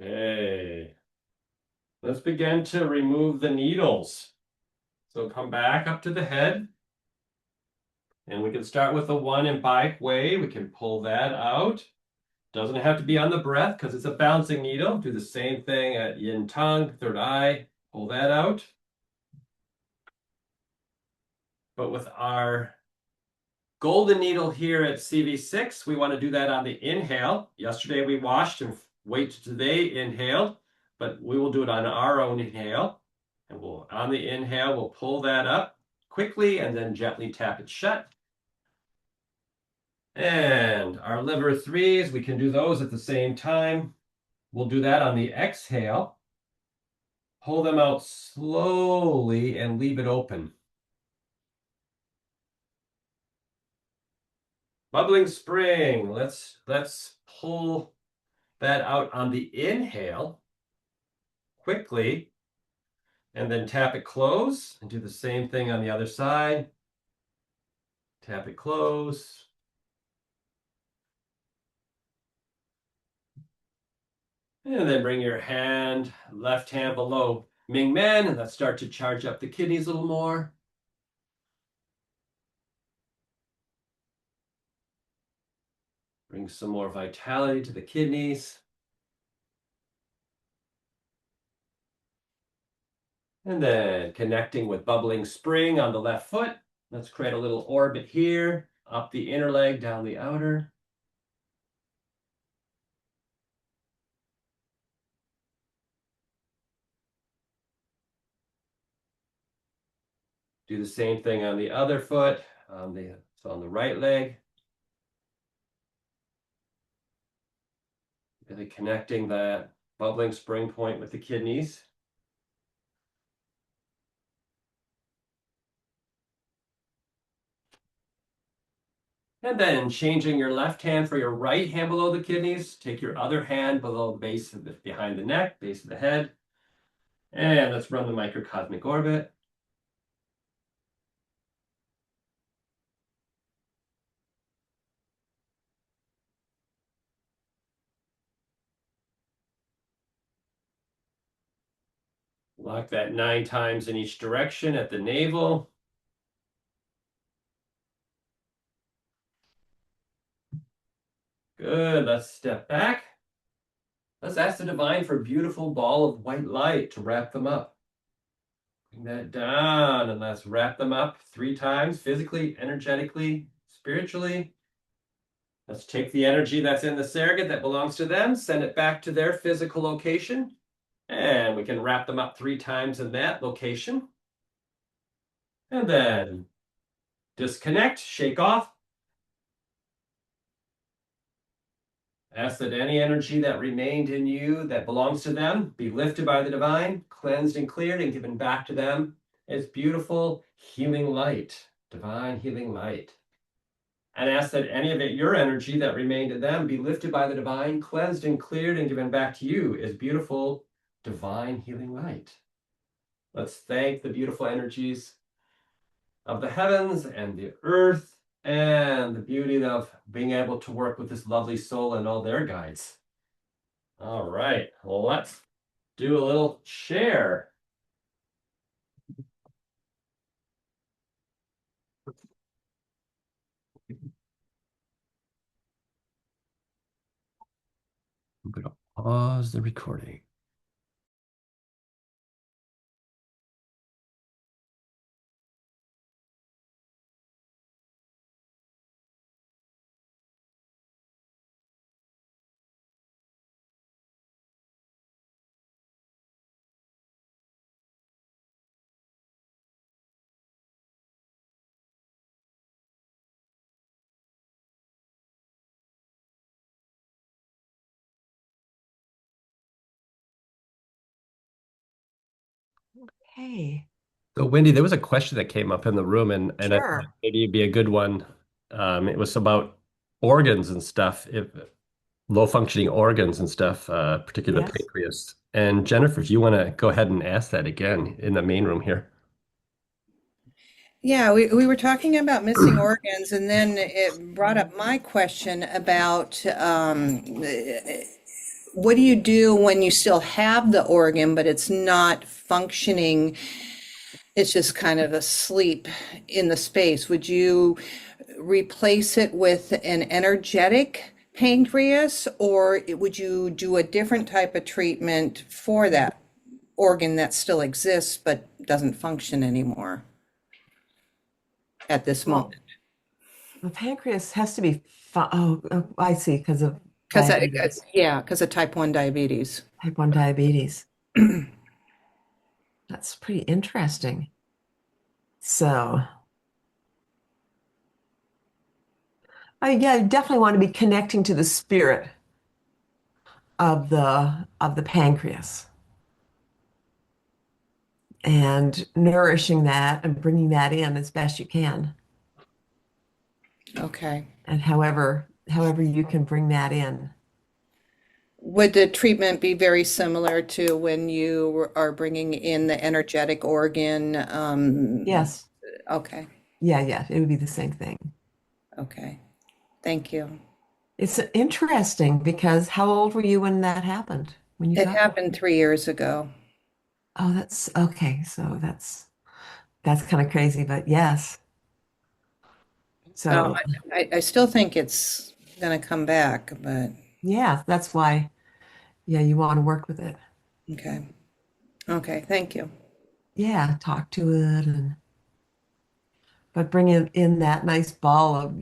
Okay. Let's begin to remove the needles. So come back up to the head. And we can start with the one in bike way. We can pull that out. Doesn't have to be on the breath because it's a bouncing needle. Do the same thing at yin tongue, third eye. Pull that out. But with our golden needle here at CV6, we want to do that on the inhale. Yesterday we washed and wait today inhaled, but we will do it on our own inhale. And we'll on the inhale, we'll pull that up quickly and then gently tap it shut. And our liver threes, we can do those at the same time. We'll do that on the exhale. Pull them out slowly and leave it open. Bubbling spring. Let's pull that out on the inhale quickly and then tap it close and do the same thing on the other side. Tap it close. And then bring your hand, left hand below Ming Men, and let's start to charge up the kidneys a little more. Bring some more vitality to the kidneys. And then connecting with bubbling spring on the left foot. Let's create a little orbit here, up the inner leg, down the outer. Do the same thing on the other foot, on the right leg. Really connecting that bubbling spring point with the kidneys. And then changing your left hand for your right hand below the kidneys. Take your other hand below the base of behind the neck, base of the head. And let's run the microcosmic orbit. Lock that 9 times in each direction at the navel. Good, let's step back. Let's ask the divine for a beautiful ball of white light to wrap them up. Bring that down and let's wrap them up 3 times, physically, energetically, spiritually. Let's take the energy that's in the surrogate that belongs to them, send it back to their physical location, and we can wrap them up 3 times in that location. And then disconnect, shake off. Ask that any energy that remained in you that belongs to them be lifted by the divine, cleansed and cleared, and given back to them as beautiful healing light, divine healing light. And ask that any of it, your energy that remained in them, be lifted by the divine, cleansed and cleared, and given back to you as beautiful divine healing light. Let's thank the beautiful energies of the heavens and the earth and the beauty of being able to work with this lovely soul and all their guides. All right, well, let's do a little share. I'm going to pause the recording. Hey, So, Wendy, there was a question that came up in the room, and I thought sure. maybe it'd be a good one. It was about organs and stuff, if low functioning organs and stuff, particularly the Yes. pancreas. And Jennifer, if you want to go ahead and ask that again in the main room here. Yeah, we were talking about missing organs, and then it brought up my question about what do you do when you still have the organ, but it's not functioning? It's just kind of asleep in the space. Would you replace it with an energetic pancreas, or would you do a different type of treatment for that organ that still exists but doesn't function anymore at this Well, moment? the pancreas has to be, oh, I see, because of Because diabetes, yeah, because of type 1 diabetes. type 1 diabetes. That's pretty interesting. So, yeah, I definitely want to be connecting to the spirit of the pancreas and nourishing that and bringing that in as best you can. Okay. And however you can bring that in. Would the treatment be very similar to when you are bringing in the energetic organ? Yes. Okay, Yeah, it would be the same thing. okay. Thank you. It's interesting because how old were you when that happened? When you It got that? happened 3 years ago. Oh, that's okay. So that's kind of crazy, but yes. Oh, So I still think it's gonna come back, but yeah, that's why, yeah, you want to work with it. okay. Okay, thank you. Yeah, talk to it and but bring in that nice ball of,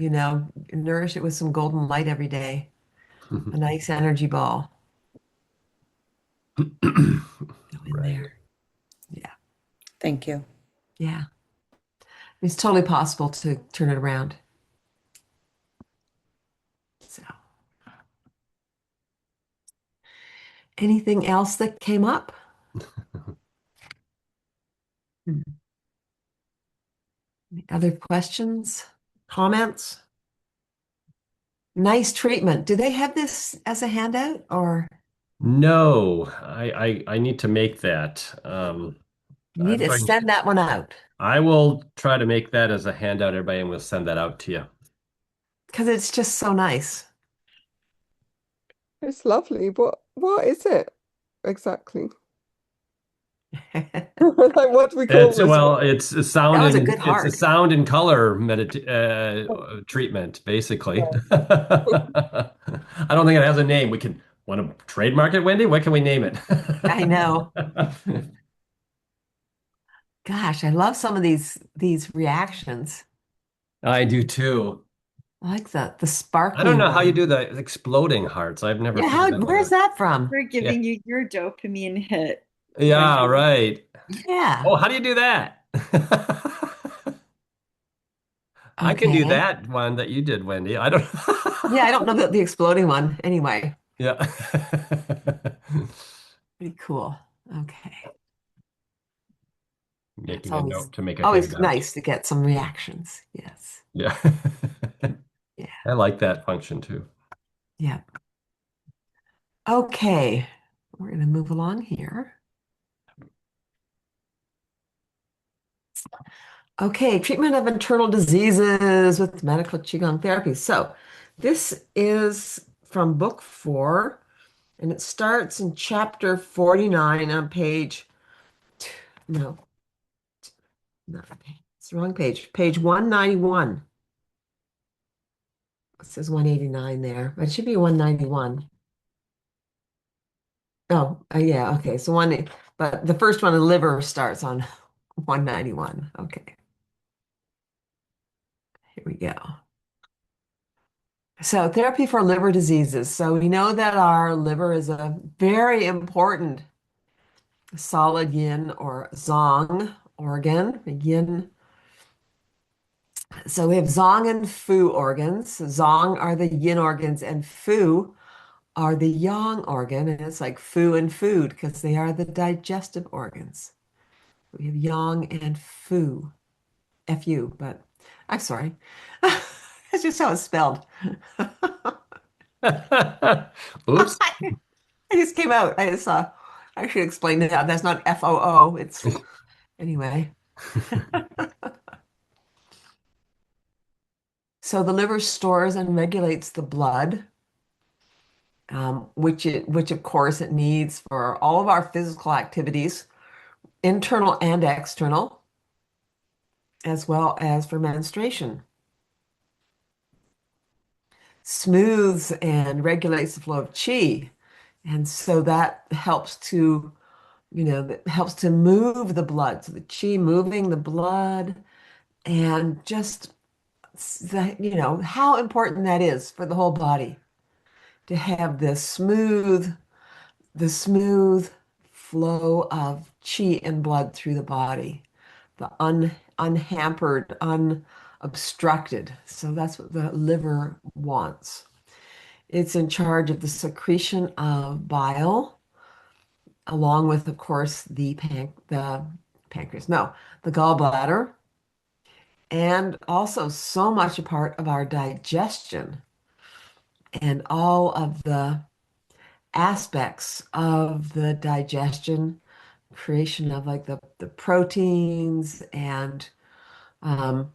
nourish it with some golden light every day. A nice energy ball. Go in Right. there. Yeah. Thank you. Yeah. It's totally possible to turn it around. So, anything else that came up? Hmm. Any other questions? Comments? Nice treatment. Do they have this as a handout or No, I need to make that. you need I'm to going. send that one out? I will try to make that as a handout, everybody, and we'll send that out to you. Because it's just so nice. It's lovely. What is it exactly? That Like what do we call It's this well, one? it's a sound was a and good it's a heart. sound and color treatment, basically. I don't think it has a name. We can want to trademark it, Wendy? What can we name it? I know. Gosh, I love some of these reactions. I do too. I like the I don't sparkly know how you one. do the exploding hearts. I've never Yeah, figured that one where's out. that from? We're Yeah. giving you your dopamine hit, Yeah, Wendy. right. Yeah. Oh, how do you do that? I can do Okay. that one that you did, Wendy. I don't. Yeah, I don't know the exploding one. Anyway, Yeah. pretty cool. Okay. That's Making a always note to make a always handout. nice to get some reactions. Yes. Yeah. Yeah. I like that function too. Yeah. Okay. We're going to move along here. Okay, treatment of internal diseases with medical Qigong therapy. So, this is from book 4, and it starts in chapter 49 on page, no, not page, it's the wrong page, page 191. It says 189 there, but it should be 191. Oh, yeah, okay. So but the first one, the liver, starts on 191. Okay, here we go. So, therapy for liver diseases. So, we know that our liver is a very important solid yin or zong organ. Yin. So, we have zong and fu organs. Zong are the yin organs, and fu are the yang organ. And it's like fu and food because they are the digestive organs. We have yang and fu, F-U, but I'm sorry. That's just how it's spelled. Oops. I just came out. I just saw. I should explain that. That's not F-O-O. It's anyway. So the liver stores and regulates the blood, which of course it needs for all of our physical activities, internal and external, as well as for menstruation. Smooths and regulates the flow of chi. And so that helps to, that helps to move the blood. So the chi moving the blood and just how important that is for the whole body to have the smooth flow of chi and blood through the body, the unhampered, unobstructed. So that's what the liver wants. It's in charge of the secretion of bile, along with, of course, the pancreas, no, the gallbladder, and also so much a part of our digestion and all of the aspects of the digestion, creation of like the proteins and um,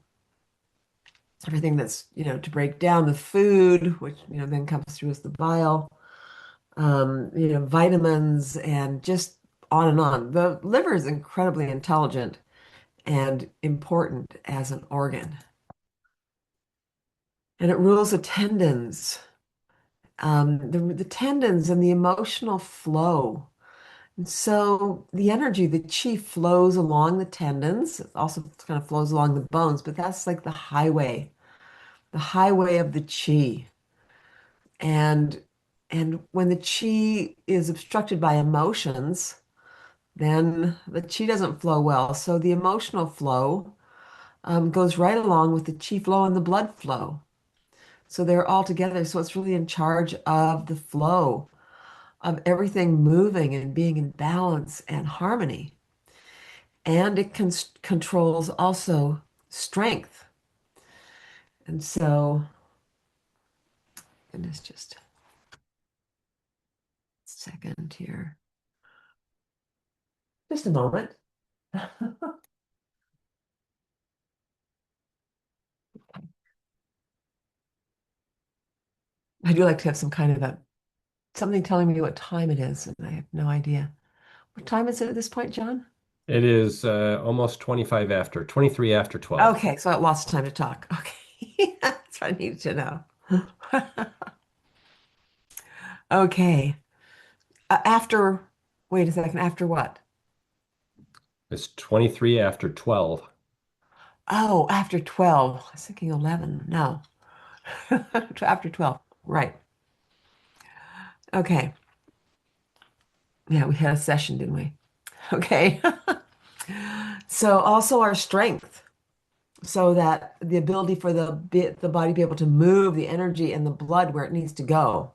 everything that's, to break down the food, which, then comes through as the bile, vitamins and just on and on. The liver is incredibly intelligent and important as an organ. And it rules the tendons, the tendons and the emotional flow. And so the energy, the chi flows along the tendons. It also kind of flows along the bones, but that's like the highway of the chi. And when the chi is obstructed by emotions, then the chi doesn't flow well. So the emotional flow goes right along with the chi flow and the blood flow. So they're all together. So it's really in charge of the flow of everything moving and being in balance and harmony. And it controls also strength. And so, goodness, just a second here. Just a moment. I do like to have some kind of something telling me what time it is, and I have no idea. What time is it at this point, John? It is almost 23 after 12. Okay, so I have lots of time to talk. Okay, that's what I needed to know. Okay, after, wait a second, after what? It's 23 after 12. Oh, after 12. I was thinking 11. No, after 12. Right. Okay. Yeah, we had a session, didn't we? Okay. So also our strength, so that the ability for the body to be able to move the energy and the blood where it needs to go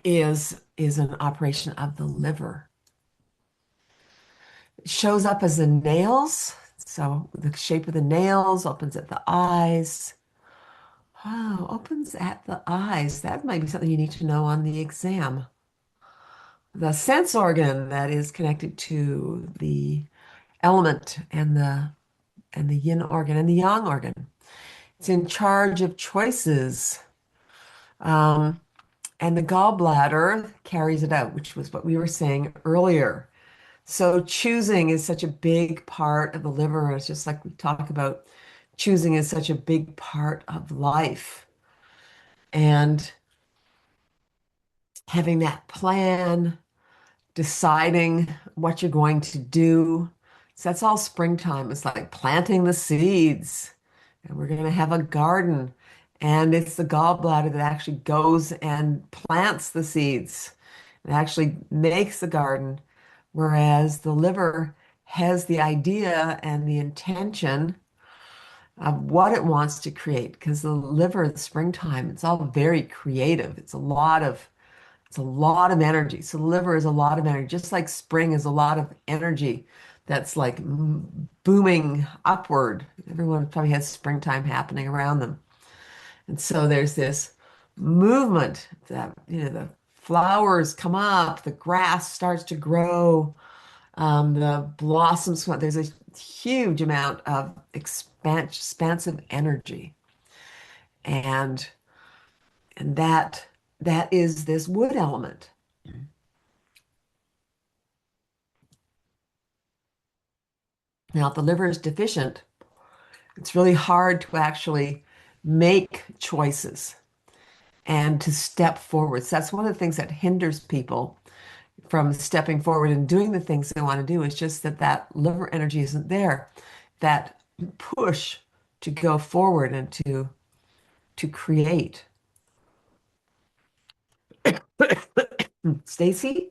is an operation of the liver. It shows up as the nails. So the shape of the nails opens at the eyes. Oh, opens at the eyes. That might be something you need to know on the exam. The sense organ that is connected to the element and the yin organ and the yang organ. It's in charge of choices. Um, and the gallbladder carries it out, which was what we were saying earlier. So choosing is such a big part of the liver. It's just like we talk about choosing is such a big part of life. And having that plan, deciding what you're going to do. So that's all springtime. It's like planting the seeds. And we're going to have a garden. And it's the gallbladder that actually goes and plants the seeds and actually makes the garden. Whereas the liver has the idea and the intention of what it wants to create. Because the liver in the springtime, it's all very creative. It's a lot of energy. So the liver is a lot of energy, just like spring is a lot of energy. that's like booming upward. Everyone probably has springtime happening around them. And so there's this movement that, the flowers come up, the grass starts to grow, the blossoms come up. There's a huge amount of expansive energy. And that is this wood element. Now, if the liver is deficient, it's really hard to actually make choices and to step forward. So that's one of the things that hinders people from stepping forward and doing the things they want to do. Is just that liver energy isn't there. That push to go forward and to create. Stacy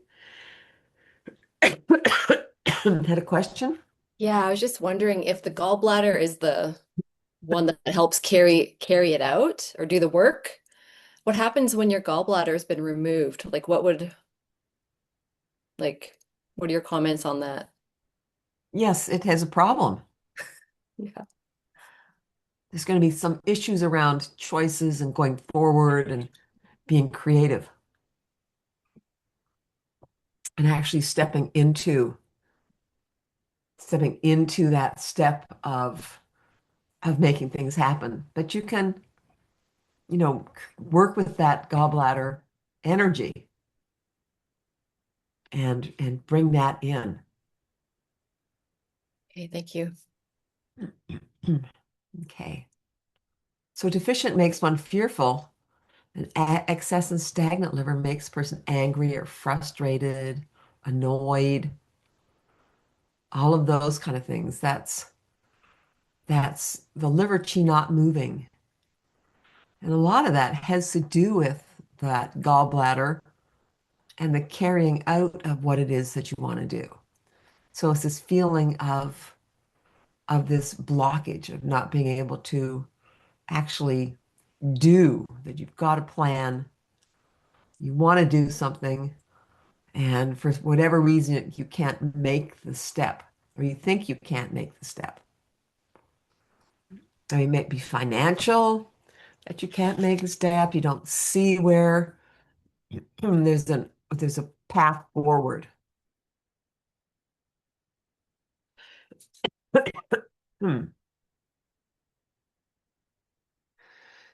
had a question. Yeah, I was just wondering if the gallbladder is the one that helps carry it out or do the work. What happens when your gallbladder has been removed? Like what are your comments on that? Yes, it has a problem. Yeah. There's going to be some issues around choices and going forward and being creative and actually stepping into that step of making things happen. But you can, work with that gallbladder energy and bring that in. Okay, thank you. Okay. So deficient makes one fearful, and excess and stagnant liver makes a person angry or frustrated, annoyed, all of those kind of things. That's the liver chi not moving. And a lot of that has to do with that gallbladder and the carrying out of what it is that you want to do. So it's this feeling of this blockage of not being able to actually do, that you've got a plan, you want to do something, and for whatever reason you can't make the step, or you think you can't make the step. I mean, it may be financial that you can't make the step, you don't see where there's a path forward. Hmm.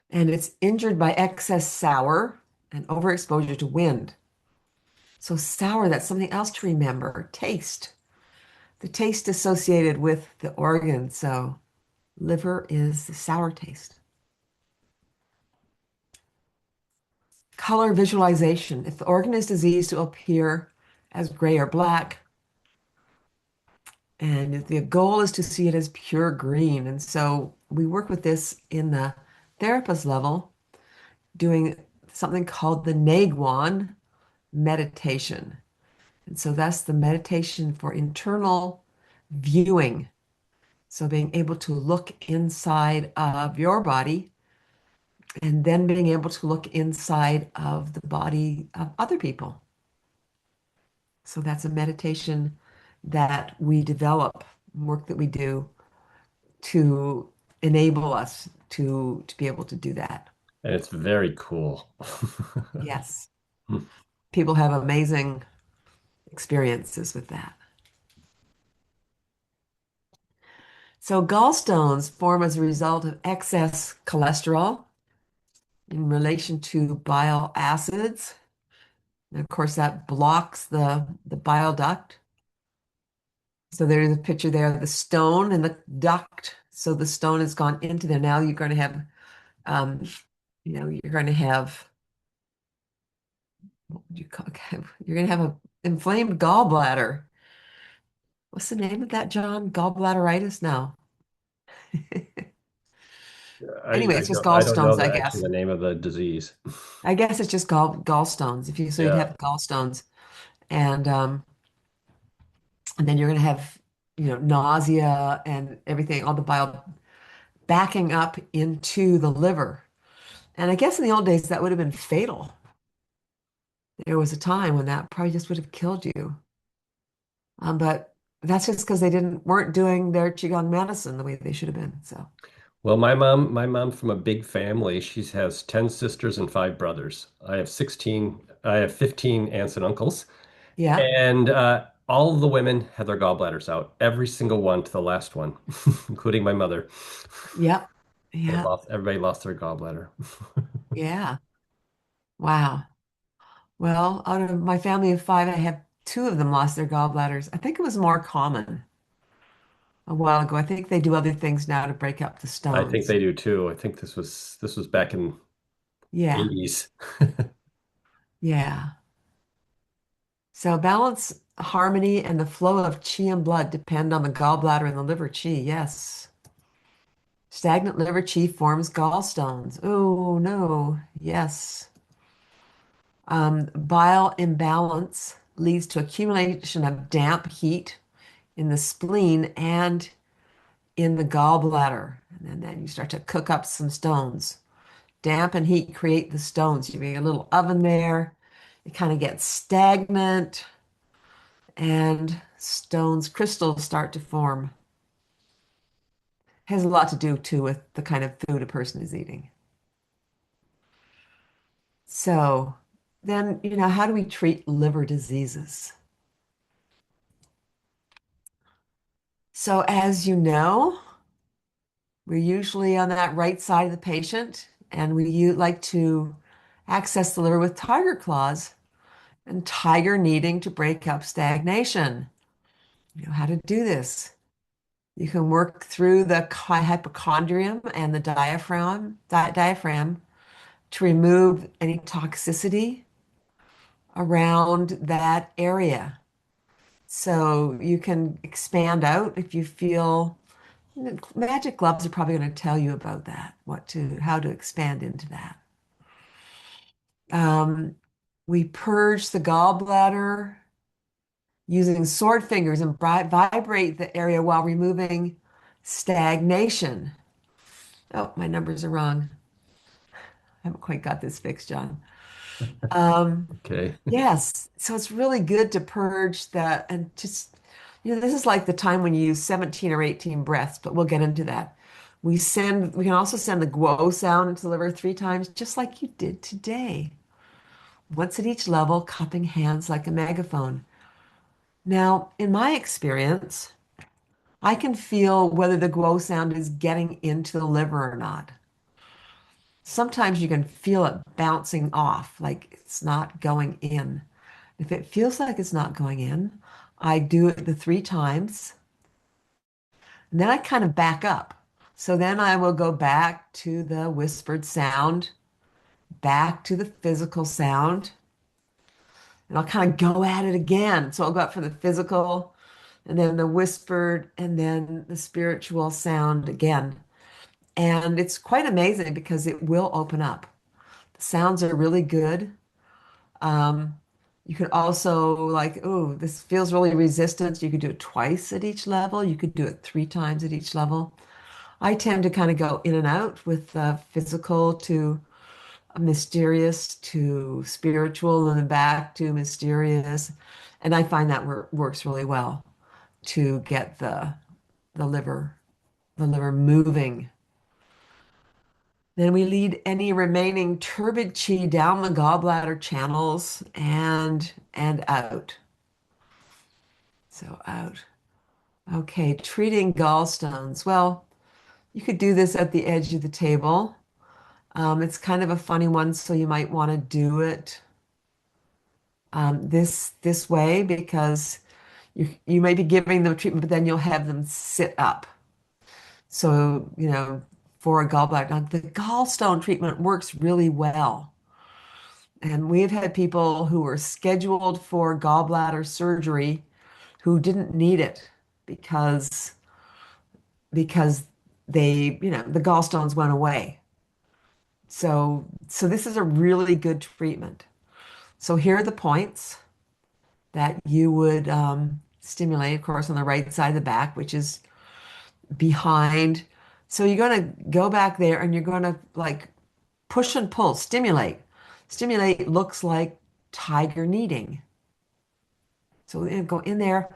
And it's injured by excess sour and overexposure to wind. So sour, that's something else to remember. Taste. The taste associated with the organ. So liver is the sour taste. Color visualization. If the organ is diseased, it will appear as gray or black. And if the goal is to see it as pure green. And so we work with this in the therapist level, doing something called the Naguan meditation. And so that's the meditation for internal viewing. So being able to look inside of your body and then being able to look inside of the body of other people. So that's a meditation that we develop, work that we do to enable us to be able to do that. And it's very cool. Yes. People have amazing experiences with that. So gallstones form as a result of excess cholesterol in relation to bile acids. And of course, that blocks the bile duct. So there's a picture there of the stone and the duct. So the stone has gone into there. Now you're going to have, you're going to have, what would you call it? You're going to have an inflamed gallbladder. What's the name of that, John? Gallbladderitis? No. Anyway, it's just I don't know gallstones, I actually guess. the name of the disease. I guess it's just gallstones. So you'd Yeah. have gallstones, and then you're going to have, nausea and everything, all the bile backing up into the liver. And I guess in the old days that would have been fatal. There was a time when that probably just would have killed you. But that's just because they didn't weren't doing their Qigong medicine the way they should have been. So Well, my mom's from a big family. She has 10 sisters and 5 brothers. I have 15 aunts and uncles. yeah, And all of the women had their gallbladders out, every single one to the last one, including my mother. yeah, They yeah, lost, everybody lost their gallbladder. yeah. Wow. Well, out of my family of five, I have two of them lost their gallbladders. I think it was more common a while ago. I think they do other things now to break up the I think stones. they do too. I think this was back in Yeah, 80s. yeah. So balance, harmony, and the flow of qi and blood depend on the gallbladder and the liver qi. Yes. Stagnant liver qi forms gallstones. Oh, no. Yes. Bile imbalance leads to accumulation of damp heat in the spleen and in the gallbladder. And then you start to cook up some stones. Damp and heat create the stones. You make a little oven there. It kind of gets stagnant and stones, crystals start to form. Has a lot to do too with the kind of food a person is eating. So then, how do we treat liver diseases? So as you know, we're usually on that right side of the patient, and we like to access the liver with tiger claws and tiger needing to break up stagnation. You know how to do this. You can work through the hypochondrium and the diaphragm to remove any toxicity around that area. So you can expand out if you feel magic gloves are probably going to tell you about that, how to expand into that. Um, we purge the gallbladder using sword fingers and vibrate the area while removing stagnation. Oh, my numbers are wrong. I haven't quite got this fixed, John. Okay. Yes, so it's really good to purge that and just, this is like the time when you use 17 or 18 breaths, but we'll get into that. We can also send the guo sound into the liver 3 times, just like you did today. Once at each level, cupping hands like a megaphone. Now, in my experience, I can feel whether the guo sound is getting into the liver or not. Sometimes you can feel it bouncing off, like it's not going in. If it feels like it's not going in, I do it the 3 times, and then I kind of back up. So then I will go back to the whispered sound, back to the physical sound, and I'll kind of go at it again. So I'll go up for the physical, and then the whispered, and then the spiritual sound again. And it's quite amazing because it will open up. The sounds are really good. Um, you could also like, oh, this feels really resistant. You could do it twice at each level. You could do it 3 times at each level. I tend to kind of go in and out with physical to mysterious to spiritual and then back to mysterious. And I find that works really well to get the liver the liver moving. Then we lead any remaining turbid chi down the gallbladder channels and out. So out. Okay, treating gallstones. Well, you could do this at the edge of the table. It's kind of a funny one, so you might want to do it this way because you may be giving them treatment, but then you'll have them sit up. So, for a gallbladder, now the gallstone treatment works really well. And we've had people who were scheduled for gallbladder surgery who didn't need it because because the gallstones went away. So this is a really good treatment. So here are the points that you would stimulate, of course, on the right side of the back, which is behind. So you're going to go back there and you're going to like push and pull, stimulate. Stimulate looks like tiger kneading. So go in there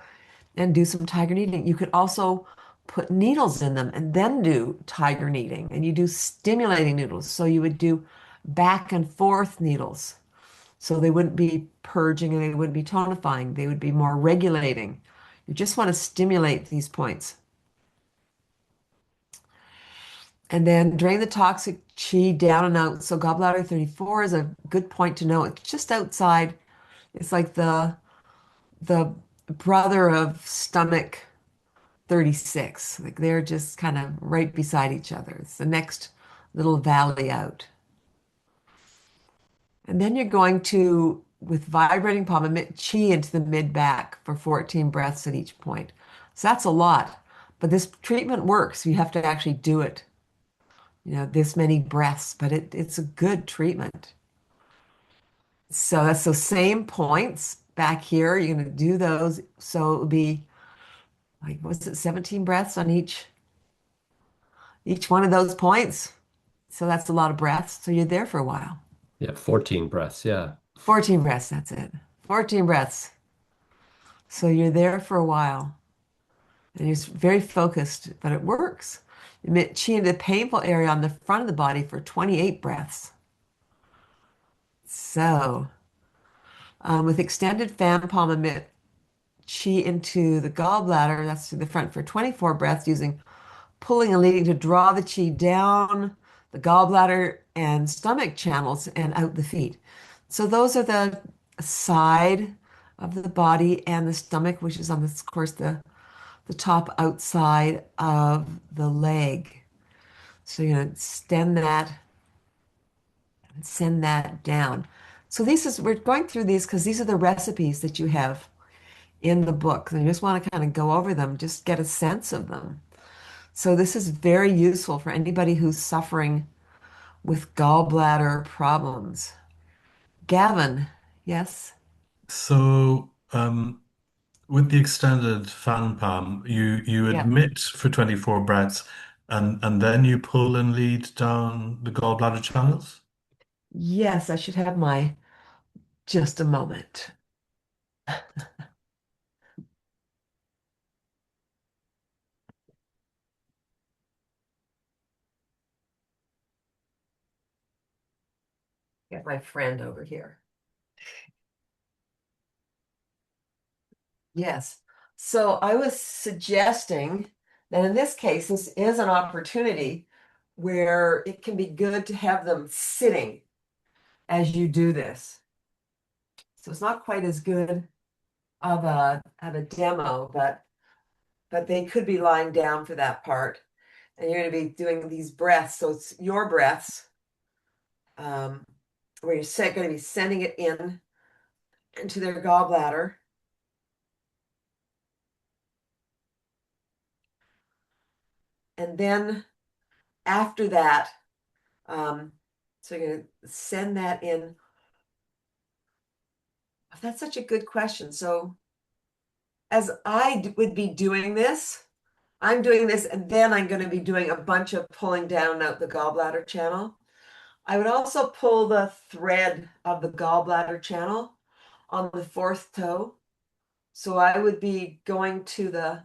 and do some tiger kneading. You could also put needles in them and then do tiger kneading. And you do stimulating needles. So you would do back and forth needles. So they wouldn't be purging and they wouldn't be tonifying. They would be more regulating. You just want to stimulate these points. And then drain the toxic chi down and out. So gallbladder 34 is a good point to know. It's just outside. It's like the brother of stomach 36. Like they're just kind of right beside each other. It's the next little valley out. And then you're going to, with vibrating palm, emit chi into the mid back for 14 breaths at each point. So that's a lot. But this treatment works. You have to actually do it, this many breaths, but it's a good treatment. So that's those same points back here. You're going to do those. So it would be like, what's it, 17 breaths on each one of those points. So that's a lot of breaths. So you're there for a while. Yeah, 14 breaths. Yeah. 14 breaths, that's it. 14 breaths. So you're there for a while. And you're very focused, but it works. Emit chi into the painful area on the front of the body for 28 breaths. So, with extended fan palm, emit chi into the gallbladder, that's to the front for 24 breaths, using pulling and leading to draw the chi down the gallbladder and stomach channels and out the feet. So those are the side of the body and the stomach, which is on this, of course, the top outside of the leg. So you're going to extend that and send that down. So we're going through these because these are the recipes that you have in the book. And I just want to kind of go over them, just get a sense of them. So this is very useful for anybody who's suffering with gallbladder problems. Gavin, yes? So, with the extended fan palm, you Yeah. admit for 24 breaths and then you pull and lead down the gallbladder channels? Yes, I should have just a moment. Get my friend over here. Yes. So I was suggesting that in this case, this is an opportunity where it can be good to have them sitting as you do this. So it's not quite as good of a demo, but they could be lying down for that part. And you're going to be doing these breaths. So it's your breaths, where you're going to be sending it into their gallbladder. And then after that, so you're going to send that in. That's such a good question. So as I would be doing this, I'm doing this, and then I'm going to be doing a bunch of pulling down out the gallbladder channel. I would also pull the thread of the gallbladder channel on the fourth toe. So I would be going to the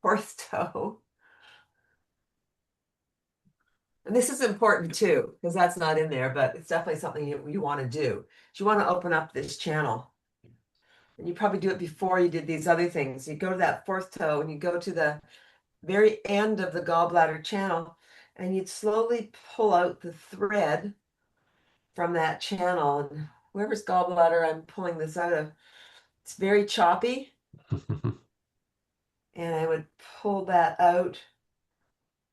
fourth toe. And this is important too, because that's not in there, but it's definitely something you want to do. You want to open up this channel. And you probably do it before you did these other things. You go to that fourth toe and you go to the very end of the gallbladder channel and you'd slowly pull out the thread from that channel. And whoever's gallbladder I'm pulling this out of, it's very choppy. And I would pull that out.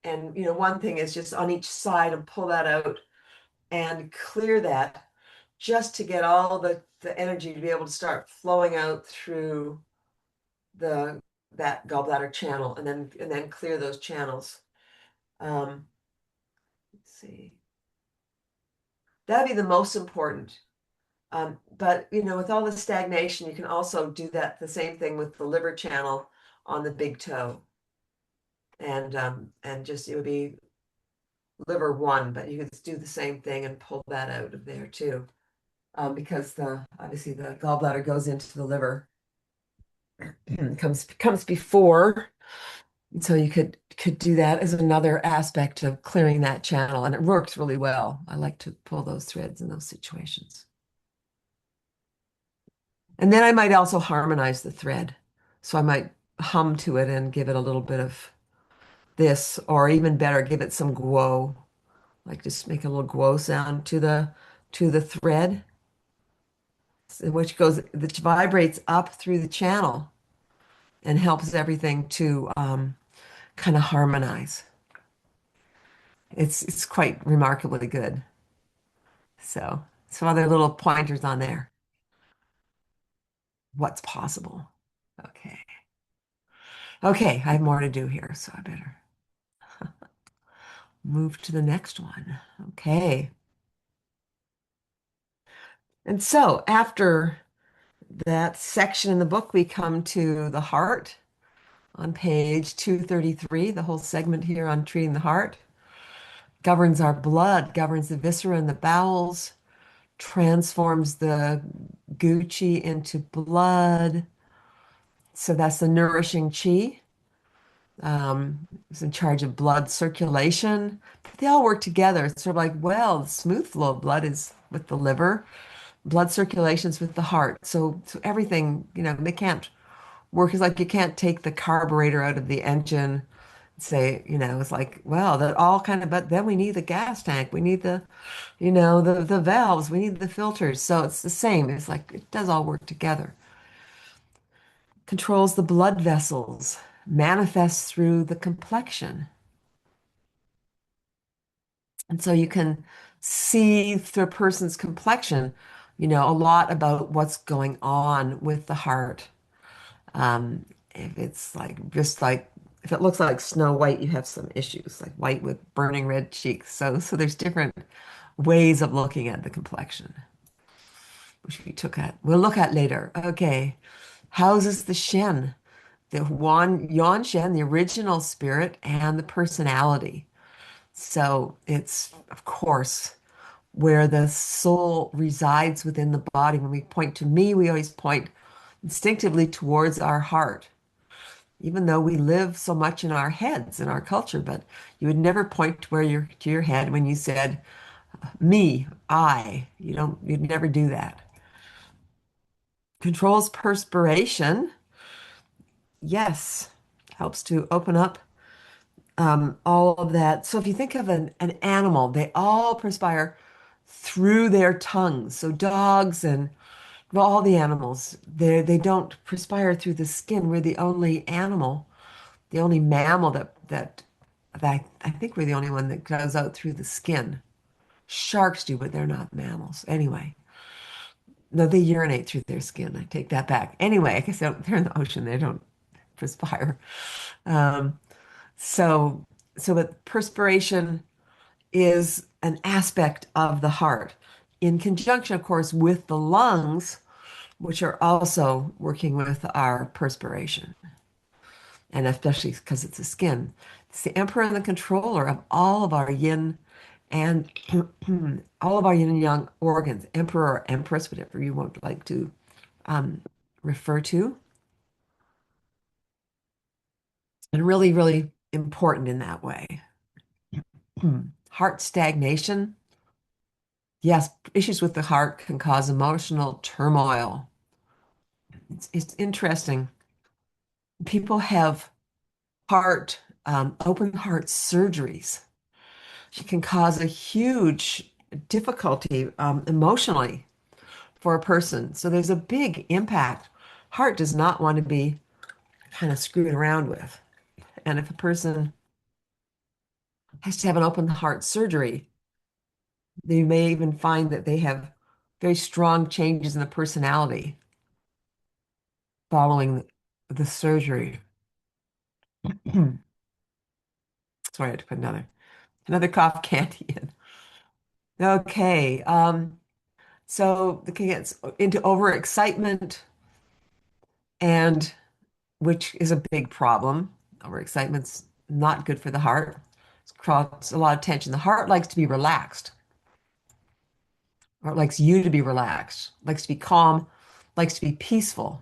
And, one thing is just on each side and pull that out and clear that just to get all the energy to be able to start flowing out through that gallbladder channel and then clear those channels. Let's see. That'd be the most important. But with all the stagnation, you can also do the same thing with the liver channel on the big toe. And just it would be liver 1, but you could do the same thing and pull that out of there too. Because obviously the gallbladder goes into the liver. comes before. And so you could do that as another aspect of clearing that channel, and it works really well. I like to pull those threads in those situations. And then I might also harmonize the thread. So I might hum to it and give it a little bit of this, or even better, give it some guo. Like just make a little guo sound to the thread, which vibrates up through the channel and helps everything to kind of harmonize. It's quite remarkably good. So some other little pointers on there. What's possible? Okay. Okay, I have more to do here, so I better move to the next one. Okay. And so after that section in the book, we come to the heart on page 233, the whole segment here on treating the heart. Governs our blood, governs the viscera and the bowels, transforms the Gucci into blood. So that's the nourishing chi. Is in charge of blood circulation. But they all work together. It's sort of like, well, the smooth flow of blood is with the liver, blood circulation's with the heart. So everything, they can't work. It's like you can't take the carburetor out of the engine and say, it's like, well, that all kind of, but then we need the gas tank. We need the valves. We need the filters. So it's the same. It's like it does all work together. Controls the blood vessels, manifests through the complexion. And so you can see through a person's complexion, a lot about what's going on with the heart. If it's if it looks like Snow White, you have some issues, like white with burning red cheeks. So there's different ways of looking at the complexion, which we'll look at later. Okay. Houses the Shen, the Yuan Shen, the original spirit, and the personality. So it's, of course, where the soul resides within the body. When we point to me, we always point instinctively towards our heart, even though we live so much in our heads in our culture. But you would never point to your head when you said me, I. You'd never do that. Controls perspiration. Yes, helps to open up all of that. So if you think of an animal, they all perspire through their tongues. So dogs and well, all the animals, they don't perspire through the skin. We're the only animal, the only mammal that I think we're the only one that goes out through the skin. Sharks do, but they're not mammals. Anyway, no, they urinate through their skin. I take that back. Anyway, I guess they're in the ocean. They don't perspire. Um, so, but perspiration is an aspect of the heart in conjunction, of course, with the lungs, which are also working with our perspiration. And especially because it's the skin. It's the emperor and the controller of all of our yin and all of our yin and yang organs, emperor or empress, whatever you would like to refer to. And really, really important in that way. Heart stagnation. Yes, issues with the heart can cause emotional turmoil. It's interesting. People have open heart surgeries. It can cause a huge difficulty emotionally for a person. So there's a big impact. Heart does not want to be kind of screwed around with. And if a person has to have an open heart surgery, they may even find that they have very strong changes in the personality following the surgery. Sorry, I had to put another cough candy in. Okay, so the kid gets into overexcitement, and which is a big problem. Overexcitement's not good for the heart. It causes a lot of tension. The heart likes to be relaxed, or it likes you to be relaxed, likes to be calm, likes to be peaceful.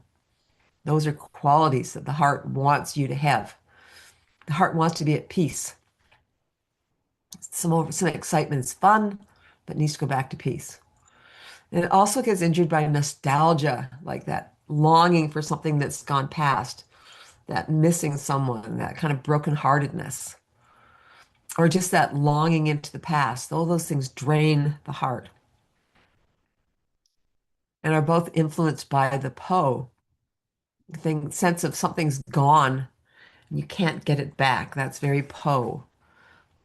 Those are qualities that the heart wants you to have. The heart wants to be at peace. Some excitement is fun, but needs to go back to peace. And it also gets injured by nostalgia, like that longing for something that's gone past, that missing someone, that kind of brokenheartedness, or just that longing into the past. All those things drain the heart and are both influenced by the Po sense of something's gone and you can't get it back. That's very Po.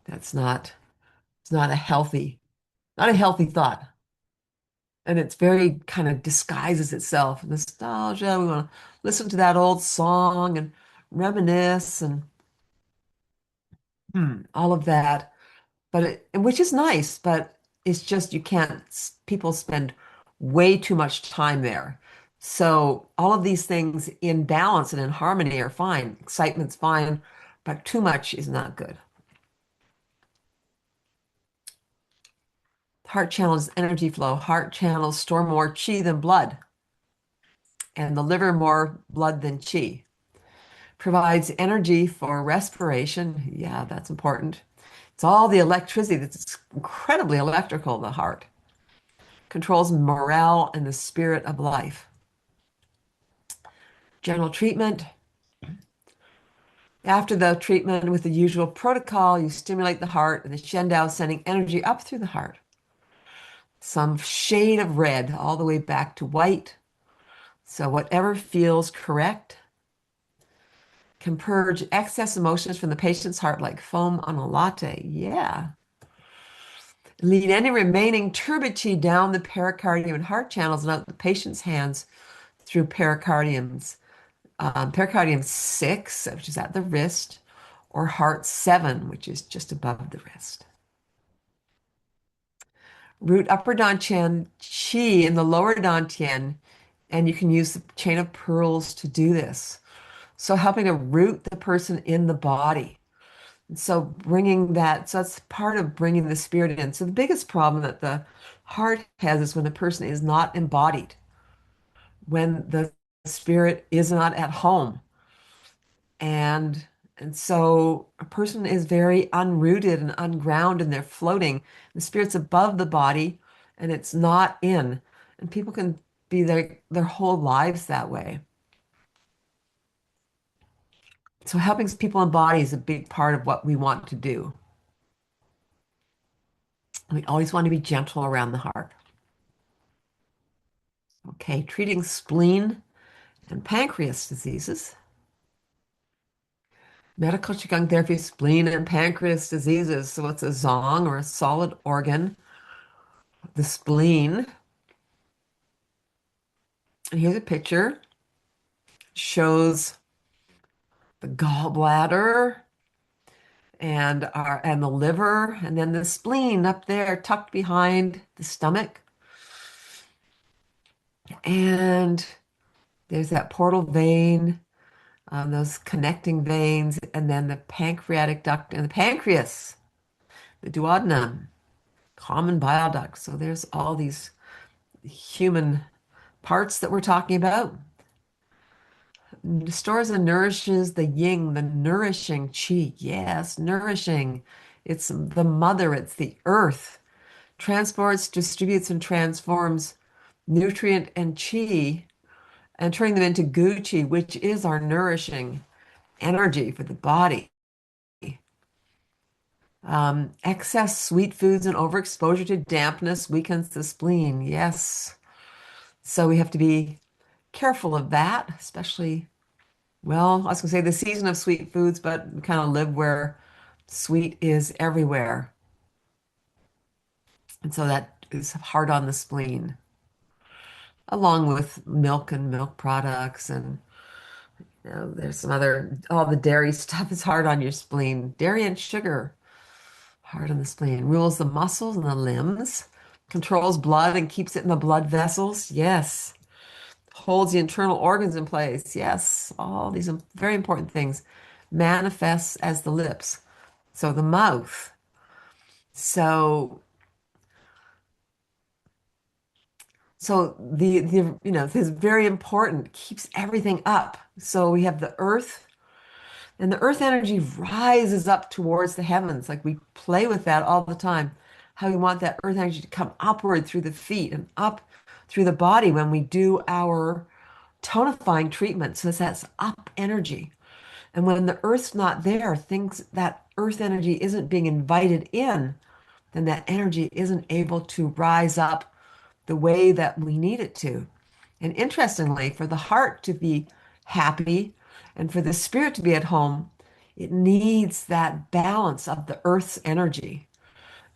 That's not, it's not a healthy thought. And it's very kind of disguises itself. Nostalgia. We want to listen to that old song and reminisce and all of that. Which is nice, but it's just you can't, people spend way too much time there. So all of these things in balance and in harmony are fine. Excitement's fine, but too much is not good. Heart channels energy flow. Heart channels store more chi than blood, and the liver more blood than chi. Provides energy for respiration. Yeah, that's important. It's all the electricity that's incredibly electrical, the heart. Controls morale and the spirit of life. General treatment. After the treatment with the usual protocol, you stimulate the heart and the Shendao sending energy up through the heart. Some shade of red all the way back to white. So whatever feels correct can purge excess emotions from the patient's heart like foam on a latte. Yeah. Lead any remaining turbid chi down the pericardium and heart channels and out the patient's hands through pericardiums. Pericardium 6, which is at the wrist, or heart 7, which is just above the wrist. Root upper dantian chi in the lower dantian, and you can use the chain of pearls to do this. So helping to root the person in the body. And so bringing that, so that's part of bringing the spirit in. So the biggest problem that the heart has is when the person is not embodied, when the spirit is not at home. And so a person is very unrooted and ungrounded and they're floating. The spirit's above the body and it's not in. And people can be their whole lives that way. So helping people embody is a big part of what we want to do. We always want to be gentle around the heart. Okay, treating spleen and pancreas diseases. Medical Qigong therapy, spleen and pancreas diseases. So it's a zong or a solid organ. The spleen. And here's a picture. Shows the gallbladder and the liver, and then the spleen up there tucked behind the stomach. And there's that portal vein, those connecting veins, and then the pancreatic duct and the pancreas, the duodenum, common bile duct. So there's all these human parts that we're talking about. Stores and nourishes the yin, the nourishing chi. Yes, nourishing. It's the mother, it's the earth. Transports, distributes, and transforms nutrient and chi and turning them into gu chi, which is our nourishing energy for the body. Excess sweet foods and overexposure to dampness weakens the spleen. Yes. So we have to be careful of that, especially, well, I was going to say the season of sweet foods, but we kind of live where sweet is everywhere. And so that is hard on the spleen, along with milk and milk products. And there's some other, all the dairy stuff is hard on your spleen. Dairy and sugar, hard on the spleen. Rules the muscles and the limbs, controls blood and keeps it in the blood vessels. Yes. Holds the internal organs in place. Yes. All these very important things. Manifests as the lips. So the mouth. So So this is very important, keeps everything up. So we have the earth, and the earth energy rises up towards the heavens. Like we play with that all the time. How we want that earth energy to come upward through the feet and up through the body when we do our tonifying treatment. So that's up energy. And when the earth's not there, things that earth energy isn't being invited in, then that energy isn't able to rise up the way that we need it to. And interestingly, for the heart to be happy and for the spirit to be at home, it needs that balance of the earth's energy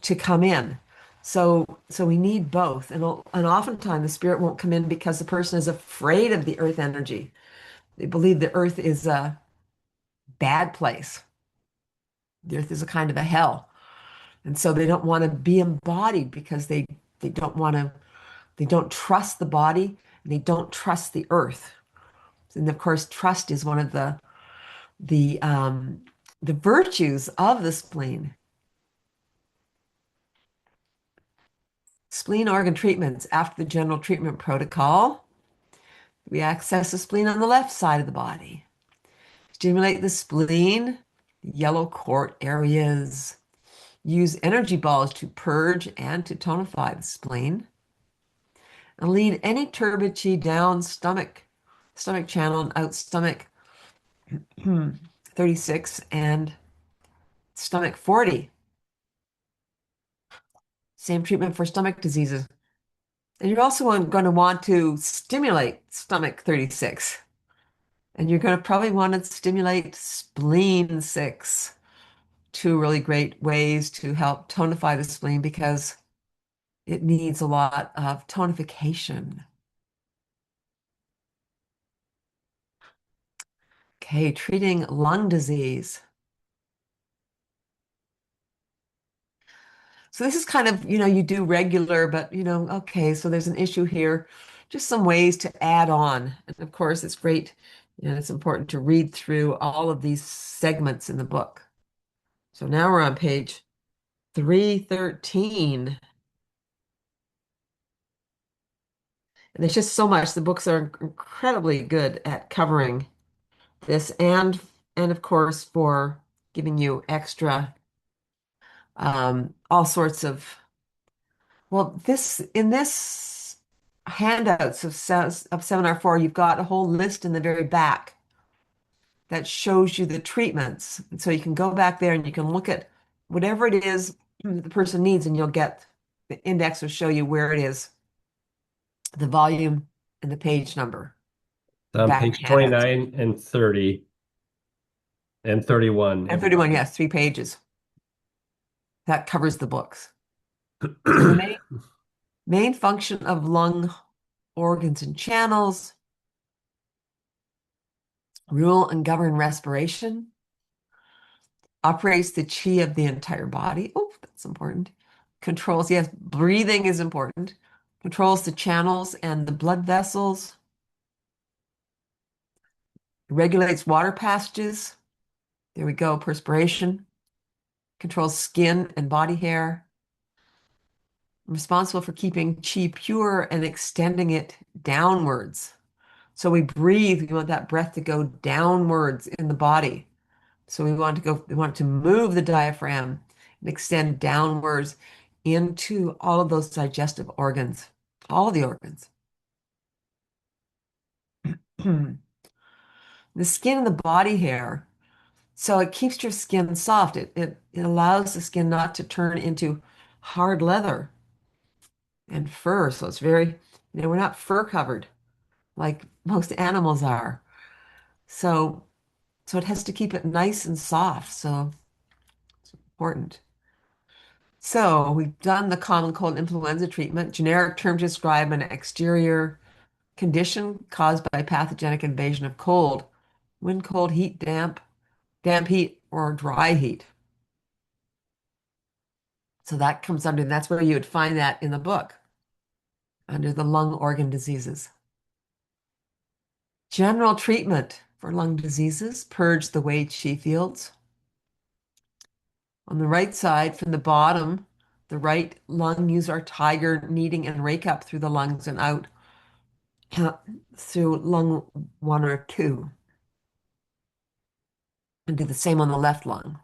to come in. So we need both. And oftentimes the spirit won't come in because the person is afraid of the earth energy. They believe the earth is a bad place. The earth is a kind of a hell. And so they don't want to be embodied because they don't want to, they don't trust the body and they don't trust the earth. And of course, trust is one of the um, the virtues of the spleen. Spleen organ treatments after the general treatment protocol. We access the spleen on the left side of the body. Stimulate the spleen, the yellow quart areas. Use energy balls to purge and to tonify the spleen. And lead any turbid chi down stomach channel and out stomach 36 and stomach 40. Same treatment for stomach diseases. And you're also going to want to stimulate stomach 36. And you're going to probably want to stimulate spleen 6. Two really great ways to help tonify the spleen because it needs a lot of tonification. Okay, treating lung disease. So this is kind of, you do regular, but, okay, so there's an issue here. Just some ways to add on. And of course, it's great, it's important to read through all of these segments in the book. So now we're on page 313. And there's just so much. The books are incredibly good at covering this and of course for giving you extra all sorts of this in this handouts of seminar 4, you've got a whole list in the very back that shows you the treatments. And so you can go back there and you can look at whatever it is the person needs, and you'll get the index will show you where it is, the volume and the page number. On Back page handouts. 29 and 30 and 31. And 31, yes, 3 pages. That covers the books. So the main function of lung organs and channels, rule and govern respiration, operates the chi of the entire body. Oh, that's important. Controls, yes, breathing is important. Controls the channels and the blood vessels. Regulates water passages. There we go, perspiration. Controls skin and body hair. Responsible for keeping chi pure and extending it downwards. So we breathe, we want that breath to go downwards in the body. So we want to move the diaphragm and extend downwards into all of those digestive organs, all the organs. The skin and the body hair. So it keeps your skin soft. It allows the skin not to turn into hard leather and fur. So it's very, we're not fur covered like most animals are. So it has to keep it nice and soft. So it's important. So we've done the common cold influenza treatment, generic term to describe an exterior condition caused by pathogenic invasion of cold, wind, cold, heat, damp heat, or dry heat. So that comes under, that's where you would find that in the book, under the lung organ diseases. General treatment for lung diseases, purge the Wei Qi fields. On the right side, from the bottom, The right lung, use our tiger kneading and rake up through the lungs and out through lung 1 or 2. And do the same on the left lung.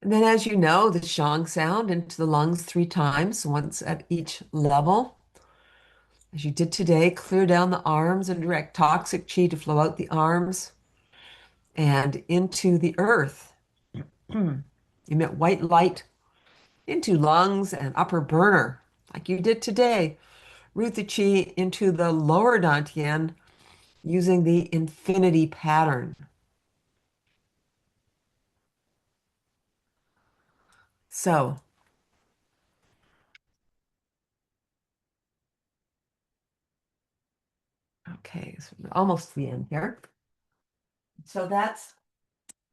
And then, as you know, the shang sound into the lungs 3 times, once at each level. As you did today, clear down the arms and direct toxic chi to flow out the arms and into the earth. Emit white light into lungs and upper burner, like you did today. Root the chi into the lower dantian using the infinity pattern. So, okay, so we're almost to the end here. So that's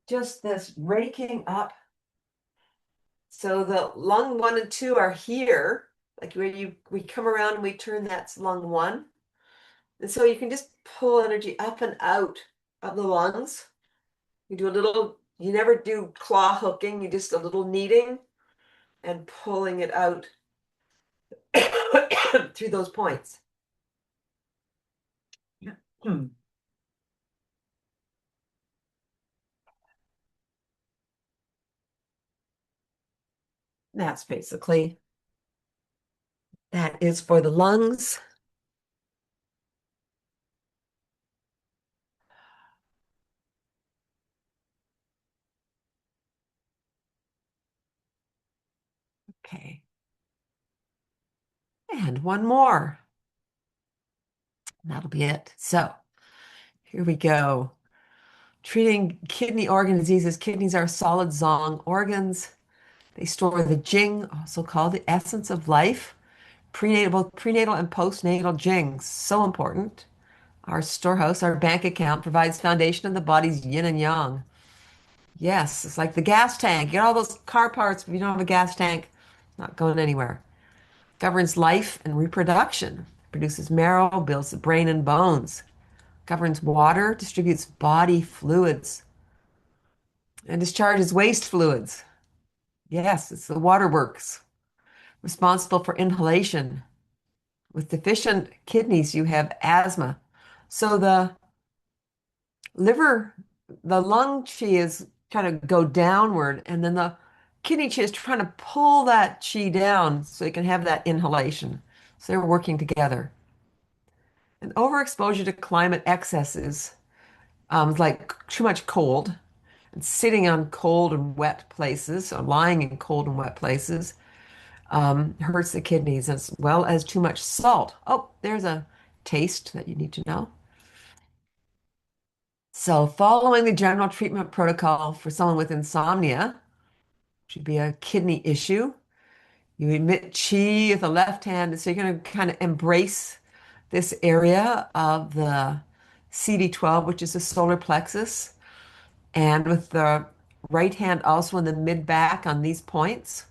just this raking up. So the lung 1 and 2 are here, like where we come around and we turn, that's lung 1. And so you can just pull energy up and out of the lungs. You do a little, you never do claw hooking, you just a little kneading and pulling it out through those points. That's basically, that is for the lungs. Okay. And one more. That'll be it. So here we go. Treating kidney organ diseases. Kidneys are solid zong organs. They store the jing, also called the essence of life. Both prenatal and postnatal jing, so important. Our storehouse, our bank account, provides foundation of the body's yin and yang. Yes, it's like the gas tank. You get all those car parts, but if you don't have a gas tank, not going anywhere. Governs life and reproduction. Produces marrow, builds the brain and bones. Governs water, distributes body fluids, and discharges waste fluids. Yes, it's the waterworks. Responsible for inhalation. With deficient kidneys, you have asthma. So the liver, the lung chi is kind of go downward, and then the kidney chi is trying to pull that chi down so you can have that inhalation. So they're working together. And overexposure to climate excesses, like too much cold, and sitting on cold and wet places, or lying in cold and wet places, hurts the kidneys, as well as too much salt. Oh, there's a taste that you need to know. So, following the general treatment protocol for someone with insomnia, which would be a kidney issue, you emit chi with the left hand. So, you're going to kind of embrace this area of the CD12, which is the solar plexus, and with the right hand also in the mid back on these points.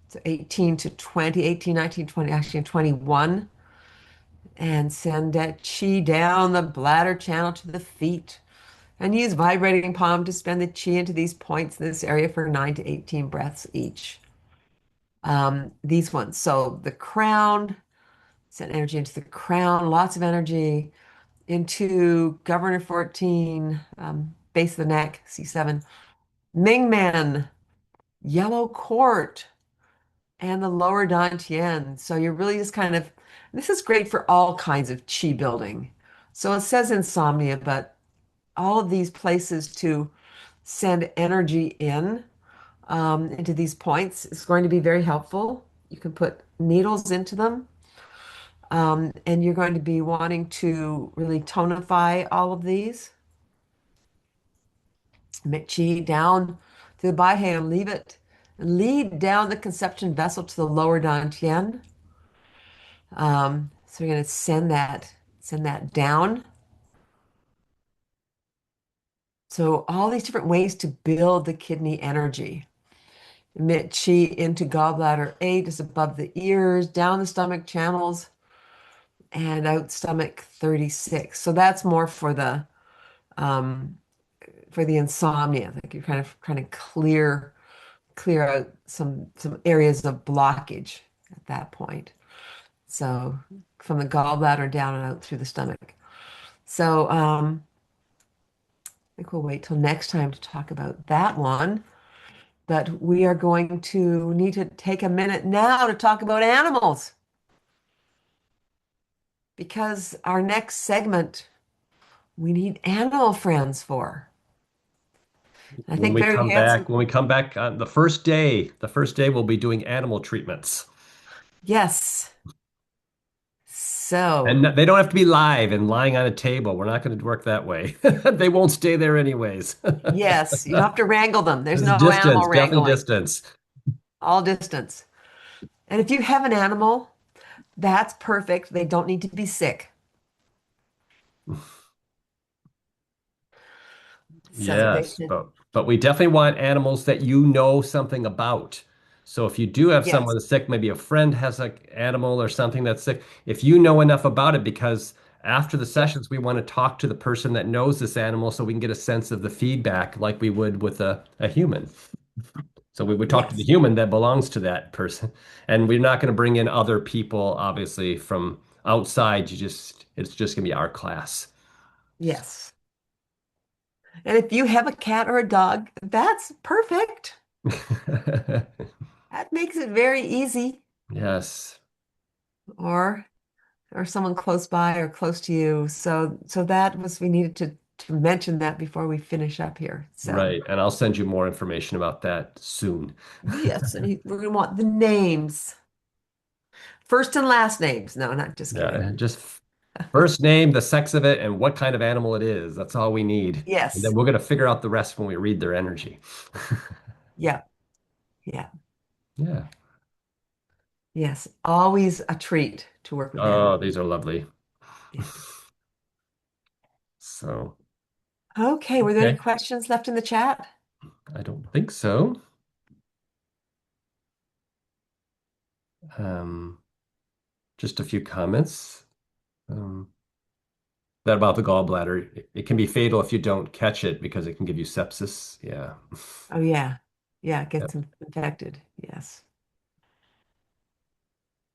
So 18 to 20, 18, 19, 20, actually 21. And send that chi down the bladder channel to the feet. And use vibrating palm to spend the chi into these points in this area for 9 to 18 breaths each. These ones. So the crown, send energy into the crown, lots of energy into Governor 14, base of the neck, C7. Mingmen, yellow court, and the lower dantian. So you're really just kind of, this is great for all kinds of chi building. So it says insomnia, but all of these places to send energy in into these points is going to be very helpful. You can put needles into them. And you're going to be wanting to really tonify all of these. Emit chi down to the Baiham, leave it, and lead down the conception vessel to the lower dantian. So we're going to send that down. So all these different ways to build the kidney energy. Emit chi into gallbladder 8, just above the ears, down the stomach channels, and out stomach 36. So that's more for the for the insomnia. Like you're kind of clear out some areas of blockage at that point. So from the gallbladder down and out through the stomach. So I think we'll wait till next time to talk about that one. But we are going to need to take a minute now to talk about animals. Because our next segment, we need animal friends for. I think Barry Hansen, When we come back on the first day we'll be doing animal treatments. yes. So, And they don't have to be live and lying on a table. We're not going to work that way. They won't stay there anyways. yes, you don't have to wrangle them. There's This is no animal distance, definitely wrangling, distance. all distance. And if you have an animal, that's perfect. They don't need to be sick. So they Yes, can, but we definitely want animals that you know something about. So if you do have yes, someone that's sick, maybe a friend has an animal or something that's sick, if you know enough about it, because after the yeah, sessions, we want to talk to the person that knows this animal so we can get a sense of the feedback like we would with a human. So we would talk to the yes, human that belongs to that person. And we're not going to bring in other people, obviously, from outside. It's just going to be our class. yes. And if you have a cat or a dog, that's perfect. That makes it very easy. Yes. Or someone close by or close to you. So that was we needed to mention that before we finish up here. So Right. And I'll send you more information about that soon. yes, and we're gonna want the names. First and last names. No, not just kidding. Yeah, just first name, the sex of it, and what kind of animal it is. That's all we need. And then Yes. we're going to figure out the rest when we read their energy. Yeah. Yeah. Yeah. Yes. Always a treat to work with Oh, animals. these are lovely. Yeah. So, Okay. Were there any okay. questions left in the chat? I don't think so. Um, just a few comments. Um, that about the gallbladder. It can be fatal if you don't catch it because it can give you sepsis. Yeah. Oh yeah. Yeah, it Yep. gets infected. Yes.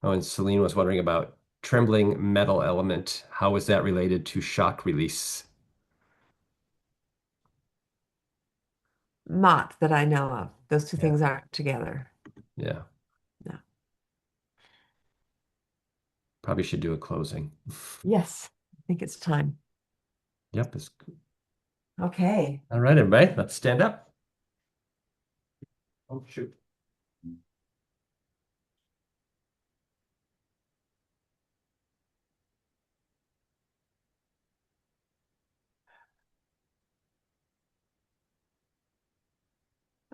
Oh, and Celine was wondering about trembling metal element. How is that related to shock release? Not that I know of. Those two Yeah. things aren't together. Yeah. No. Probably should do a closing. Yes. I think it's time. Yep. Okay. All right, everybody, let's stand up. Oh, shoot.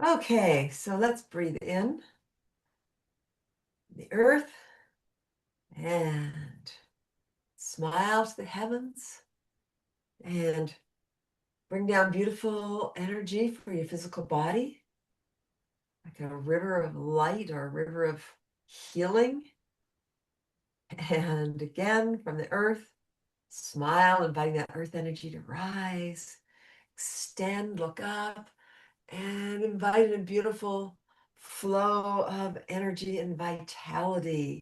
Okay, so let's breathe in the earth and smile to the heavens and bring down beautiful energy for your physical body, like a river of light or a river of healing. And again, from the earth, smile, inviting that earth energy to rise, extend, look up, and invite in a beautiful flow of energy and vitality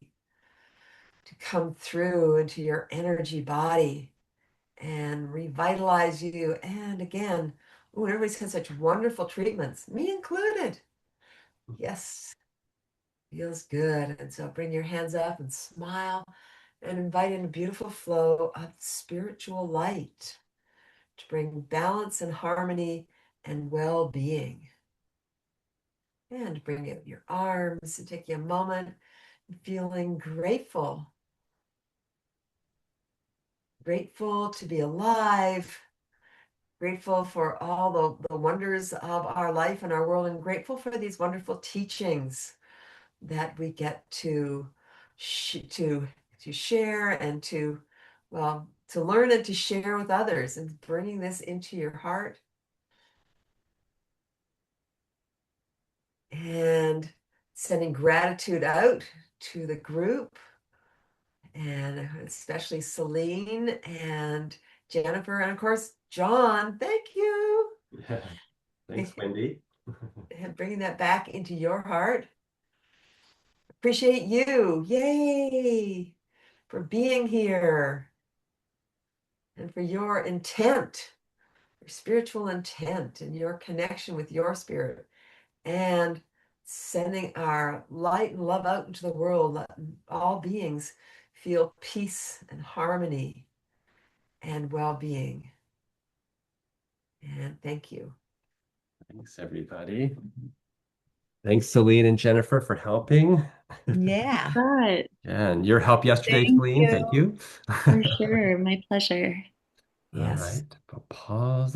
to come through into your energy body and revitalize you. And again, oh, everybody's had such wonderful treatments, me included. Yes, feels good. And so bring your hands up and smile and invite in a beautiful flow of spiritual light to bring balance and harmony and well-being. And bring out your arms and take you a moment feeling grateful. Grateful to be alive, grateful for all the wonders of our life and our world, and grateful for these wonderful teachings that we get to share and to learn and to share with others, and bringing this into your heart and sending gratitude out to the group, and especially Celine and Jennifer, and of course, John. Thank you. Yeah. Thanks, Wendy. And bringing that back into your heart. Appreciate you. Yay. For being here and for your intent, your spiritual intent and your connection with your spirit and sending our light and love out into the world. Let all beings feel peace and harmony and well-being. And thank you. Thanks, everybody. Thanks, Celine and Jennifer, for helping. Yeah. But And your help yesterday, thank Celine. you Thank you. for sure. My pleasure. All Yes. right. I'll pause.